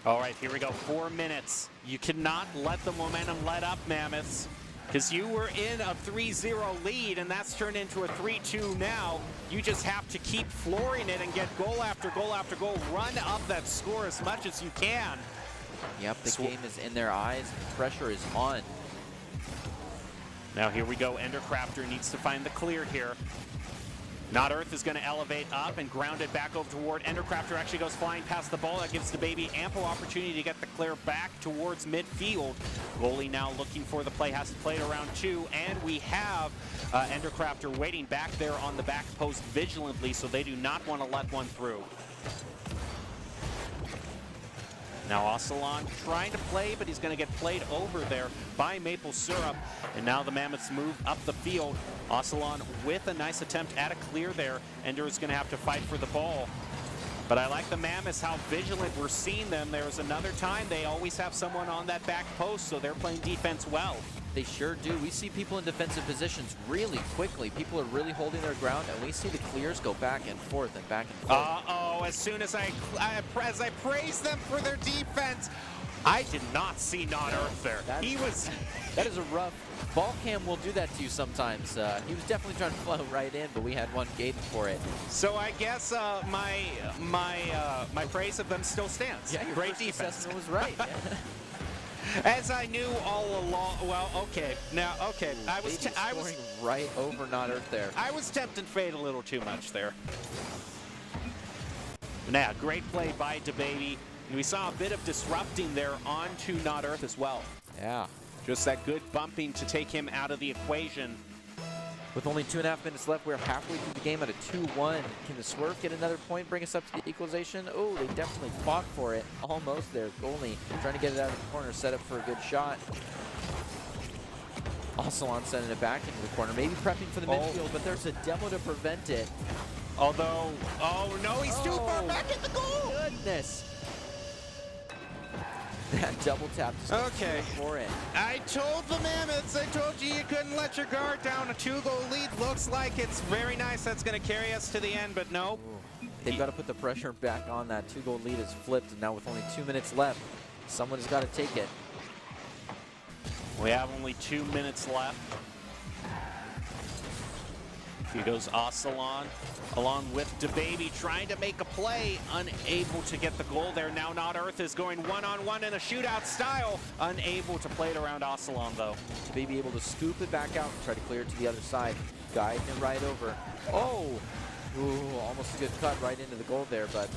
All right, here we go. 4 minutes. You cannot let the momentum let up, Mammoths, because you were in a 3-0 lead, and that's turned into a 3-2 now. You just have to keep flooring it and get goal after goal after goal. Run up that score as much as you can. Yep, the game is in their eyes. Pressure is on. Now here we go. Endercrafter needs to find the clear here. Not Earth is going to elevate up and ground it back over toward Endercrafter. Actually goes flying past the ball. That gives the Baby ample opportunity to get the clear back towards midfield. Goalie now looking for the play, has to play it around 2, and we have Endercrafter waiting back there on the back post vigilantly, so they do not want to let one through. Now Ocelon trying to play, but he's going to get played over there by Maple Syrup. And now the Mammoths move up the field. Ocelon with a nice attempt at a clear there. Ender is going to have to fight for the ball. But I like the Mammoths, how vigilant we're seeing them. There was another time they always have someone on that back post, so they're playing defense well. They sure do. We see people in defensive positions really quickly. People are really holding their ground, and we see the clears go back and forth and back and forth. Uh-oh, as soon as I praise them for their defense, I did not see Not Earth there. That is a rough. Ball cam will do that to you sometimes. He was definitely trying to flow right in, but we had one gated for it. So I guess my praise of them still stands. Yeah, your great first defense. assessment was right. Yeah. As I knew all along. Well, okay. Now, okay. Ooh, I was scoring right over Not Earth there. I was tempting fate a little too much there. Now, great play by DeBaby. And we saw a bit of disrupting there onto Not Earth as well. Yeah. Just that good bumping to take him out of the equation. With only 2.5 minutes left, we're halfway through the game at a 2-1. Can the Swerve get another point, bring us up to the equalization? Oh, they definitely fought for it. Almost there. Goalie trying to get it out of the corner, set up for a good shot. Ocelon sending it back into the corner, maybe prepping for the midfield, but there's a demo to prevent it. Although, oh no, he's too far back at the goal! Goodness. That double tap just okay for it. I told the Mammoths, I told you you couldn't let your guard down. A 2-goal lead looks like it's very nice. That's going to carry us to the end, but no. They've got to put the pressure back on. That 2-goal lead is flipped, and now with only 2 minutes left, someone's got to take it. We have only 2 minutes left. Here goes Ocelon, along with DeBaby, trying to make a play, unable to get the goal there. Now Not Earth is going one-on-one in a shootout style, unable to play it around Ocelon, though. DeBaby able to scoop it back out and try to clear it to the other side. Guiding it right over. Oh! Ooh, almost a good cut right into the goal there, but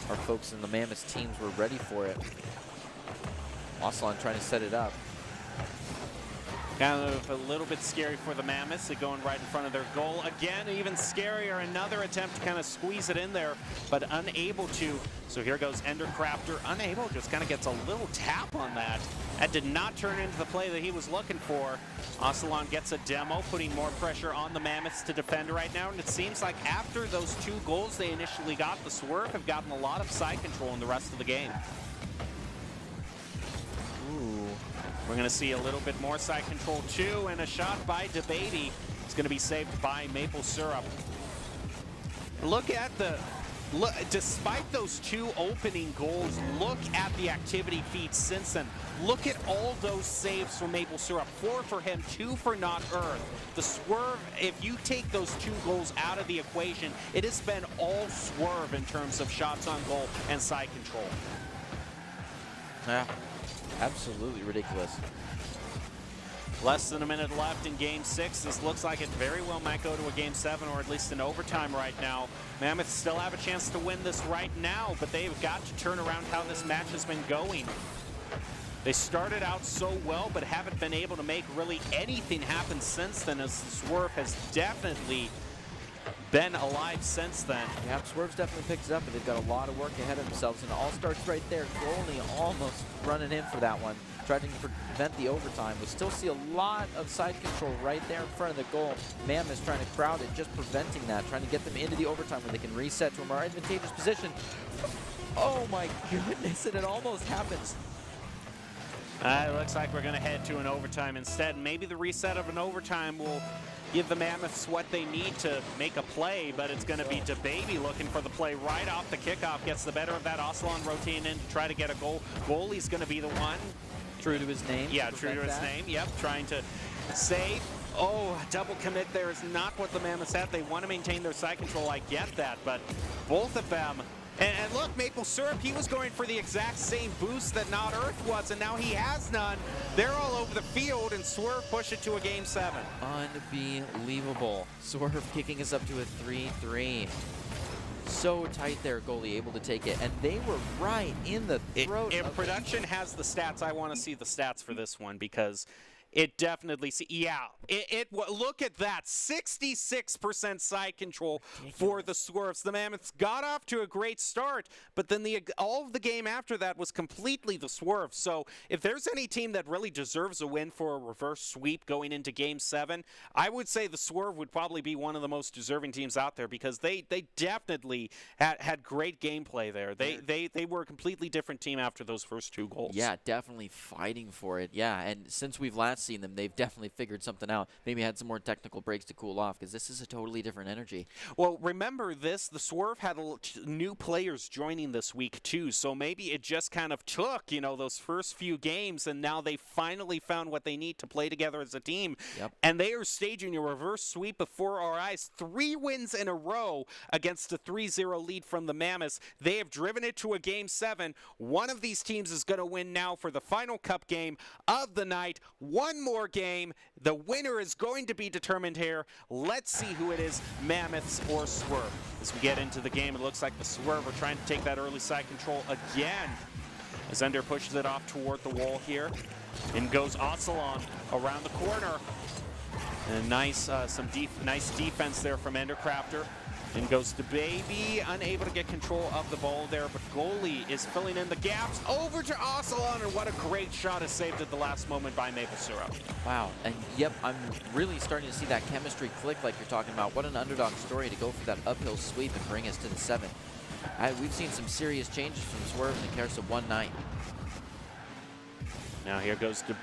our folks in the Mammoths teams were ready for it. Ocelon trying to set it up. Kind of a little bit scary for the Mammoths. They're going right in front of their goal. Again, even scarier, another attempt to kind of squeeze it in there, but unable to. So here goes Ender Crafter, unable, just kind of gets a little tap on that. That did not turn into the play that he was looking for. Ocelon gets a demo, putting more pressure on the Mammoths to defend right now, and it seems like after those 2 goals they initially got, the Swerve have gotten a lot of side control in the rest of the game. We're going to see a little bit more side control too, and a shot by DeBaby. It's going to be saved by Maple Syrup. Look at despite those 2 opening goals, look at the activity feed since then. Look at all those saves from Maple Syrup. 4 for him, 2 for Not Earth. The Swerve, if you take those 2 goals out of the equation, it has been all Swerve in terms of shots on goal and side control. Yeah. Absolutely ridiculous. Less than a minute left in Game 6. This looks like it very well might go to a Game 7 or at least an overtime right now. Mammoths still have a chance to win this right now, but they've got to turn around how this match has been going. They started out so well, but haven't been able to make really anything happen since then, as the Swerve has definitely been alive since then. Yeah, Swerve's definitely picked it up, but they've got a lot of work ahead of themselves, and it all starts right there. Goalie almost running in for that one, trying to prevent the overtime. We still see a lot of side control right there in front of the goal. Mammoth's trying to crowd it, just preventing that, trying to get them into the overtime where they can reset to a more advantageous position. Oh my goodness, and it almost happens. It looks like we're going to head to an overtime instead. Maybe the reset of an overtime will give the Mammoths what they need to make a play, but it's going to be DeBaby looking for the play right off the kickoff. Gets the better of that. Ocelon rotating in to try to get a goal. Goalie's going to be the one. True to his name. Yeah, true to his name. Yep, trying to save. Oh, double commit there is not what the Mammoths have. They want to maintain their side control. I get that, but both of them. And look, Maple Syrup, he was going for the exact same boost that Not Earth was, and now he has none. They're all over the field, and Swerve push it to a Game 7. Unbelievable. Swerve kicking us up to a 3-3. So tight there, goalie able to take it, and they were right in the throat. If production has the stats, I want to see the stats for this one, because It definitely, look at that, 66% side control for the Swerves. The Mammoths got off to a great start, but then all of the game after that was completely the Swerves. So if there's any team that really deserves a win for a reverse sweep going into Game 7, I would say the Swerve would probably be one of the most deserving teams out there, because they definitely had great gameplay there. They were a completely different team after those first 2 goals. Yeah, definitely fighting for it. Yeah, and since we've last seen them, they've definitely figured something out. Maybe had some more technical breaks to cool off, because this is a totally different energy. Well, remember this, the Swerve had new players joining this week too, so maybe it just kind of took, those first few games, and now they finally found what they need to play together as a team. Yep. And they are staging a reverse sweep before our eyes. 3 wins in a row against a 3-0 lead from the Mammoths. They have driven it to a Game 7. One of these teams is going to win now for the final cup game of the night. One more game. The winner is going to be determined here. Let's see who it is, Mammoths or Swerve. As we get into the game, it looks like the Swerve are trying to take that early side control again. As Ender pushes it off toward the wall here. In goes Ocelon around the corner. And nice defense there from Endercrafter. In goes the Baby, unable to get control of the ball there, but goalie is filling in the gaps. Over to Ocelon, and what a great shot is saved at the last moment by Maple Syrup. Wow, and yep, I'm really starting to see that chemistry click like you're talking about. What an underdog story to go for that uphill sweep and bring us to the 7th. We've seen some serious changes from Swerve in the course of one night. Now here goes to...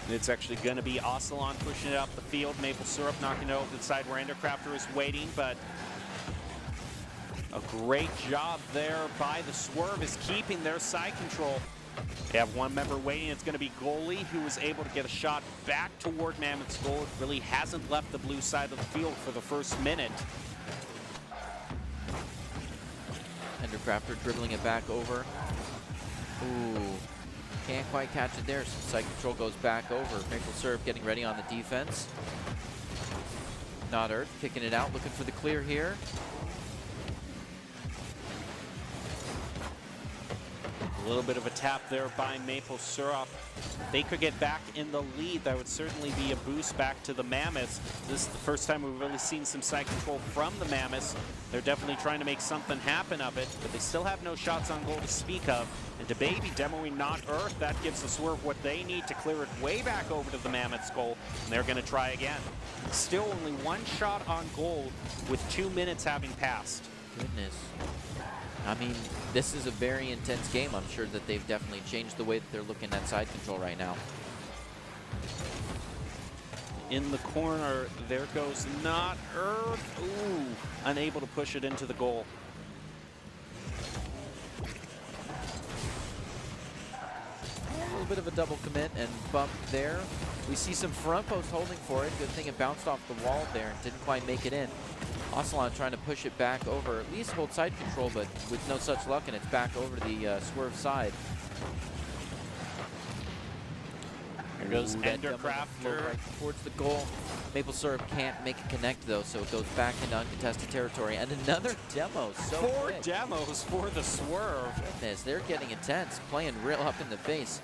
It's actually going to be Ocelon pushing it up the field. Maple Syrup knocking it over the side where Endercrafter is waiting, but... A great job there by the Swerve is keeping their side control. They have one member waiting. It's going to be goalie, who was able to get a shot back toward Mammoth's goal. It really hasn't left the blue side of the field for the first minute. Endercrafter dribbling it back over. Ooh, can't quite catch it there. Side control goes back over. Maple Syrup getting ready on the defense. Not Earth kicking it out, looking for the clear here. A little bit of a tap there by Maple Syrup. If they could get back in the lead, that would certainly be a boost back to the Mammoths. This is the first time we've really seen some side control from the Mammoths. They're definitely trying to make something happen of it, but they still have no shots on goal to speak of. And to Baby demoing Not Earth, that gives the Swerve what they need to clear it way back over to the Mammoths' goal, and they're going to try again. Still only 1 shot on goal with 2 minutes having passed. Goodness. I mean, this is a very intense game. I'm sure that they've definitely changed the way that they're looking at side control right now. In the corner, there goes Not Earth. Ooh, unable to push it into the goal. A little bit of a double commit and bump there. We see some front post holding for it. Good thing it bounced off the wall there and didn't quite make it in. Ocelon trying to push it back over, at least hold side control, but with no such luck, and it's back over to the Swerve side. Here goes Endercrafter. Right towards the goal. Maple Syrup can't make a connect, though, so it goes back into uncontested territory. And another demo. So 4 quick. demos for the Swerve. Goodness, they're getting intense, playing real up in the face.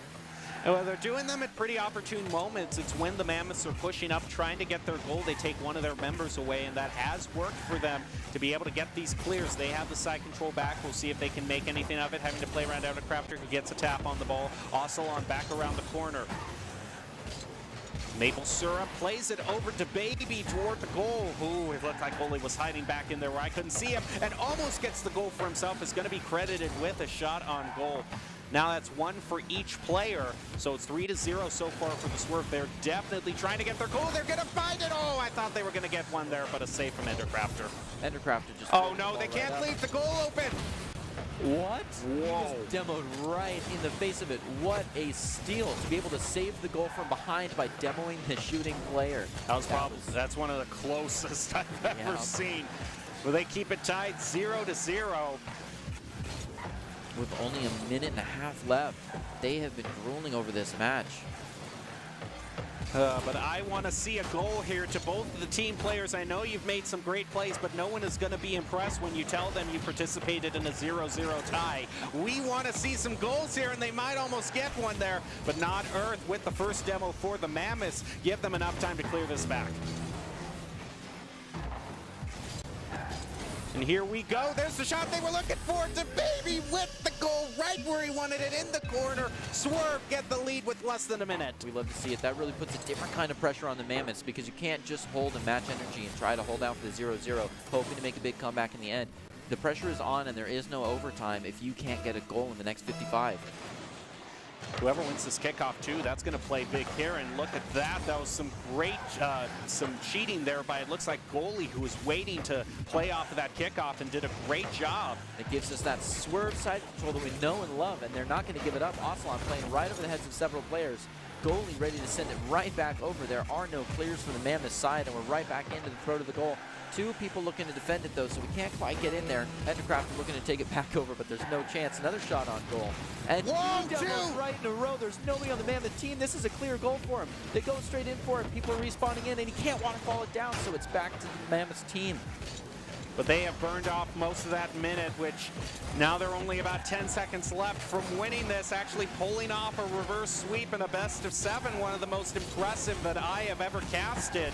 Well, they're doing them at pretty opportune moments. It's when the Mammoths are pushing up, trying to get their goal. They take one of their members away, and that has worked for them to be able to get these clears. They have the side control back. We'll see if they can make anything of it, having to play around Endercrafter, who gets a tap on the ball. Ocelon back around the corner. Maple Syrup plays it over to Baby toward the goal. Ooh, it looked like goalie was hiding back in there where I couldn't see him, and almost gets the goal for himself. Is going to be credited with a shot on goal. Now that's 1 for each player, so it's 3-0 so far for the Swerve. They're definitely trying to get their goal. They're going to find it. Oh, I thought they were going to get one there, but a save from Endercrafter. Endercrafter just... Oh, no, they can't leave the goal open. What? Whoa. He just demoed right in the face of it. What a steal to be able to save the goal from behind by demoing the shooting player. That's one of the closest I've ever seen. Will they keep it tied 0-0? With only a minute and a half left, they have been drooling over this match. But I want to see a goal here to both of the team players. I know you've made some great plays, but no one is going to be impressed when you tell them you participated in a 0-0 tie. We want to see some goals here, and they might almost get one there, but not Earth with the first demo for the Mammoths. Give them enough time to clear this back. And here we go. There's the shot they were looking for. To Baby with the goal right where he wanted it, in the corner. Swerve get the lead with less than a minute. We love to see it. That really puts a different kind of pressure on the Mammoths because you can't just hold and match energy and try to hold out for the 0-0, hoping to make a big comeback in the end. The pressure is on and there is no overtime if you can't get a goal in the next 55. Whoever wins this kickoff too, that's going to play big here. And look at that. That was some great, some cheating there by, it looks like, goalie who was waiting to play off of that kickoff and did a great job. It gives us that swerve side control that we know and love, and they're not going to give it up. Ocelot playing right over the heads of several players. Goalie ready to send it right back over. There are no clears from the Mammoth side, and we're right back into the throat of the goal. Two people looking to defend it, though, so we can't quite get in there. Endercraft looking to take it back over, but there's no chance. Another shot on goal. And two demos right in a row. There's nobody on the Mammoth team. This is a clear goal for him. They go straight in for it. People are respawning in, and he can't waterfall it down, so it's back to the Mammoth's team. But they have burned off most of that minute, which now they're only about 10 seconds left from winning this, actually pulling off a reverse sweep in a best of 7, one of the most impressive that I have ever casted.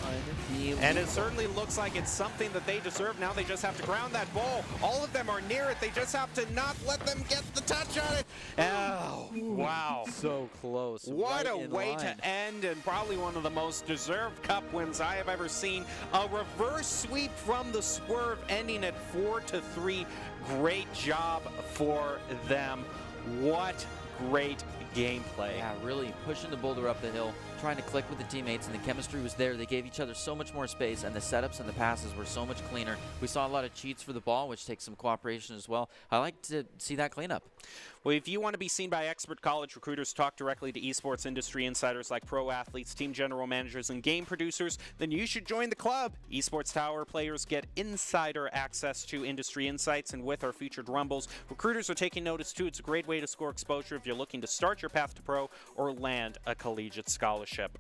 And it certainly looks like it's something that they deserve. Now they just have to ground that ball. All of them are near it. They just have to not let them get the touch on it. Oh, wow. So close. What right a way to end, and probably one of the most deserved cup wins I have ever seen. A reverse sweep from the Swerve, ending at 4-3. Great job for them. What great gameplay. Yeah, really pushing the boulder up the hill, trying to click with the teammates, and the chemistry was there. They gave each other so much more space, and the setups and the passes were so much cleaner. We saw a lot of cheats for the ball, which takes some cooperation as well. I like to see that cleanup. Well, if you want to be seen by expert college recruiters, talk directly to esports industry insiders like pro athletes, team general managers, and game producers, then you should join the club. Esports Tower players get insider access to industry insights, and with our featured Rumbles, recruiters are taking notice too. It's a great way to score exposure if you're looking to start your path to pro or land a collegiate scholarship.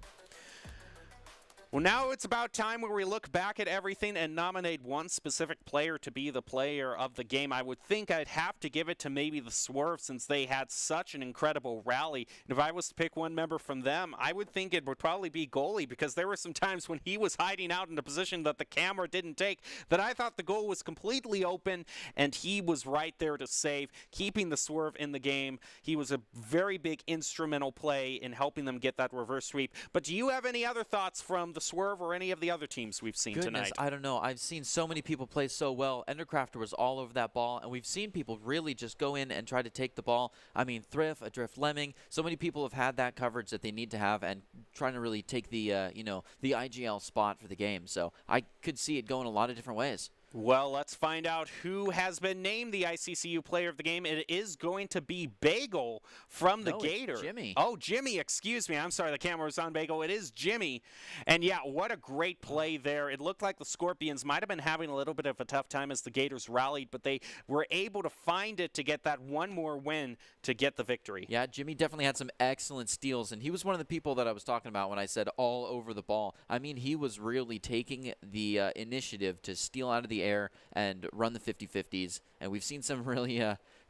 Well, now it's about time where we look back at everything and nominate one specific player to be the player of the game. I would think I'd have to give it to maybe the Swerve, since they had such an incredible rally. And if I was to pick one member from them, I would think it would probably be goalie, because there were some times when he was hiding out in a position that the camera didn't take, that I thought the goal was completely open, and he was right there to save, keeping the Swerve in the game. He was a very big instrumental play in helping them get that reverse sweep. But do you have any other thoughts from the Swerve or any of the other teams we've seen tonight? I don't know. I've seen so many people play so well. Endercrafter was all over that ball, and we've seen people really just go in and try to take the ball. I mean, Thrift, Adrift Lemming, so many people have had that coverage that they need to have and trying to really take the, you know, the IGL spot for the game. So I could see it going a lot of different ways. Well, let's find out who has been named the ICCU Player of the Game. It is going to be Bagel from the Gator. Jimmy. Oh, Jimmy, excuse me. I'm sorry, the camera was on Bagel. It is Jimmy. And yeah, what a great play there. It looked like the Scorpions might have been having a little bit of a tough time as the Gators rallied, but they were able to find it to get that one more win to get the victory. Yeah, Jimmy definitely had some excellent steals, and he was one of the people that I was talking about when I said all over the ball. I mean, he was really taking the initiative to steal out of the air and run the 50-50s, and we've seen some really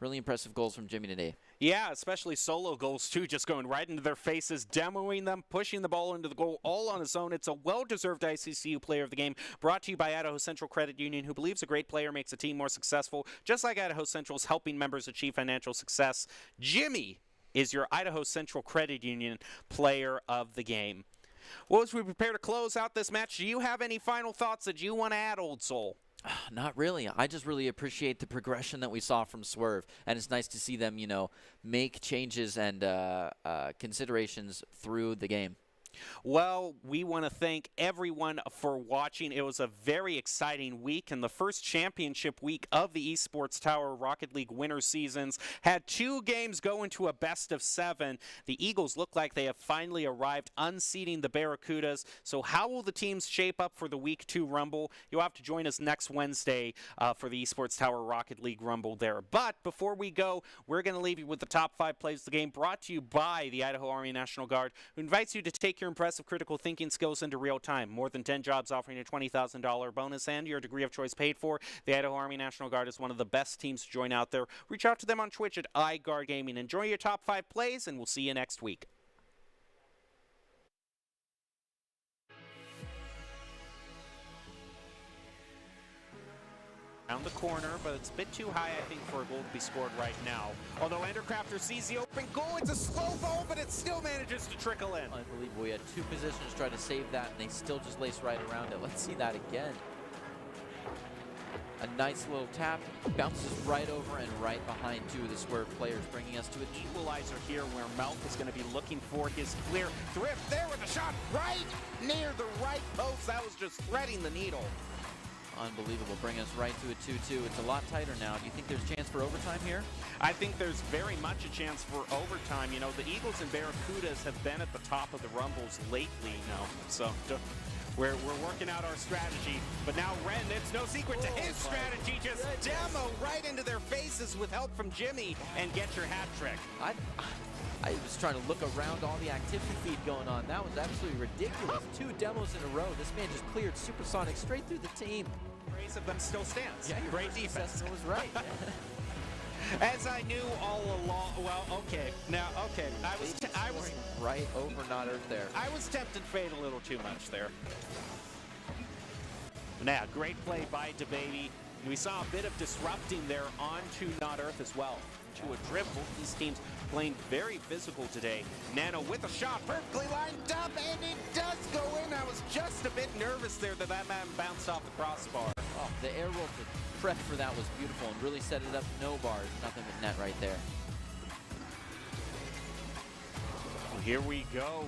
impressive goals from Jimmy today. Yeah, especially solo goals too, just going right into their faces, demoing them, pushing the ball into the goal all on his own. It's a well-deserved ICCU Player of the Game, brought to you by Idaho Central Credit Union, who believes a great player makes a team more successful, just like Idaho Central's helping members achieve financial success. Jimmy is your Idaho Central Credit Union Player of the Game. Well, as we prepare to close out this match, do you have any final thoughts that you want to add, Old Soul? Not really. I just really appreciate the progression that we saw from Swerve, and it's nice to see them, you know, make changes and considerations through the game. Well, we want to thank everyone for watching. It was a very exciting week, and the first championship week of the Esports Tower Rocket League winter seasons had 2 games go into a best of 7. The Eagles look like they have finally arrived, unseating the Barracudas. So how will the teams shape up for the Week 2 Rumble? You'll have to join us next Wednesday for the Esports Tower Rocket League Rumble there. But before we go, we're going to leave you with the top 5 plays of the game, brought to you by the Idaho Army National Guard, who invites you to take your impressive critical thinking skills into real time. More than 10 jobs offering a $20,000 bonus and your degree of choice paid for. The Idaho Army National Guard is one of the best teams to join out there. Reach out to them on Twitch at iGuard Gaming. Enjoy your top 5 plays, and we'll see you next week. Around the corner, but it's a bit too high, I think, for a goal to be scored right now. Although Endercrafter sees the open goal, it's a slow ball, but it still manages to trickle in. Unbelievable. We had 2 positions try to save that, and they still just lace right around it. Let's see that again. A nice little tap, bounces right over and right behind 2 of the swerve players, bringing us to an Equalizer here where Melk is going to be looking for his clear thrift there with a shot right near the right post. That was just threading the needle. unbelievable. Bring us right to a 2-2. It's a lot tighter now. Do you think there's a chance for overtime here? I think there's very much a chance for overtime. You know, the Eagles and Barracudas have been at the top of the Rumbles lately now. So we're working out our strategy. But now Ren, it's no secret to his strategy. Just demo right into their faces with help from Jimmy and get your hat trick. I was trying to look around all the activity feed going on. That was absolutely ridiculous. 2 demos in a row. This man just cleared Supersonic straight through the team. Race of them still stands. Yeah, great defense. Was right. As I knew all along. Well, okay. Now, okay. I was right over Not Earth there. I was tempted fade a little too much there. Now, great play by DeBaby. We saw a bit of disrupting there onto Not Earth as well. To a dribble. These teams playing very physical today. Nano with a shot, perfectly lined up, and it does go in. I was just a bit nervous there that man bounced off the crossbar. Oh, the air roll to prep for that was beautiful and really set it up. No bars, nothing but net right there. Well, here we go.